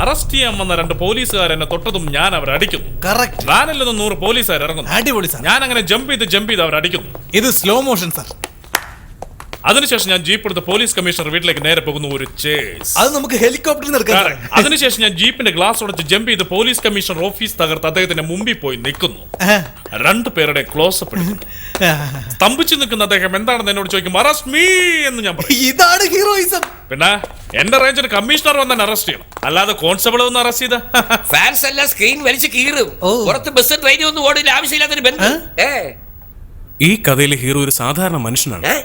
അറസ്റ്റ് ചെയ്യാൻ വന്ന 2 പോലീസുകാർ എന്നെ തൊട്ടതും ഞാൻ അവരെ അടിക്കുന്നു. കറക്റ്റ്. വാനിൽ നിന്ന് 100 പോലീസുകാർ ഇറങ്ങുന്നു. അടിപൊളി സാർ. ഞാൻ അങ്ങനെ ജമ്പ് ചെയ്ത് അവർ അടിക്കുന്നു. ഇത് സ്ലോ മോഷൻ സാർ. അതിനുശേഷം ഞാൻ ജീപ്പ് എടുത്ത് പോലീസ് കമ്മീഷണർ വീട്ടിലേക്ക് നേരെ പോകുന്നു. ഒരു ചേസ്. അത് നമുക്ക് ഹെലികോപ്റ്ററിൽ നിർക്കാം. അതിനുശേഷം ഞാൻ ജീപ്പിന്റെ ഗ്ലാസ് ഉടച്ച് ജമ്പ് ചെയ്ത് പോലീസ് കമ്മീഷണർ ഓഫീസ് തകർത്ത് അദ്ദേഹത്തിന്റെ മുമ്പിൽ പോയി നിൽക്കുന്നു. 2 പേരുടെ ക്ലോസപ്പ് എടുക്കുന്നു. സ്തംഭിച്ചു നിൽക്കുന്ന അദ്ദേഹം എന്താണെന്ന് എന്നോട് ചോദിക്കും. അറസ്റ്റ് മീ എന്ന് ഞാൻ പറയും. ഇതാണ് ഹീറോയിസം. പിന്നെ എന്റെ റേഞ്ചിന് കമ്മീഷണർ വന്ന് അറസ്റ്റ് ചെയ്യണം, അല്ലാതെ കോൺസ്റ്റബിൾ ഒന്ന് അറസ്റ്റ് ചെയ്ത ഫാൻസ് എല്ലാം സ്ക്രീൻ വലിച്ച് കീറും. പുറത്ത് ബസ് ട്രെയിനും ഒന്നും ഓടില്ല, ആവശ്യമില്ലാത്തൊരു ബന്ധം. ഈ കഥയിലെ ഹീറോ ഒരു സാധാരണ മനുഷ്യനാണ്.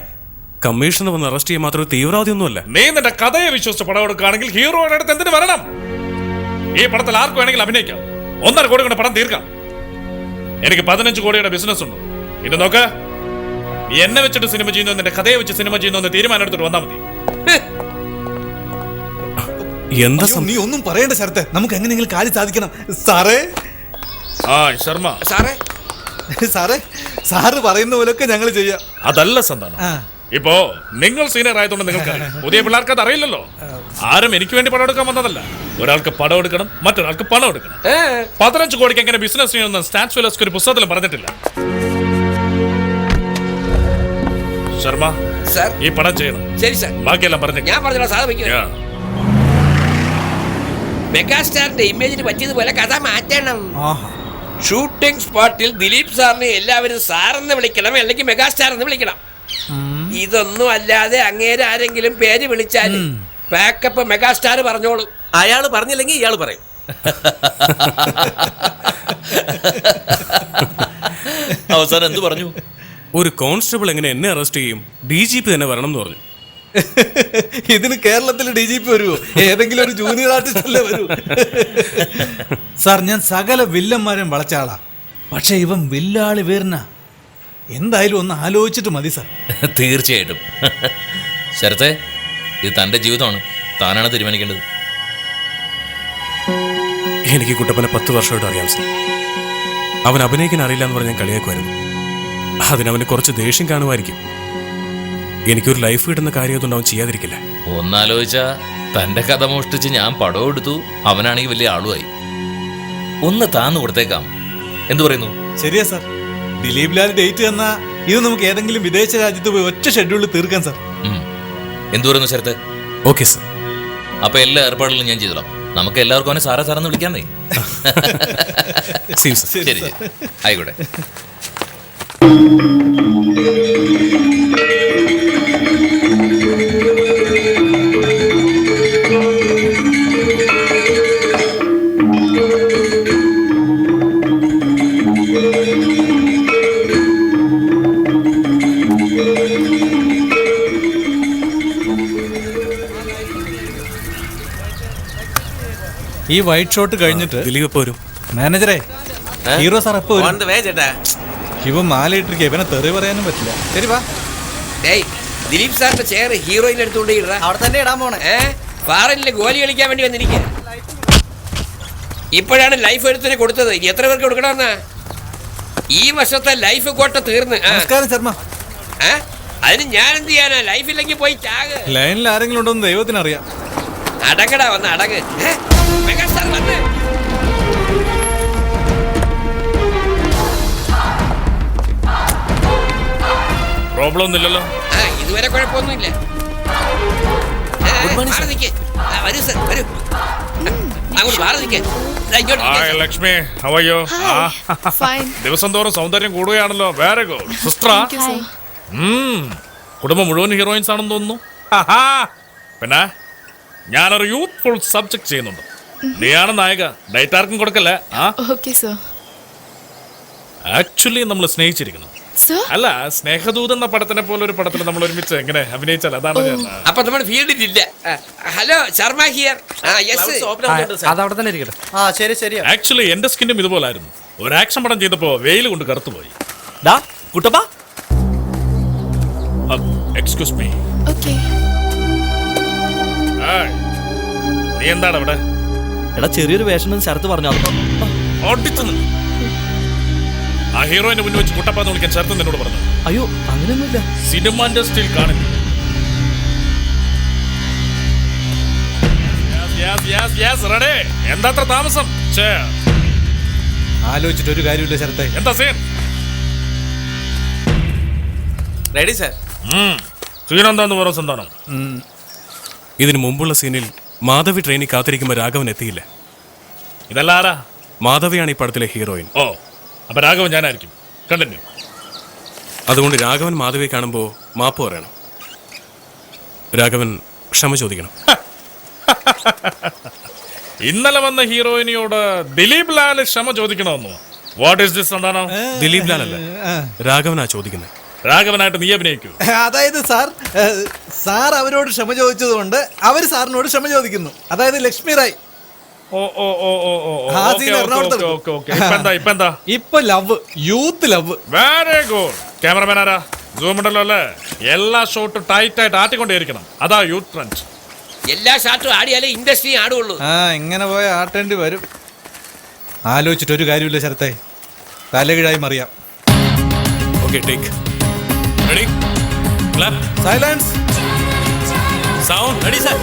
കമ്മീഷണർ വന്ന് അറസ്റ്റ് ചെയ്യാൻ മാത്രം തീവ്രവാദിയൊന്നുമല്ല. നീ നിന്റെ കഥയെ വിശ്വസിച്ച് പടം എടുക്കുകയാണെങ്കിൽ ഹീറോയുടെ അടുത്ത് എന്തിനു വരണം? ഈ പടത്തിൽ ആർക്ക് വേണമെങ്കിലും അഭിനയിക്കാം. 1.5 കോടി കൊണ്ട് പടം തീർക്കാം. എനിക്ക് 15 കോടിയുടെ ബിസിനസ് ഉണ്ട്. ഇത് നോക്ക്, എന്നെ വെച്ചിട്ട് സിനിമ ചെയ്യുന്നു, നിന്റെ കഥയെ വെച്ച് സിനിമ ചെയ്യുന്നു തീരുമാനം എടുത്തിട്ട് വന്നാൽ മതി. എന്താ നീ ഒന്നും പറയേണ്ട ശരത്ത്, നമുക്ക് എങ്ങനെയെങ്കിലും കാര്യം സാധിക്കണം. സാറേ, ശർമ്മ സാറേ, സാറേ, സാറ് പറയുന്ന പോലൊക്കെ ഞങ്ങൾ ചെയ്യാം. അതല്ല സന്താനം, ഇപ്പോ നിങ്ങൾ സീനിയർ ആയതുകൊണ്ട് നിങ്ങൾക്ക് പുതിയ പിള്ളേർക്ക് അത് അറിയില്ലല്ലോ. ആരും എനിക്ക് വേണ്ടി പടം എടുക്കാൻ വന്നതല്ല. ഒരാൾക്ക് പടം എടുക്കണം, മറ്റൊരാൾക്ക് പണം എടുക്കണം. 15 കോടിക്ക് എങ്ങനെ ബിസിനസ് ചെയ്യണമെന്ന് സ്റ്റാൻസ് വെലസ്കി ഒരു പുസ്തകത്തിലും പറഞ്ഞിട്ടില്ല. ശർമ്മ, ഈ പടം ചെയ്യണം. ശരി സാർ. ബാക്കിയെല്ലാം പറഞ്ഞു ഞാൻ പറഞ്ഞോളാം. സാർ മെഗാസ്റ്റാറിന്റെ ഇമേജിന് പറ്റിയതുപോലെ കഥ മാറ്റണം. ഷൂട്ടിംഗ് സ്പോട്ടിൽ ദിലീപ് സാറിനെ എല്ലാവരും സാറെന്ന് വിളിക്കണം, അല്ലെങ്കിൽ മെഗാസ്റ്റാർ എന്ന് വിളിക്കണം. ഇതൊന്നും അല്ലാതെ അങ്ങേരെ ആരെങ്കിലും പേര് വിളിച്ചാൽ പാക്കപ്പ് മെഗാസ്റ്റാർ പറഞ്ഞോളൂ. അയാള് പറഞ്ഞില്ലെങ്കിൽ ഇയാള് പറയും. അവസാനം എന്ത് പറഞ്ഞു? ഒരു കോൺസ്റ്റബിൾ എങ്ങനെ എന്നെ അറസ്റ്റ് ചെയ്യും? DGP തന്നെ വരണം എന്ന് പറഞ്ഞു. ഇതിന് കേരളത്തിൽ DGP വരുമോ? ഏതെങ്കിലും ഒരു ജൂനിയർ ആർട്ടിസ്റ്റ് അല്ലേ വരൂ? സാർ, ഞാൻ സകല വില്ലന്മാരും വളച്ച ആളാ. പക്ഷെ ഇവൻ വില്ലാളി വീരന. എന്തായാലും ഒന്ന് ആലോചിച്ചിട്ട് മതി സാർ. തീർച്ചയായിട്ടും. ശരത്തെ, ഇത് തന്റെ ജീവിതമാണ്, താനാണ് തീരുമാനിക്കേണ്ടത്. എനിക്ക് കുട്ടപ്പനെ 10 വർഷമായിട്ട് അറിയാം സാർ. അവൻ അഭിനയിക്കാൻ അറിയില്ല എന്ന് പറഞ്ഞ് ഞാൻ കളിയാക്കുമായിരുന്നു. അതിനവന് കുറച്ച് ദേഷ്യം കാണുമായിരിക്കും. എനിക്കൊരു ലൈഫ് കിട്ടുന്ന കാര്യമൊന്നും അവൻ ചെയ്യാതിരിക്കില്ല. ഒന്നാലോചിച്ചാ തന്റെ കഥ മോഷ്ടിച്ച് ഞാൻ പടം എടുത്തു, അവനാണെങ്കിൽ വലിയ ആളുമായി. ഒന്ന് താന്നു കൊടുത്തേക്കാം. എന്തു പറയുന്നു? ശരിയാ സാർ. ദിലീപ് ലാൽ ഡേറ്റ് തന്നാ ഇത് നമുക്ക് ഏതെങ്കിലും വിദേശ രാജ്യത്ത് പോയി ഒറ്റ ഷെഡ്യൂളിൽ തീർക്കാം സാർ. എന്തു പറയുന്നു ശരത്ത്? Okay sir. അപ്പൊ എല്ലാ ഏർപ്പാടുകളും ഞാൻ ചെയ്തോളാം. നമുക്ക് എല്ലാവർക്കും അവനെ സാറാ സാറെന്ന് വിളിക്കാന്നേ. ശരി, ആയിക്കോട്ടെ. ഈ വൈറ്റ് ഷോട്ട് കഴിഞ്ഞിട്ട് ദിലീപ് എപ്പോ വരും? മാനേജറെ ഹീറോ സാർ എപ്പോ വരും? ചേട്ടാ ഇവൻ മാലയിട്ടിരിക്കുക, ഇവനെ തെറി പറയാനും പറ്റില്ല. ശരി വാ. ഡേയ് ദിലീപ് സാറിന്റെ ചെയർ ഹീറോയിൻ എടുത്തുകൊണ്ട് ഇടാ. അവിടെ തന്നെ ഇടാൻ പോണേ. ഫാറിനില് ഗോലി കളിക്കാൻ വേണ്ടി വന്നിരിക്കുക. ഇപ്പോഴാണ് ലൈഫ് എടുത്തിനെ കൊടുത്തത്. ഇനി എത്ര പേർക്ക് കൊടുക്കണമെന്നാ? ഈ വർഷത്തെ ലൈഫ് കോട്ട തീർന്ന്. നമസ്കാരം ശർമ്മ. അതിന് ഞാൻ എന്ത് ചെയ്യാനാ? ലൈഫ് ഇല്ലെങ്കിൽ പോയി ചാക്. ലൈനിൽ ആരെങ്കിലും ഉണ്ടോന്ന് ദൈവത്തിനറിയാം. അടങ്ങടാ, വന്ന് അടങ്ങ്. മെഗാസ്റ്റാർ വന്ന്. പ്രോബ്ലം ഒന്നുമില്ലല്ലോ. ഇതുവരെ കുഴപ്പമൊന്നുമില്ല. മാറി നിൽക്ക്. വരൂ സർ, വരൂ. അങ്ങോട്ട് മാറി നിൽക്ക്. ഇങ്ങോട്ട് hi Lakshmi, how are you? Fine. ദിവസം തോറും സൗന്ദര്യം കൂടുകയാണല്ലോ. Very good sister. Thank you, sir. കുടുംബം മുഴുവൻ ഹീറോയിൻസ് ആണെന്ന് തോന്നുന്നു. പിന്നെ ഞാനൊരു യൂത്ത്ഫുൾ സബ്ജക്ട് ചെയ്യുന്നുണ്ട്. നീയാണ് നായിക. ഡേറ്റ് ആർക്കും കൊടുക്കല്ലേ? Okay, sir. ആക്ച്വലി നമ്മൾ സ്നേഹിച്ചിരിക്കുന്നു. Sir? അല്ല, സ്നേഹദൂത് എന്ന പടത്തിനെ പോലെ ഒരു പടത്തിൽ നമ്മൾ ഒരുമിച്ച് എങ്ങനെ അഭിനയിച്ചാൽ അതാണ് ഞാൻ. അപ്പൊ നമ്മൾ ഫീൽഡിലില്ല. Hello, Sharma here. അതവിടെ തന്നെ ഇരിക്കട്ടെ. ആ ശരി ശരിയാ. ആക്ച്വലി എന്റെ സ്കിന്നും ഇതുപോലായിരുന്നു. ഒരു ആക്ഷൻ പടം ചെയ്തപ്പോ വെയിൽ കൊണ്ട് കറുത്തുപോയി. കുട്ടപ്പാ, എക്സ്ക്യൂസ് മീ. Okay. നീ എന്താണ് അവിടെ? എടാ ചെറിയൊരു വേഷം ശരത്ത് പറഞ്ഞു. ആ ഹീറോയിന്റെ മുന്നിൽ വെച്ച് കുട്ടപ്പാന്ന് വിളിക്കാൻ ചേർത്ത് എന്നോട് പറഞ്ഞു. അയ്യോ അങ്ങനെയൊന്നുമില്ല. സിനിമ ഇൻഡസ്ട്രിയിൽ കാണുന്നു. എന്താ താമസം? ആലോചിച്ചിട്ട് ഒരു കാര്യമില്ല ശരത്തെ. എന്താ സീൻ? Ready sir. സീൻ എന്താന്ന് പറ സന്താനം. ഇതിനു മുമ്പുള്ള സീനിൽ മാധവി ട്രെയിനിൽ കാത്തിരിക്കുമ്പോൾ രാഘവൻ എത്തിയില്ല. ഇതല്ല ആരാ? മാധവിയാണ് ഈ പടത്തിലെ ഹീറോയിൻ. ഓ, അപ്പൊ രാഘവൻ ഞാനായിരിക്കും. കണ്ടിന്യൂ. അതുകൊണ്ട് രാഘവൻ മാധവിയെ കാണുമ്പോൾ മാപ്പ് പറയണം. രാഘവൻ ക്ഷമ ചോദിക്കണം. ഇന്നലെ വന്ന ഹീറോയിനിയോട് ദിലീപ് ലാൽ ക്ഷമ ചോദിക്കണമെന്നോ? വാട്ട് ഈസ് ദിസ് സന്താനം? ദിലീപ് ലാൽ അല്ല, രാഘവനാ ചോദിക്കുന്നത്. രാഘവനായിട്ട് നീ അഭിനയിക്കൂ. അതായത് സാർ അവരോട് ക്ഷമ ചോദിച്ചതുകൊണ്ട് അവർ സാറിനോട് ക്ഷമ ചോദിക്കുന്നു. അതായത് ലക്ഷ്മി റായ്. ഇപ്പൊ love, youth love. Very good. Cameraman ആരാ? സൂം ഉണ്ടല്ലോ അല്ലേ? എല്ലാ ഷോട്ടും ടൈറ്റ് ആയിട്ട് ആട്ടിക്കൊണ്ടേയിരിക്കണം. അതാ യൂത്ത് ട്രെൻഡ്. എല്ലാ ഷാട്ടും ആടിയാലേ ഇൻഡസ്ട്രി ആടുള്ളൂ. ഇങ്ങനെ പോയ ആട്ടേണ്ടി വരും. ആലോചിച്ചിട്ട് ഒരു കാര്യമില്ല ശരത്തെ. തലകിഴായി മറിയാം. Okay, take. Ready, clap, silence, sound. Ready sir.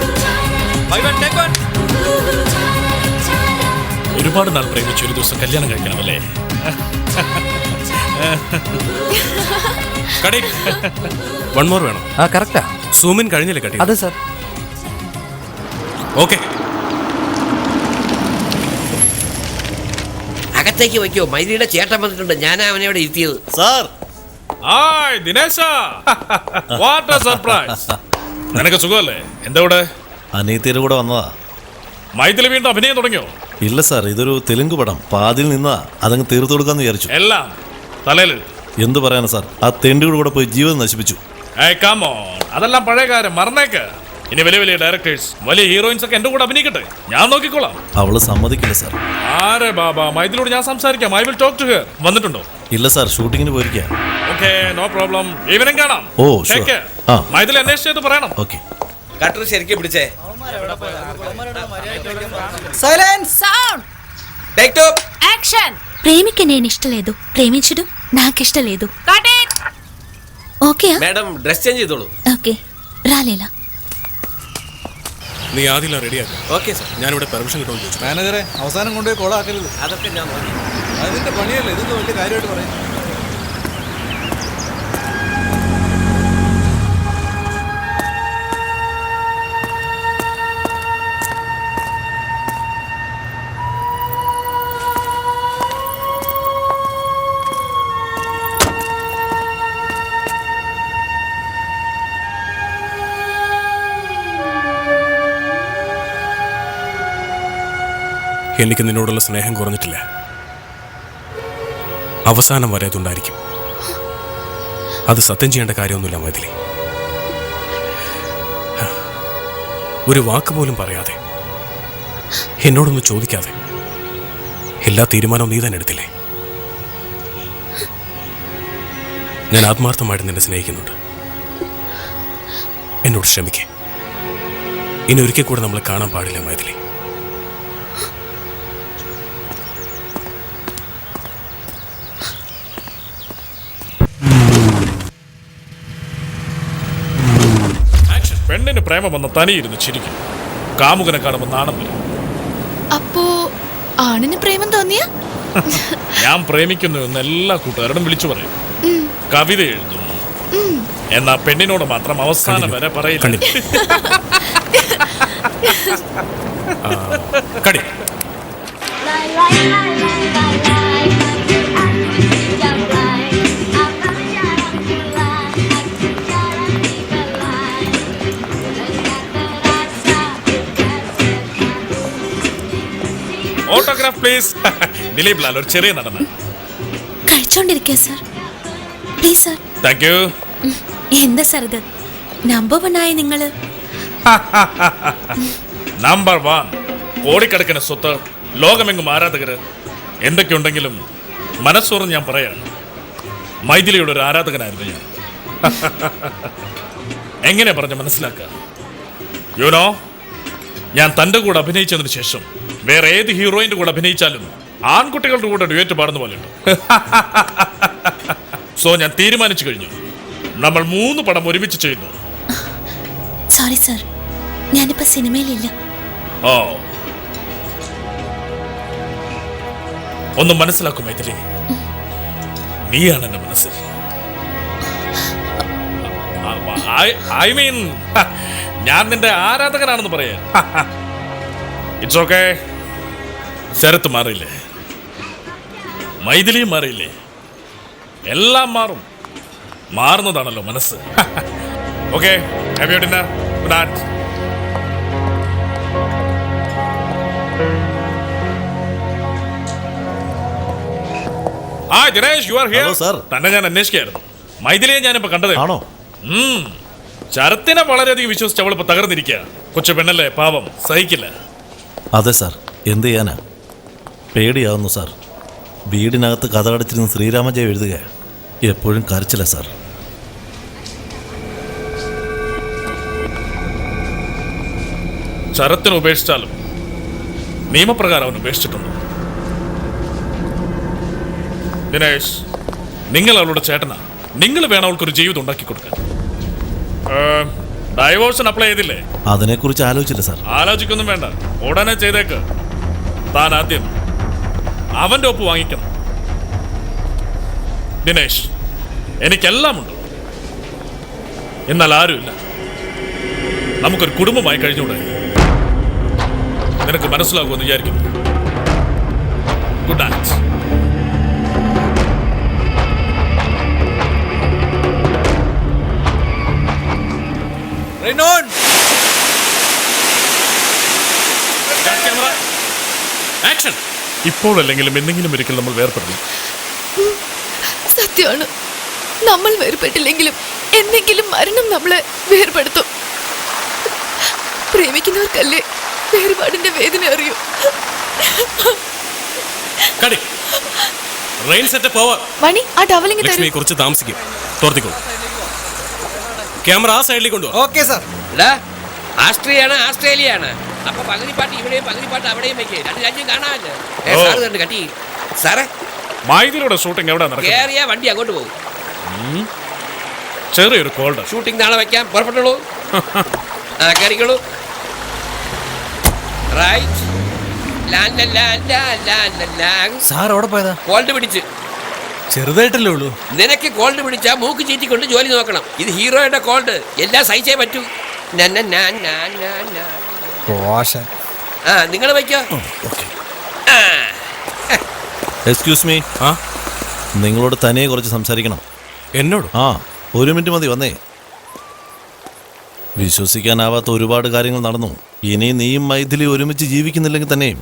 By one take one. ഒരുപാട് നാൾ പ്രേമിച്ച് ഒരു ദിവസം കല്യാണം കഴിക്കണമല്ലേ? കടി. വൺ മോർ വേണം. കറക്റ്റാ. സൂമിൻ കഴിഞ്ഞില്ലേ കട്ടി? അതെ സാർ. ഓക്കെ. അകത്തേക്ക് വയ്ക്കോ. മൈലിയുടെ ചേട്ടൻ വന്നിട്ടുണ്ട്. ഞാനാ അവനെ അവിടെ ഇരുത്തിയത്. സാർ. ഹായ് ദിനേശ. What a surprise. നിനക്ക് സുഖമല്ലേ? എന്താ ഇവിടെ? അനിയത്തിയുടെ കൂടെ വന്നതാ. മൈഥിലി വീണ്ടും അഭിനയം തുടങ്ങിയോ? ഇല്ല സാർ, ഇതൊരു തെലുങ്ക് പടം. പാതിയിൽ നിന്നാ അതങ്ങ് തീർത്തു കൊടുക്കാന്ന് വിചാരിച്ചു. എല്ലാം തലയിൽ എന്തു പറയാനാ സാർ, ആ തെണ്ടിയുടെ കൂടെ പോയി ജീവിതം നശിപ്പിച്ചു. അതെല്ലാം പഴയ കാര്യം, മറന്നേക്ക്. ഇനി വലിയ വലിയ ഡയറക്ടേഴ്സ്, വലിയ ഹീറോയിൻസ് ഒക്കെ എന്റെ കൂടെ അഭിനയിക്കട്ടെ. ഞാൻ നോക്കിക്കോളാം. അവള് സമ്മതിക്കില്ല സാർ. ആരെ ബാബാ, മൈഥിലിയോട് ഞാൻ സംസാരിക്കാം. I will talk to her. വന്നിട്ടുണ്ടോ? ഇല്ല സാർ, ഷൂട്ടിങ്ങിന് പോയിരിക്കാ. Okay, no problem. ഈവനിങ് കാണാം. Oh sure. മൈഥിലി അന്വേഷിച്ചത് പറയണം. ഓക്കെ. കട്ടർ ശരിക്കും പിടിച്ചേ. Silence. Sound. Take two. Action. ప్రేమిక నేను ఇష్టలేదు, ప్రేమించడం నాకు ఇష్టం లేదు. Cut it. Okay madam dress change ചെയ്തോളൂ. ఓకే రాలేలా. നീ ആദ്യം റെഡിയാക്കും. Okay sir. ഞാനിവിടെ പെർമിഷൻ കിട്ടുമെന്ന് ചോദിച്ചു. മാനേജറെ അവസാനം കൊണ്ടുപോയി കോളാക്കരുത്. അതൊക്കെ ഞാൻ നോക്കി. അതിന്റെ പണിയല്ലേ, ഇതൊന്നും വലിയ കാര്യമായിട്ട് പറയും. എനിക്ക് നിന്നോടുള്ള സ്നേഹം കുറഞ്ഞിട്ടില്ല. അവസാനം വരെ അതുണ്ടായിരിക്കും. അത് സത്യം ചെയ്യേണ്ട കാര്യമൊന്നുമില്ല മൈഥിലി. ഒരു വാക്ക് പോലും പറയാതെ എന്നോടൊന്നും ചോദിക്കാതെ എല്ലാ തീരുമാനവും നീ തന്നെ എടുത്തില്ലേ? ഞാൻ ആത്മാർത്ഥമായിട്ട് നിന്നെ സ്നേഹിക്കുന്നുണ്ട്. എന്നോട് ക്ഷമിക്കേ. ഇനി ഒരിക്കൽ കൂടെ നമ്മളെ കാണാൻ പാടില്ല മൈഥിലി. പെണ്ണിന് പ്രേമം വന്ന തനിയിരുന്ന് ചിരിക്കും. കാമുകനെ കാണുമ്പോൾ നാണം വരും. അപ്പോ ആണിന് പ്രേമം തോന്നിയ ഞാൻ പ്രേമിക്കുന്നു എന്ന് എല്ലാ കൂട്ടുകാരോടും വിളിച്ചു പറയും. കവിത എഴുതും. എന്നാ പെണ്ണിനോട് മാത്രം അവസാനം വരെ പറയില്ല. കടി. Autograph please. ദിലീപ് ലാൽ ഒരു ചെറിയ നടന. കഴിച്ചോണ്ടിരിക്കുക sir. Please sir. Thank you. എന്താ സാർ ഇത്? നമ്പർ 1 ആയ നിങ്ങള് നമ്പർ 1. കോടിക്കണക്കിന് സ്വത്ത്, ലോകമെങ്ങും ആരാധകര്. എന്തൊക്കെയുണ്ടെങ്കിലും മനസ്സോർന്ന് ഞാൻ പറയാണ്, മൈഥിലിയുടെ ഒരു ആരാധകനായിരുന്നു ഞാൻ. എങ്ങനെ പറഞ്ഞ് മനസ്സിലാക്കുക? യുനോ, ഞാൻ തൻ്റെ കൂടെ അഭിനയിച്ചതിന് ശേഷം വേറെ ഏത് ഹീറോയിൻ്റെ കൂടെ അഭിനയിച്ചാലും ആൺകുട്ടികളുടെ കൂടെ ഡ്യുവറ്റ് പാടുന്ന പോലെയുണ്ട്. സോ ഞാൻ തീരുമാനിച്ചു കഴിഞ്ഞു, നമ്മൾ 3 പടം ഒരുമിച്ച് ചെയ്യുന്നു. സോറി സാർ, ഞാനിപ്പോ സിനിമയിലില്ല. ഓ, ഒന്ന് മനസ്സിലാക്കും മൈഥിലി, നീയാണ് എന്റെ മനസ്സിൽ. ഐ മീൻ, ഞാൻ നിന്റെ ആരാധകനാണെന്ന് പറയാൻ. It's okay. ശരത്ത് മാറിയില്ലേ, മൈഥിലിയും മാറിയില്ലേ, എല്ലാം മാറും. മാറുന്നതാണല്ലോ മനസ്സ്. Okay, have you dinner. Good night. ആ Dinesh, you are here. Sir, തന്നെ ഞാൻ അന്വേഷിക്കായിരുന്നു. മൈഥിലിയെ ഞാനിപ്പോ കണ്ടത്. ആണോ? ശരത്തിനെ വളരെയധികം വിശ്വസിച്ച് അവളിപ്പോ തകർന്നിരിക്കുക. കൊച്ചു പെണ്ണല്ലേ, പാവം, സഹിക്കില്ല. അതെ സാർ, എന്ത് ചെയ്യാനാ? പേടിയാവുന്നു സാർ. വീടിനകത്ത് കഥകടച്ചിരുന്ന് ശ്രീരാമജയം എഴുതുക. എപ്പോഴും കരച്ചില്ല സാർ. ശരത്തിനെ ഉപേക്ഷിച്ചാലും നിയമപ്രകാരം അവൻ ഉപേക്ഷിച്ചിട്ടുണ്ട്. ദിനേശ്, നിങ്ങൾ അവളുടെ ചേട്ടനാ. നിങ്ങൾ വേണം അവൾക്കൊരു ജീവിതം ഉണ്ടാക്കി കൊടുക്കാൻ. ഡൈവോഴ്സിന് അപ്ലൈ ചെയ്തില്ലേ? അതിനെക്കുറിച്ച് ആലോചിച്ചില്ല സാർ. ആലോചിക്കൊന്നും വേണ്ട, ഉടനെ ചെയ്തേക്ക്. താൻ ആദ്യം അവന്റെ ഒപ്പ് വാങ്ങിക്കണം. ദിനേശ്, എനിക്കെല്ലാമുണ്ട്, എന്നാൽ ആരുമില്ല. നമുക്കൊരു കുടുംബമായി കഴിഞ്ഞൂടെ? നിനക്ക് മനസ്സിലാകുമെന്ന് വിചാരിക്കുന്നു. Good night. ഇപ്പോഴല്ലെങ്കിലും എന്തെങ്കിലും ഒരിക്കൽ നമ്മൾ വേർപെടണം. സത്യമാണ്, നമ്മൾ വേർപെട്ടില്ലെങ്കിലും എന്തെങ്കിലും മരണം നമ്മളെ വേർപെടുത്തും. പ്രേമിക്കുന്നവർക്കല്ലേ വേർപാടിന്റെ വേദന അറിയൂ. മണി, ആ ടവലിംഗ് ലക്ഷ്മി കുറച്ച് താമസിക്കും. തോർത്തിക്കോളൂ. ക്യാമറ ആ സൈഡിലേക്ക് കൊണ്ടുപോകും. Okay sir. ആസ്ട്രിയാണ്, ആസ്ട്രേലിയയാണ്. അപ്പൊ പകുതി പാട്ട് ഇവിടെയും പകുതി പാട്ട് അവിടെയും വെക്കേ. 2 രാജ്യം കാണാമല്ലോ. സാറ് കണ്ട് കട്ടി. സാറേ, മൈഥിലിയുടെ ഷൂട്ടിംഗ് എവിടെ നടക്കുന്നത്? കേറിയ വണ്ടി അങ്ങോട്ട് പോകും. ചെറിയൊരു കോൾഡ്. ഷൂട്ടിംഗ് നാളെ വെക്കാം. പുറപ്പെട്ടുള്ളൂ. ആ, കയറിക്കോളൂ. റൈറ്റ്. സാർ അവിടെ പോയതാ? കോൾഡ് പിടിച്ച്. ചെറുതായിട്ടല്ലേ ഉള്ളൂ. നിനക്ക് കോൾഡ് പിടിച്ചാ മൂക്ക് ചീറ്റിക്കൊണ്ട് ജോലി നോക്കണം. ഇത് ഹീറോയുടെ കോൾഡ്, എല്ലാം സഹിച്ചേ പറ്റൂ. ആ, നിങ്ങൾ വയ്ക്കോ. Excuse me. നിങ്ങളോട് തനിയെ കുറച്ച് സംസാരിക്കണം. എന്നോട്? ആ, 1 മിനിറ്റ് മതി, വന്നേ. വിശ്വസിക്കാനാവാത്ത ഒരുപാട് കാര്യങ്ങൾ നടന്നു. ഇനി നീയും മൈഥിലി ഒരുമിച്ച് ജീവിക്കുന്നില്ലെങ്കിൽ തന്നെയും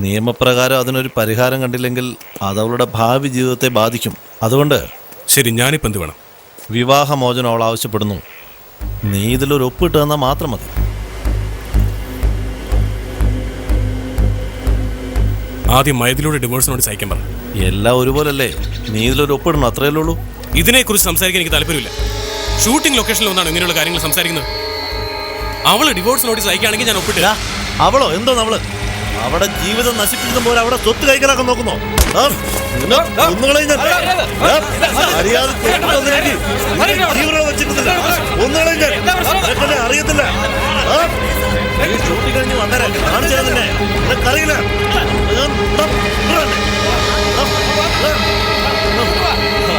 നിയമപ്രകാരം അതിനൊരു പരിഹാരം കണ്ടില്ലെങ്കിൽ അത് അവളുടെ ഭാവി ജീവിതത്തെ ബാധിക്കും. അതുകൊണ്ട് ശരി, ഞാനിപ്പോൾ എന്ത് വേണം? വിവാഹമോചനം അവൾ ആവശ്യപ്പെടുന്നു. നീ ഇതിലൊരു ഒപ്പിട്ട് തന്നാൽ മാത്രം മതി. ആദ്യം മൈഥിലിയുടെ ഡിവോഴ്സ് നോട്ടീസ് അയക്കാൻ പറഞ്ഞു. എല്ലാം ഒരുപോലല്ലേ, നീ ഇതിലൊരു ഒപ്പിടണം, അത്രയല്ലേ ഉള്ളൂ. ഇതിനെക്കുറിച്ച് സംസാരിക്കാൻ എനിക്ക് താല്പര്യമില്ല. ഷൂട്ടിംഗ് ലൊക്കേഷനിൽ ഒന്നാണ് ഇങ്ങനെയുള്ള കാര്യങ്ങൾ സംസാരിക്കുന്നത്. അവള് ഡിവോഴ്സ് നോട്ടീസ് അയക്കുകയാണെങ്കിൽ ഞാൻ ഒപ്പിട്ടില്ല. അവളോ എന്തോ അവള് അവിടെ ജീവിതം നശിപ്പിക്കുന്ന പോലെ അവിടെ സ്വത്ത് കൈക്കലാക്കാൻ നോക്കുന്നോ? അറിയത്തില്ല. ഷൂട്ടിംഗ് കഴിഞ്ഞ് വന്നേരെ കാണിച്ചാൽ തന്നെ നിനക്കറിയില്ല.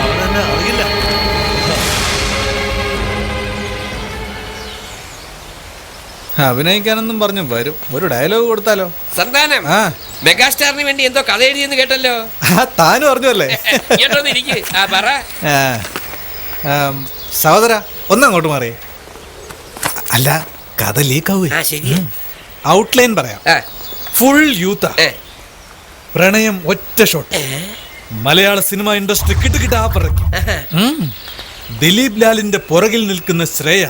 അവനെന്നെ അറിയില്ല. അഭിനയിക്കാനൊന്നും പറഞ്ഞു വരും. ഒരു ഡയലോഗ് കൊടുത്താലോ? സന്താനം മെഗാസ്റ്റാറിന് വേണ്ടി എന്തോ കഥ എഴുതിയെന്ന് കേട്ടല്ലോ. താനും അറിഞ്ഞല്ലേ? പറ. സഹോദര ഒന്നങ്ങോട്ട് മാറിയേ. അല്ല, കഥ ലീക്കാവേ. ഔട്ട്ലൈൻ പറയാം. ഫുൾ യൂത്ത്, പ്രണയം ഒറ്റ ഷോട്ട്, മലയാള സിനിമ ഇൻഡസ്ട്രി കിട്ടുകിട്ടാ പറക്കും. ദിലീപ് ലാലിന്റെ പുറകിൽ നിൽക്കുന്ന ശ്രേയ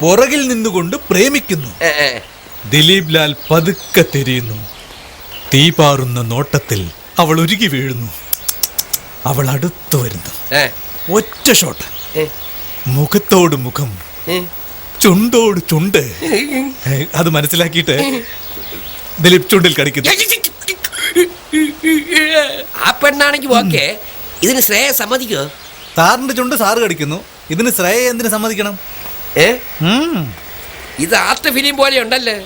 പുറകിൽ നിന്നുകൊണ്ട് പ്രേമിക്കുന്നു. ദിലീപ് ലാൽ പതുക്കെ തിരിയുന്നു. തീപാറുന്ന നോട്ടത്തിൽ അവൾ ഉരുകി വീഴുന്നു. അവൾ അടുത്തു വരുന്നു. ഒറ്റ ഷോട്ട്, മുഖത്തോട് മുഖം, ചുണ്ടോട് ചുണ്ട്. അത് മനസ്സിലാക്കിയിട്ട് ദിലീപ് ചുണ്ടിൽ കടിക്കുന്നു. ആ പെണ്ണാണെങ്കിൽ ഓക്കെ, ഇതിന് ശ്രേയ സമ്മതിക്കോ? സാറിന്റെ ചുണ്ട് സാറ് കടിക്കുന്നു, ഇതിന് ശ്രേയ എന്തിനു സമ്മതിക്കണം? ഇത് ആർട്ട് ഫിലിം പോലെ ഉണ്ടല്ലേ.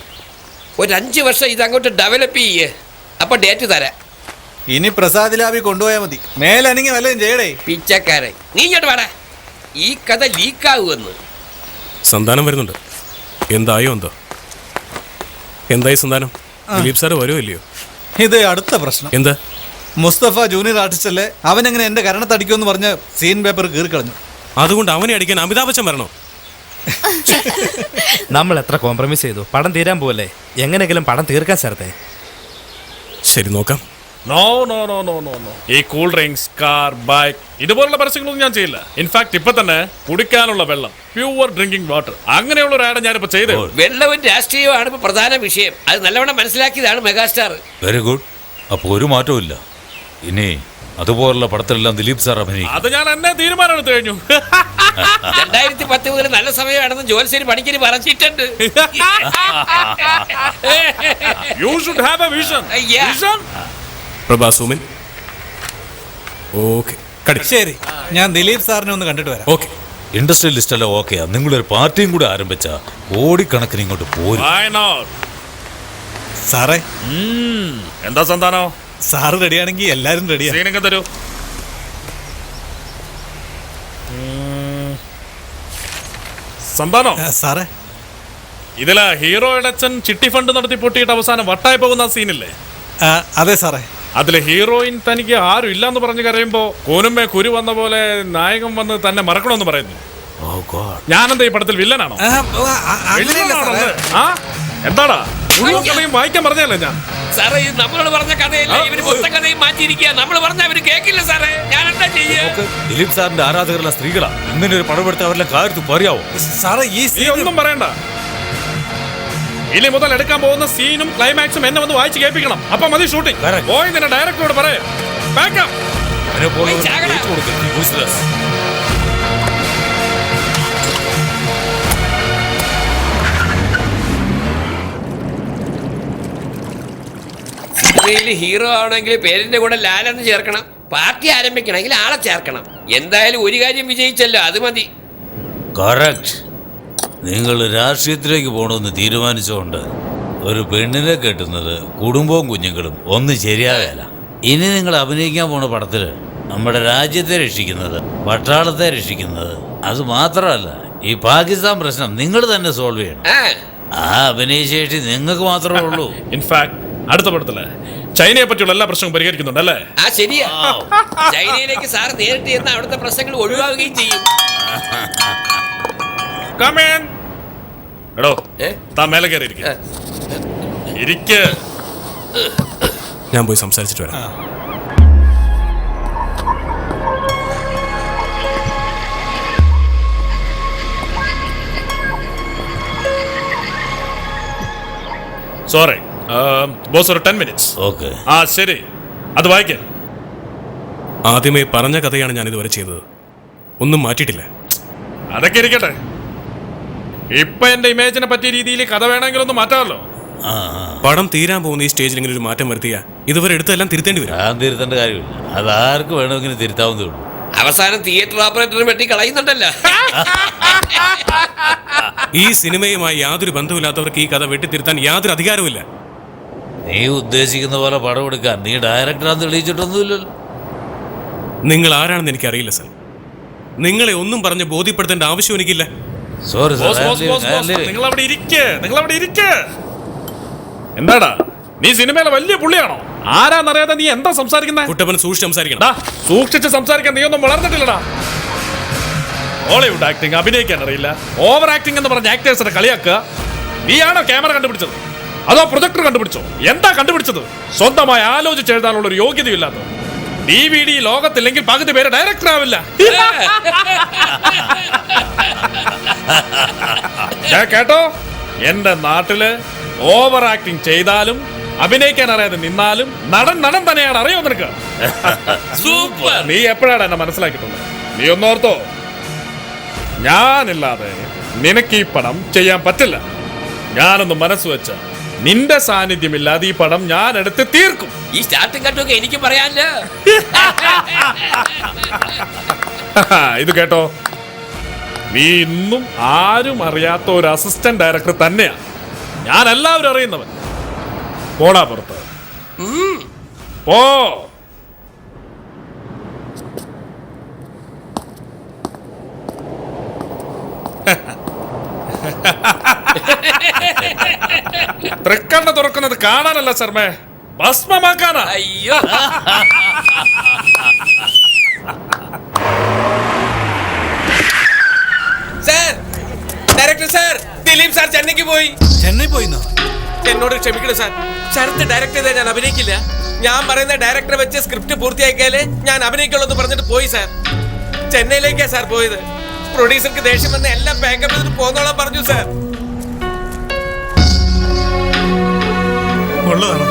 ഒരു 5 വർഷം ഇത് അങ്ങോട്ട് ഡെവലപ്പ് ചെയ്യേ, അപ്പൊ ഡേറ്റ് തരാം. ഇനി പ്രസാദ് ലാബി കൊണ്ടുപോയാൽ മതി. മേലനങ്ങി വല്ലതും ചെയ്യടേ. പിച്ചക്കാരൻ, നീ ഇങ്ങോട്ട് വേടാ. ഈ കഥ ലീക്കാവുമെന്ന്. സന്താനം വരുന്നുണ്ട്. എന്തായോ എന്തോ. എന്തായി സന്താനം? ദിലീപ് സാറ് വരുമോ ഇല്ലയോ? ഇത് അടുത്ത പ്രശ്നം. എന്താ? മുസ്തഫ ജൂനിയർ ആർട്ടിസ്റ്റ് അല്ലേ, അവനെങ്ങനെ എന്റെ കരണത്തടിക്കുമെന്ന് പറഞ്ഞ് സീൻ പേപ്പർ കീറിക്കളഞ്ഞു. അതുകൊണ്ട് അവനെ അടിക്കാൻ അമിതാഭ് ബച്ചൻ വരണോ? നമ്മൾ എത്ര കോംപ്രമൈസ് ചെയ്തു. പടം തീരാൻ പോവല്ലേ, എങ്ങനെയെങ്കിലും പടം തീർക്കാൻ സ്ഥലത്തെ. ശരി, നോക്കാം. No no no no no no. ഈ കൂൾ ഡ്രിങ്ക്സ്, കാർ, ബൈക്ക് ഇതുപോലുള്ള പരസ്യങ്ങളൊന്നും ഞാൻ ചെയ്യില്ല. ഇൻഫാക്ട് ഇപ്പൊ തന്നെ കുടിക്കാനുള്ള വെള്ളം, പ്യൂർ ഡ്രിങ്കിങ് വാട്ടർ, അങ്ങനെയുള്ള ഒരു ആഡ് ഞാനിപ്പോ ചെയ്തേ. വെള്ളവും രാഷ്ട്രീയവുമാണ് ഇപ്പൊ പ്രധാന വിഷയം. അത് നല്ലവണ്ണം മനസ്സിലാക്കിയതാണ് മെഗാസ്റ്റാർ. Very good. അപ്പോൾ ഒരു മാറ്റവും ഇല്ല. ഇനി അതുപോലുള്ള പടത്തിലെല്ലാം ദിലീപ് സാർ അഭിനയിക്കും. അത് ഞാൻ എന്നെ തീരുമാനം എടുത്തു കഴിഞ്ഞു. 2010 മുതൽ നല്ല സമയമാണെന്ന് ജോത്സ്യര് പണിക്കര് പറഞ്ഞിട്ടുണ്ട്. You should have a vision. Vision? പ്രഭാസൂമൻ. ഓക്കെ, ശരി, ഞാൻ ദിലീപ് സാറിനെ ഒന്ന് കണ്ടിട്ട് വരാം. ഓക്കെ. ഇൻഡസ്ട്രി ലിസ്റ്റെല്ലാം ഓക്കെയാ. നിങ്ങളൊരു പാർട്ടിയും കൂടെ ആരംഭിച്ച കോടിക്കണക്കിന് ഇങ്ങോട്ട് പോരും. Why not? സാറേ, എന്താ സന്താനോ? സാറ് റെഡിയാണെങ്കിൽ എല്ലാരും റെഡിയാ. സീനൊക്കെ തരൂ. സന്താനോ സാറേ, ഇതിലാ ഹീറോയുടെ അച്ഛൻ ചിട്ടി ഫണ്ട് നടത്തി പൊട്ടിയിട്ട് അവസാനം വട്ടായി പോകുന്ന സീനില്ലേ? അതെ സാറേ. അതിലെ ഹീറോയിൻ തനിക്ക് ആരും ഇല്ലാന്ന് പറഞ്ഞു കരയുമ്പോ കോനുമ്മേ കുരു വന്ന പോലെ നായകൻ വന്ന് തന്നെ മറക്കണമെന്ന് പറയുന്നു. ഞാനെന്താ ഈ പടത്തിൽ വില്ലനാണോ? എന്താടാ മുഴുവൻ കഥയും വായിക്കാൻ പറഞ്ഞല്ലേ ഞാൻ? സാറേ, ഇത് നമ്മളോട് പറഞ്ഞ കഥയല്ല, ഇവര് മൊത്തം കഥയും മാറ്റിയിരിക്കുക. നമ്മൾ പറഞ്ഞ അവര് കേൾക്കില്ല സാറേ. ഞാൻ എന്താ ചെയ്യാ? ദിലീപ് സാറിന്റെ ആരാധകരുള്ള സ്ത്രീകളാ. ഇങ്ങനെ ഒരു പടം എടുത്ത് അവരുടെ കാര്യത്തിൽ പറയാവോ? സാറേ, ഈ ഒന്നും പറയണ്ട. ഇനി മുതൽ എടുക്കാൻ പോകുന്ന സീനും ക്ലൈമാക്സും എന്നെ വന്ന് വായിച്ച് കേൾപ്പിക്കണം. അപ്പൊ മതി ഷൂട്ടിംഗ്. പോയി നിന്നെ ഡയറക്ടറോട് പറയാം. സിനിമയിൽ ഹീറോ ആവണമെങ്കിൽ പേരിന്റെ കൂടെ ലാലെന്ന് ചേർക്കണം. പാർട്ടി ആരംഭിക്കണമെങ്കിൽ ആളെ ചേർക്കണം. എന്തായാലും ഒരു കാര്യം വിജയിച്ചല്ലോ, അത് മതി. കറക്റ്റ്. നിങ്ങൾ രാഷ്ട്രീയത്തിലേക്ക് പോകണമെന്ന് തീരുമാനിച്ചുകൊണ്ട് ഒരു പെണ്ണിനെ കെട്ടുന്നത് കുടുംബവും കുഞ്ഞുങ്ങളും ഒന്നും ശരിയാകല. ഇനി നിങ്ങൾ അഭിനയിക്കാൻ പോണ പടത്തിൽ നമ്മുടെ രാജ്യത്തെ രക്ഷിക്കുന്നത്, പട്ടാളത്തെ രക്ഷിക്കുന്നത്, അത് മാത്രമല്ല ഈ പാകിസ്ഥാൻ പ്രശ്നം നിങ്ങൾ തന്നെ സോൾവ് ചെയ്യണം. ആ അഭിനയശേഷി നിങ്ങൾക്ക് മാത്രമേ ഉള്ളൂ. ഇൻഫാക്ട് അടുത്ത പടത്തില് ചൈനയെ പറ്റിയുള്ള എല്ലാ പ്രശ്നവും പരിഹരിക്കുന്നുണ്ട് അല്ലേ? ആ ശരിയാ. ചൈനയിലേക്ക് സാർ നേരിട്ട് ചെന്ന് അവിടുത്തെ പ്രശ്നങ്ങൾ ഒഴിവാക്കുകയും ചെയ്യും. എടോ, താൻ മേലെ കയറി ഇരിക്ക്. ഞാൻ പോയി സംസാരിച്ചിട്ട് വരാം. സോറി ബോസ്, ഒരു 10 minutes. ഓക്കെ. ശരി. അത് വായിക്കേ. ആദ്യമേ പറഞ്ഞ കഥയാണ് ഞാൻ ഇതുവരെ ചെയ്തത്, ഒന്നും മാറ്റിയിട്ടില്ല. അതൊക്കെ ഇരിക്കട്ടെ. ഇപ്പൊ എന്റെ ഇമേജിനെ പറ്റിയ രീതിയിൽ കഥ വേണമെങ്കിൽ ഒന്ന് മാറ്റാമല്ലോ. പടം തീരാൻ പോകുന്ന ഈ സ്റ്റേജിൽ ഇങ്ങനെ ഒരു മാറ്റം വരുത്തിയാ ഇതുവരെ എടുത്തെല്ലാം തിരുത്തേണ്ടി വരും. ഞാൻ തിരുത്തേണ്ട കാര്യമില്ല, അത് ആർക്ക് വേണമെങ്കിലും തിരുത്താവുന്നതേ ഉള്ളൂ. അവസാനം തിയേറ്റർ ഓപ്പറേറ്ററിന് വെട്ടി കളയുന്നുണ്ടല്ലോ. ഈ സിനിമയുമായി യാതൊരു ബന്ധമില്ലാത്തവർക്ക് ഈ കഥ വെട്ടിത്തിരുത്താൻ യാതൊരു അധികാരവുമില്ല. നീ ഉദ്ദേശിക്കുന്ന പോലെ പടം എടുക്കാൻ നീ ഡയറക്ടറാന്ന് തെളിയിച്ചിട്ടൊന്നുമില്ലല്ലോ. നിങ്ങൾ ആരാണെന്ന് എനിക്കറിയില്ല സർ. നിങ്ങളെ ഒന്നും പറഞ്ഞ് ബോധ്യപ്പെടുത്തേണ്ട ആവശ്യം എനിക്കില്ല. സോറി നിങ്ങൾ അവിടെ ഇരിക്ക്. എന്താടാ, നീ സിനിമയിലെ വലിയ പുള്ളിയാണോ? ആരാന്നറിയാതെ നീ എന്താ സംസാരിക്കുന്നത്? കുട്ടപ്പൻ സൂക്ഷിച്ച് സംസാരിക്കണം. സൂക്ഷിച്ച് സംസാരിക്കാൻ നീ ഒന്നും വളർന്നിട്ടില്ലടാ. ഹോളിവുഡ് ആക്ടിങ് അഭിനയിക്കാൻ അറിയില്ല, ഓവർ ആക്ടിങ് എന്ന് പറഞ്ഞ ആക്ടേഴ്സിനെ കളിയാക്കുക. നീയാണോ ക്യാമറ കണ്ടുപിടിച്ചത്, അതോ പ്രൊജക്ടർ കണ്ടുപിടിച്ചോ? എന്താ കണ്ടുപിടിച്ചത്? സ്വന്തമായി ആലോചിച്ച് എഴുതാനുള്ള ഒരു യോഗ്യതയില്ലാത്ത DVD ലോകത്തില്ലെങ്കിൽ പകുതി പേര് ഡയറക്ടർ ആവില്ല. കേട്ടോ, എന്റെ നാട്ടില് ഓവർ ആക്ടിങ് ചെയ്താലും അഭിനയിക്കാൻ അറിയാതെ നിന്നാലും നടൻ തന്നെയാണ്. അറിയോ നിനക്ക്? സൂപ്പർ. നീ എപ്പോഴാണ് എന്നെ മനസ്സിലാക്കിയിട്ടുള്ളത്? നീ ഒന്നോർത്തോ, ഞാനില്ലാതെ നിനക്ക് ഈ പടം ചെയ്യാൻ പറ്റില്ല. ഞാനൊന്ന് മനസ്സ് വെച്ച നിന്റെ സാന്നിധ്യമില്ലാതെ ഈ പടം ഞാൻ എടുത്ത് തീർക്കും. ഈ സ്റ്റാർട്ടിംഗ് കട്ടൊക്കെ എനിക്ക് പറയാനല്ലോ. ഇത് കേട്ടോ, നീ ഇന്നും ആരും അറിയാത്ത ഒരു അസിസ്റ്റന്റ് ഡയറക്ടർ തന്നെയാണ്. ഞാൻ എല്ലാവരും അറിയുന്നവൻ. പോടാ പുറത്ത് പോ. തൃക്കണ്ണ തുറക്കുന്നത് കാണാനല്ല ശർമ്മേ, ഭസ്മമാക്കാനാ. അയ്യോ, sir, director sir, Dileep sir ചെന്നൈക്ക് പോയി. ചെന്നൈ പോയിന്നോ? എന്നോട് ക്ഷമിക്കണം സാർ, ശരത്ത് ഡയറക്ട് ചെയ്താൽ ഞാൻ അഭിനയിക്കില്ല. ഞാൻ പറയുന്ന ഡയറക്ടറെ വെച്ച് സ്ക്രിപ്റ്റ് പൂർത്തിയാക്കിയാലേ ഞാൻ അഭിനയിക്കുള്ളൂ എന്ന് പറഞ്ഞിട്ട് പോയി സാർ. ചെന്നൈയിലേക്കാ സാർ പോയത്. പ്രൊഡ്യൂസർക്ക് ദേഷ്യം വന്ന് എല്ലാം പാക്കപ്പ് ചെയ്തിട്ട് പോന്നോളാൻ പറഞ്ഞു സാർ. ഉള്ളതാണോ?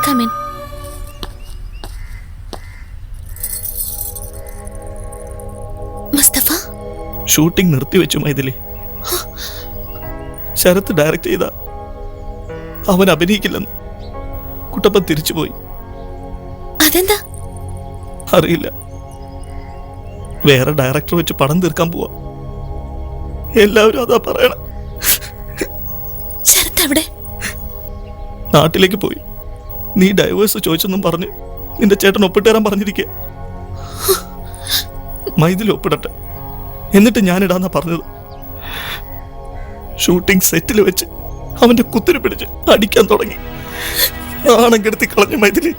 Come in. മുസ്തഫ, ഷൂട്ടിംഗ് നിർത്തിവെച്ചു മൈഥിലി. ശരത്ത് ഡയറക്റ്റ് ചെയ്ത അവൻ അഭിനയിക്കില്ലെന്ന് കുട്ടപ്പൻ തിരിച്ചുപോയി. അതെന്താ? അറിയില്ല, വേറെ ഡയറക്ടർ വെച്ച് പടം തീർക്കാൻ പോവാ. എല്ലാവരും അതാ പറയണം. ശരത്ത് എവിടെ? നാട്ടിലേക്ക് പോയി. നീ ഡൈവേഴ്സ് ചോദിച്ചെന്നും പറഞ്ഞ് നിന്റെ ചേട്ടൻ ഒപ്പിട്ട് തരാൻ പറഞ്ഞിരിക്കുക. മൈഥിലി ഒപ്പിടട്ടെ, എന്നിട്ട് ഞാനിടാന്നാ പറഞ്ഞത്. ഷൂട്ടിംഗ് സെറ്റിൽ വെച്ച് അവന്റെ കുത്തിരി പിടിച്ച് അടിക്കാൻ തുടങ്ങി. ആണം കെടുത്തി കളഞ്ഞു മൈഥിലി.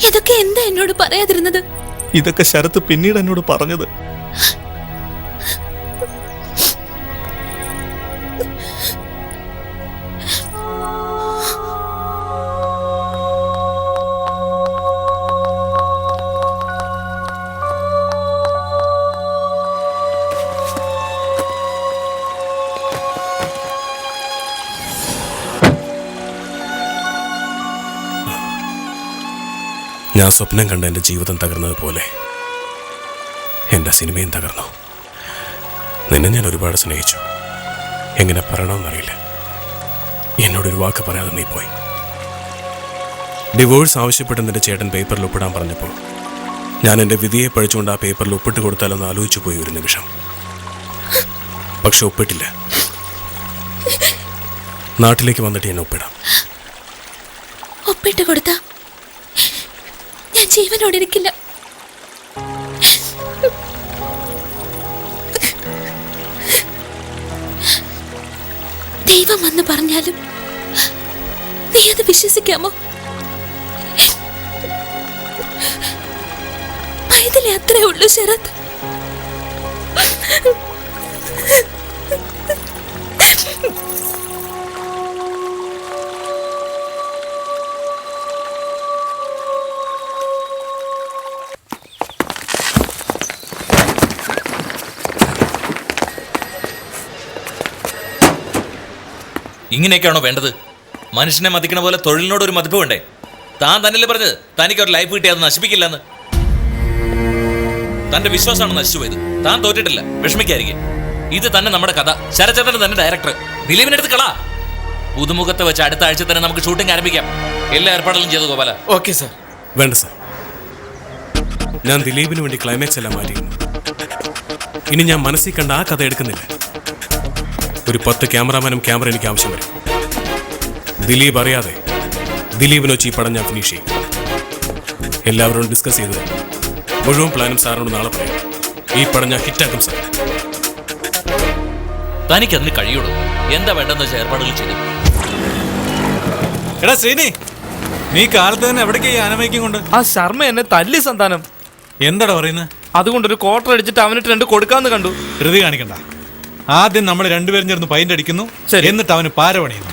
ഇതൊക്കെ എന്താ എന്നോട് പറയാതിരുന്നത്? ഇതൊക്കെ ശരത്ത് പിന്നീട് എന്നോട് പറഞ്ഞത്. ഞാൻ സ്വപ്നം കണ്ട എൻ്റെ ജീവിതം തകർന്നതുപോലെ എൻ്റെ സിനിമയും തകർന്നു. നിന്നെ ഞാൻ ഒരുപാട് സ്നേഹിച്ചു. എങ്ങനെ പറയണമെന്നറിയില്ല. എന്നോടൊരു വാക്ക് പറയാതെ നീ പോയി. ഡിവോഴ്സ് ആവശ്യപ്പെട്ട് നിന്റെ ചേട്ടൻ പേപ്പറിൽ ഒപ്പിടാൻ പറഞ്ഞപ്പോൾ ഞാൻ എൻ്റെ വിധിയെ പഴിച്ചുകൊണ്ട് ആ പേപ്പറിൽ ഒപ്പിട്ട് കൊടുത്താലൊന്ന് ആലോചിച്ചു പോയി ഒരു നിമിഷം. പക്ഷെ ഒപ്പിട്ടില്ല. നാട്ടിലേക്ക് വന്നിട്ട് ഞാൻ ഒപ്പിടാം. ഒപ്പിട്ട് കൊടുത്ത ഞാൻ ജീവനോടെ ഇരിക്കില്ല. ദൈവം വന്ന് പറഞ്ഞാലും നീ അത് വിശ്വസിക്കാമോ? മൈഥിലി അത്രേ ഉള്ളൂ ശരത്. ഇങ്ങനെയൊക്കെയാണോ വേണ്ടത്? മനുഷ്യനെ മതിക്കണ പോലെ തൊഴിലിനോട് ഒരു മതിപ്പ് വേണ്ടേ? താൻ തന്നെയല്ലേ പറഞ്ഞത് തനിക്ക് ഒരു ലൈഫ് കിട്ടി അത് നശിപ്പിക്കില്ലെന്ന്. തന്റെ വിശ്വാസമാണ് നശിച്ചു പോയത്. താൻ തോറ്റിട്ടില്ല, വിഷമിക്കായിരിക്കും. ഇത് തന്നെ നമ്മുടെ കഥ. ശരചന്ദ്രൻ തന്നെ ഡയറക്ടർ. ദിലീപിനെടുത്ത് കളാ. പുതുമുഖത്തെ വെച്ച് അടുത്ത ആഴ്ച തന്നെ നമുക്ക് ഷൂട്ടിംഗ് ആരംഭിക്കാം. എല്ലാ ഏർപ്പാടുകളും ചെയ്തു ഗോപാല. Okay sir. വേണ്ട സാർ, ഞാൻ ദിലീപിന് വേണ്ടി ക്ലൈമാക്സ് എല്ലാം മാറ്റിയിരുന്നു. ഇനി ഞാൻ മനസ്സിൽ കണ്ട ആ കഥ എടുക്കുന്നില്ല. ഒരു 10 ക്യാമറാമാനും ക്യാമറ എനിക്ക് ആവശ്യം വരും. ദിലീപ് അറിയാതെ ദിലീപിനെ വെച്ച് ഈ പടം ഞാൻ ഫിനിഷ് ചെയ്യും. എല്ലാവരോടും ഡിസ്കസ് ചെയ്ത് മുഴുവൻ പ്ലാനും സാറിനോട് നാളെ പറയാം. ഈ പടം ഞാൻ ഹിറ്റാക്കും സാർ. തനിക്ക് അതിന് കഴിയുള്ളൂ. എന്താ വേണ്ടെന്ന് വെച്ചാൽ ഏർപ്പാടുകൾ ചെയ്തു. എടാ ശ്രീനി, നീ കാലത്ത് തന്നെ എവിടേക്കാ ഈ ആനമയ്ക്കും കൊണ്ട്? ആ ശർമ്മ എന്നെ തല്ലി സന്താനം. എന്താടാ പറയുന്നത്? അതുകൊണ്ടൊരു ക്വാർട്ടർ അടിച്ചിട്ട് അവനിട്ട് 2 കൊടുക്കാന്ന് കണ്ടു. ധൃതി കാണിക്കണ്ട. ആദ്യം നമ്മൾ രണ്ടുപേരും ചേർന്ന് പൈൻ്റ് അടിക്കുന്നു, എന്നിട്ട് അവന് പാര പണിയുന്നു.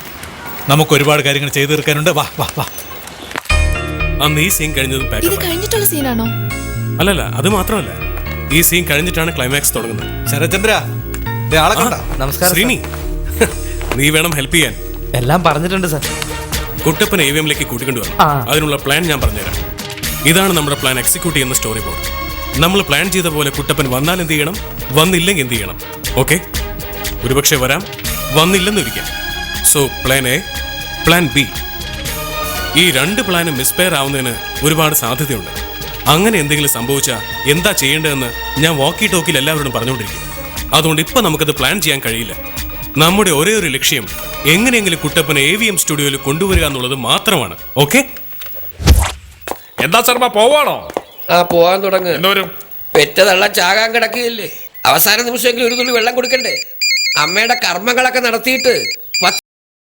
നമുക്ക് ഒരുപാട് കാര്യങ്ങൾ ചെയ്തു തീർക്കാനുണ്ട്. വാ വാ വാ. അന്ന് ഈ സീൻ കഴിഞ്ഞതും ഇത് പാക്കപ്പ്. കഴിഞ്ഞിട്ടുള്ള സീനാണോ? അല്ലല്ല, അത് മാത്രമല്ല, ഈ സീൻ കഴിഞ്ഞിട്ടാണ് ക്ലൈമാക്സ് തുടങ്ങുന്നത്. ശരചന്ദ്ര, ആളെ കണ്ട? നമസ്കാരം ശ്രീനി, നീ വേണം ഹെൽപ്പ് ചെയ്യാൻ. എല്ലാം പറഞ്ഞിട്ടുണ്ട് സാർ. കുട്ടപ്പൻ AVM-ലേക്ക് കൂട്ടിക്കൊണ്ടുവരണം. ആ. അതിനുള്ള പ്ലാൻ ഞാൻ പറഞ്ഞുതരാം. ഇതാണ് നമ്മുടെ പ്ലാൻ എക്സിക്യൂട്ട് ചെയ്യുന്ന സ്റ്റോറി ബോർഡ്. നമ്മൾ പ്ലാൻ ചെയ്ത പോലെ കുട്ടപ്പൻ വന്നാൽ എന്ത് ചെയ്യണം, വന്നില്ലെങ്കിൽ എന്ത് ചെയ്യണം. ഓക്കെ? ഒരുപക്ഷെ വരാം, വന്നില്ലെന്ന് ഇരിക്കാം. So plan A, plan B. ഈ 2 പ്ലാനും മിസ്പെയർ ആവുന്നതിന് ഒരുപാട് സാധ്യതയുണ്ട്. അങ്ങനെ എന്തെങ്കിലും സംഭവിച്ചാൽ എന്താ ചെയ്യേണ്ടതെന്ന് ഞാൻ വാക്കി ടോക്കിൽ എല്ലാവരോടും പറഞ്ഞുകൊണ്ടിരിക്കും. അതുകൊണ്ട് ഇപ്പൊ നമുക്കത് പ്ലാൻ ചെയ്യാൻ കഴിയില്ല. നമ്മുടെ ഒരേ ഒരു ലക്ഷ്യം എങ്ങനെയെങ്കിലും കുട്ടപ്പനെ AVM സ്റ്റുഡിയോയിൽ കൊണ്ടുവരിക എന്നുള്ളത് മാത്രമാണ്. ഓക്കെ? എന്താ ശർമ്മ, പോവാണോ? ആ പോവാൻ തുടങ്ങ്. എന്തോരും പെറ്റതള്ള ചാകാൻ കിടക്കുകയല്ലേ. അവസാന നിമിഷമെങ്കിലും ഒരു തുള്ളി വെള്ളം കൊടുക്കണ്ടേ? അമ്മയുടെ കർമ്മങ്ങളൊക്കെ നടത്തിയിട്ട്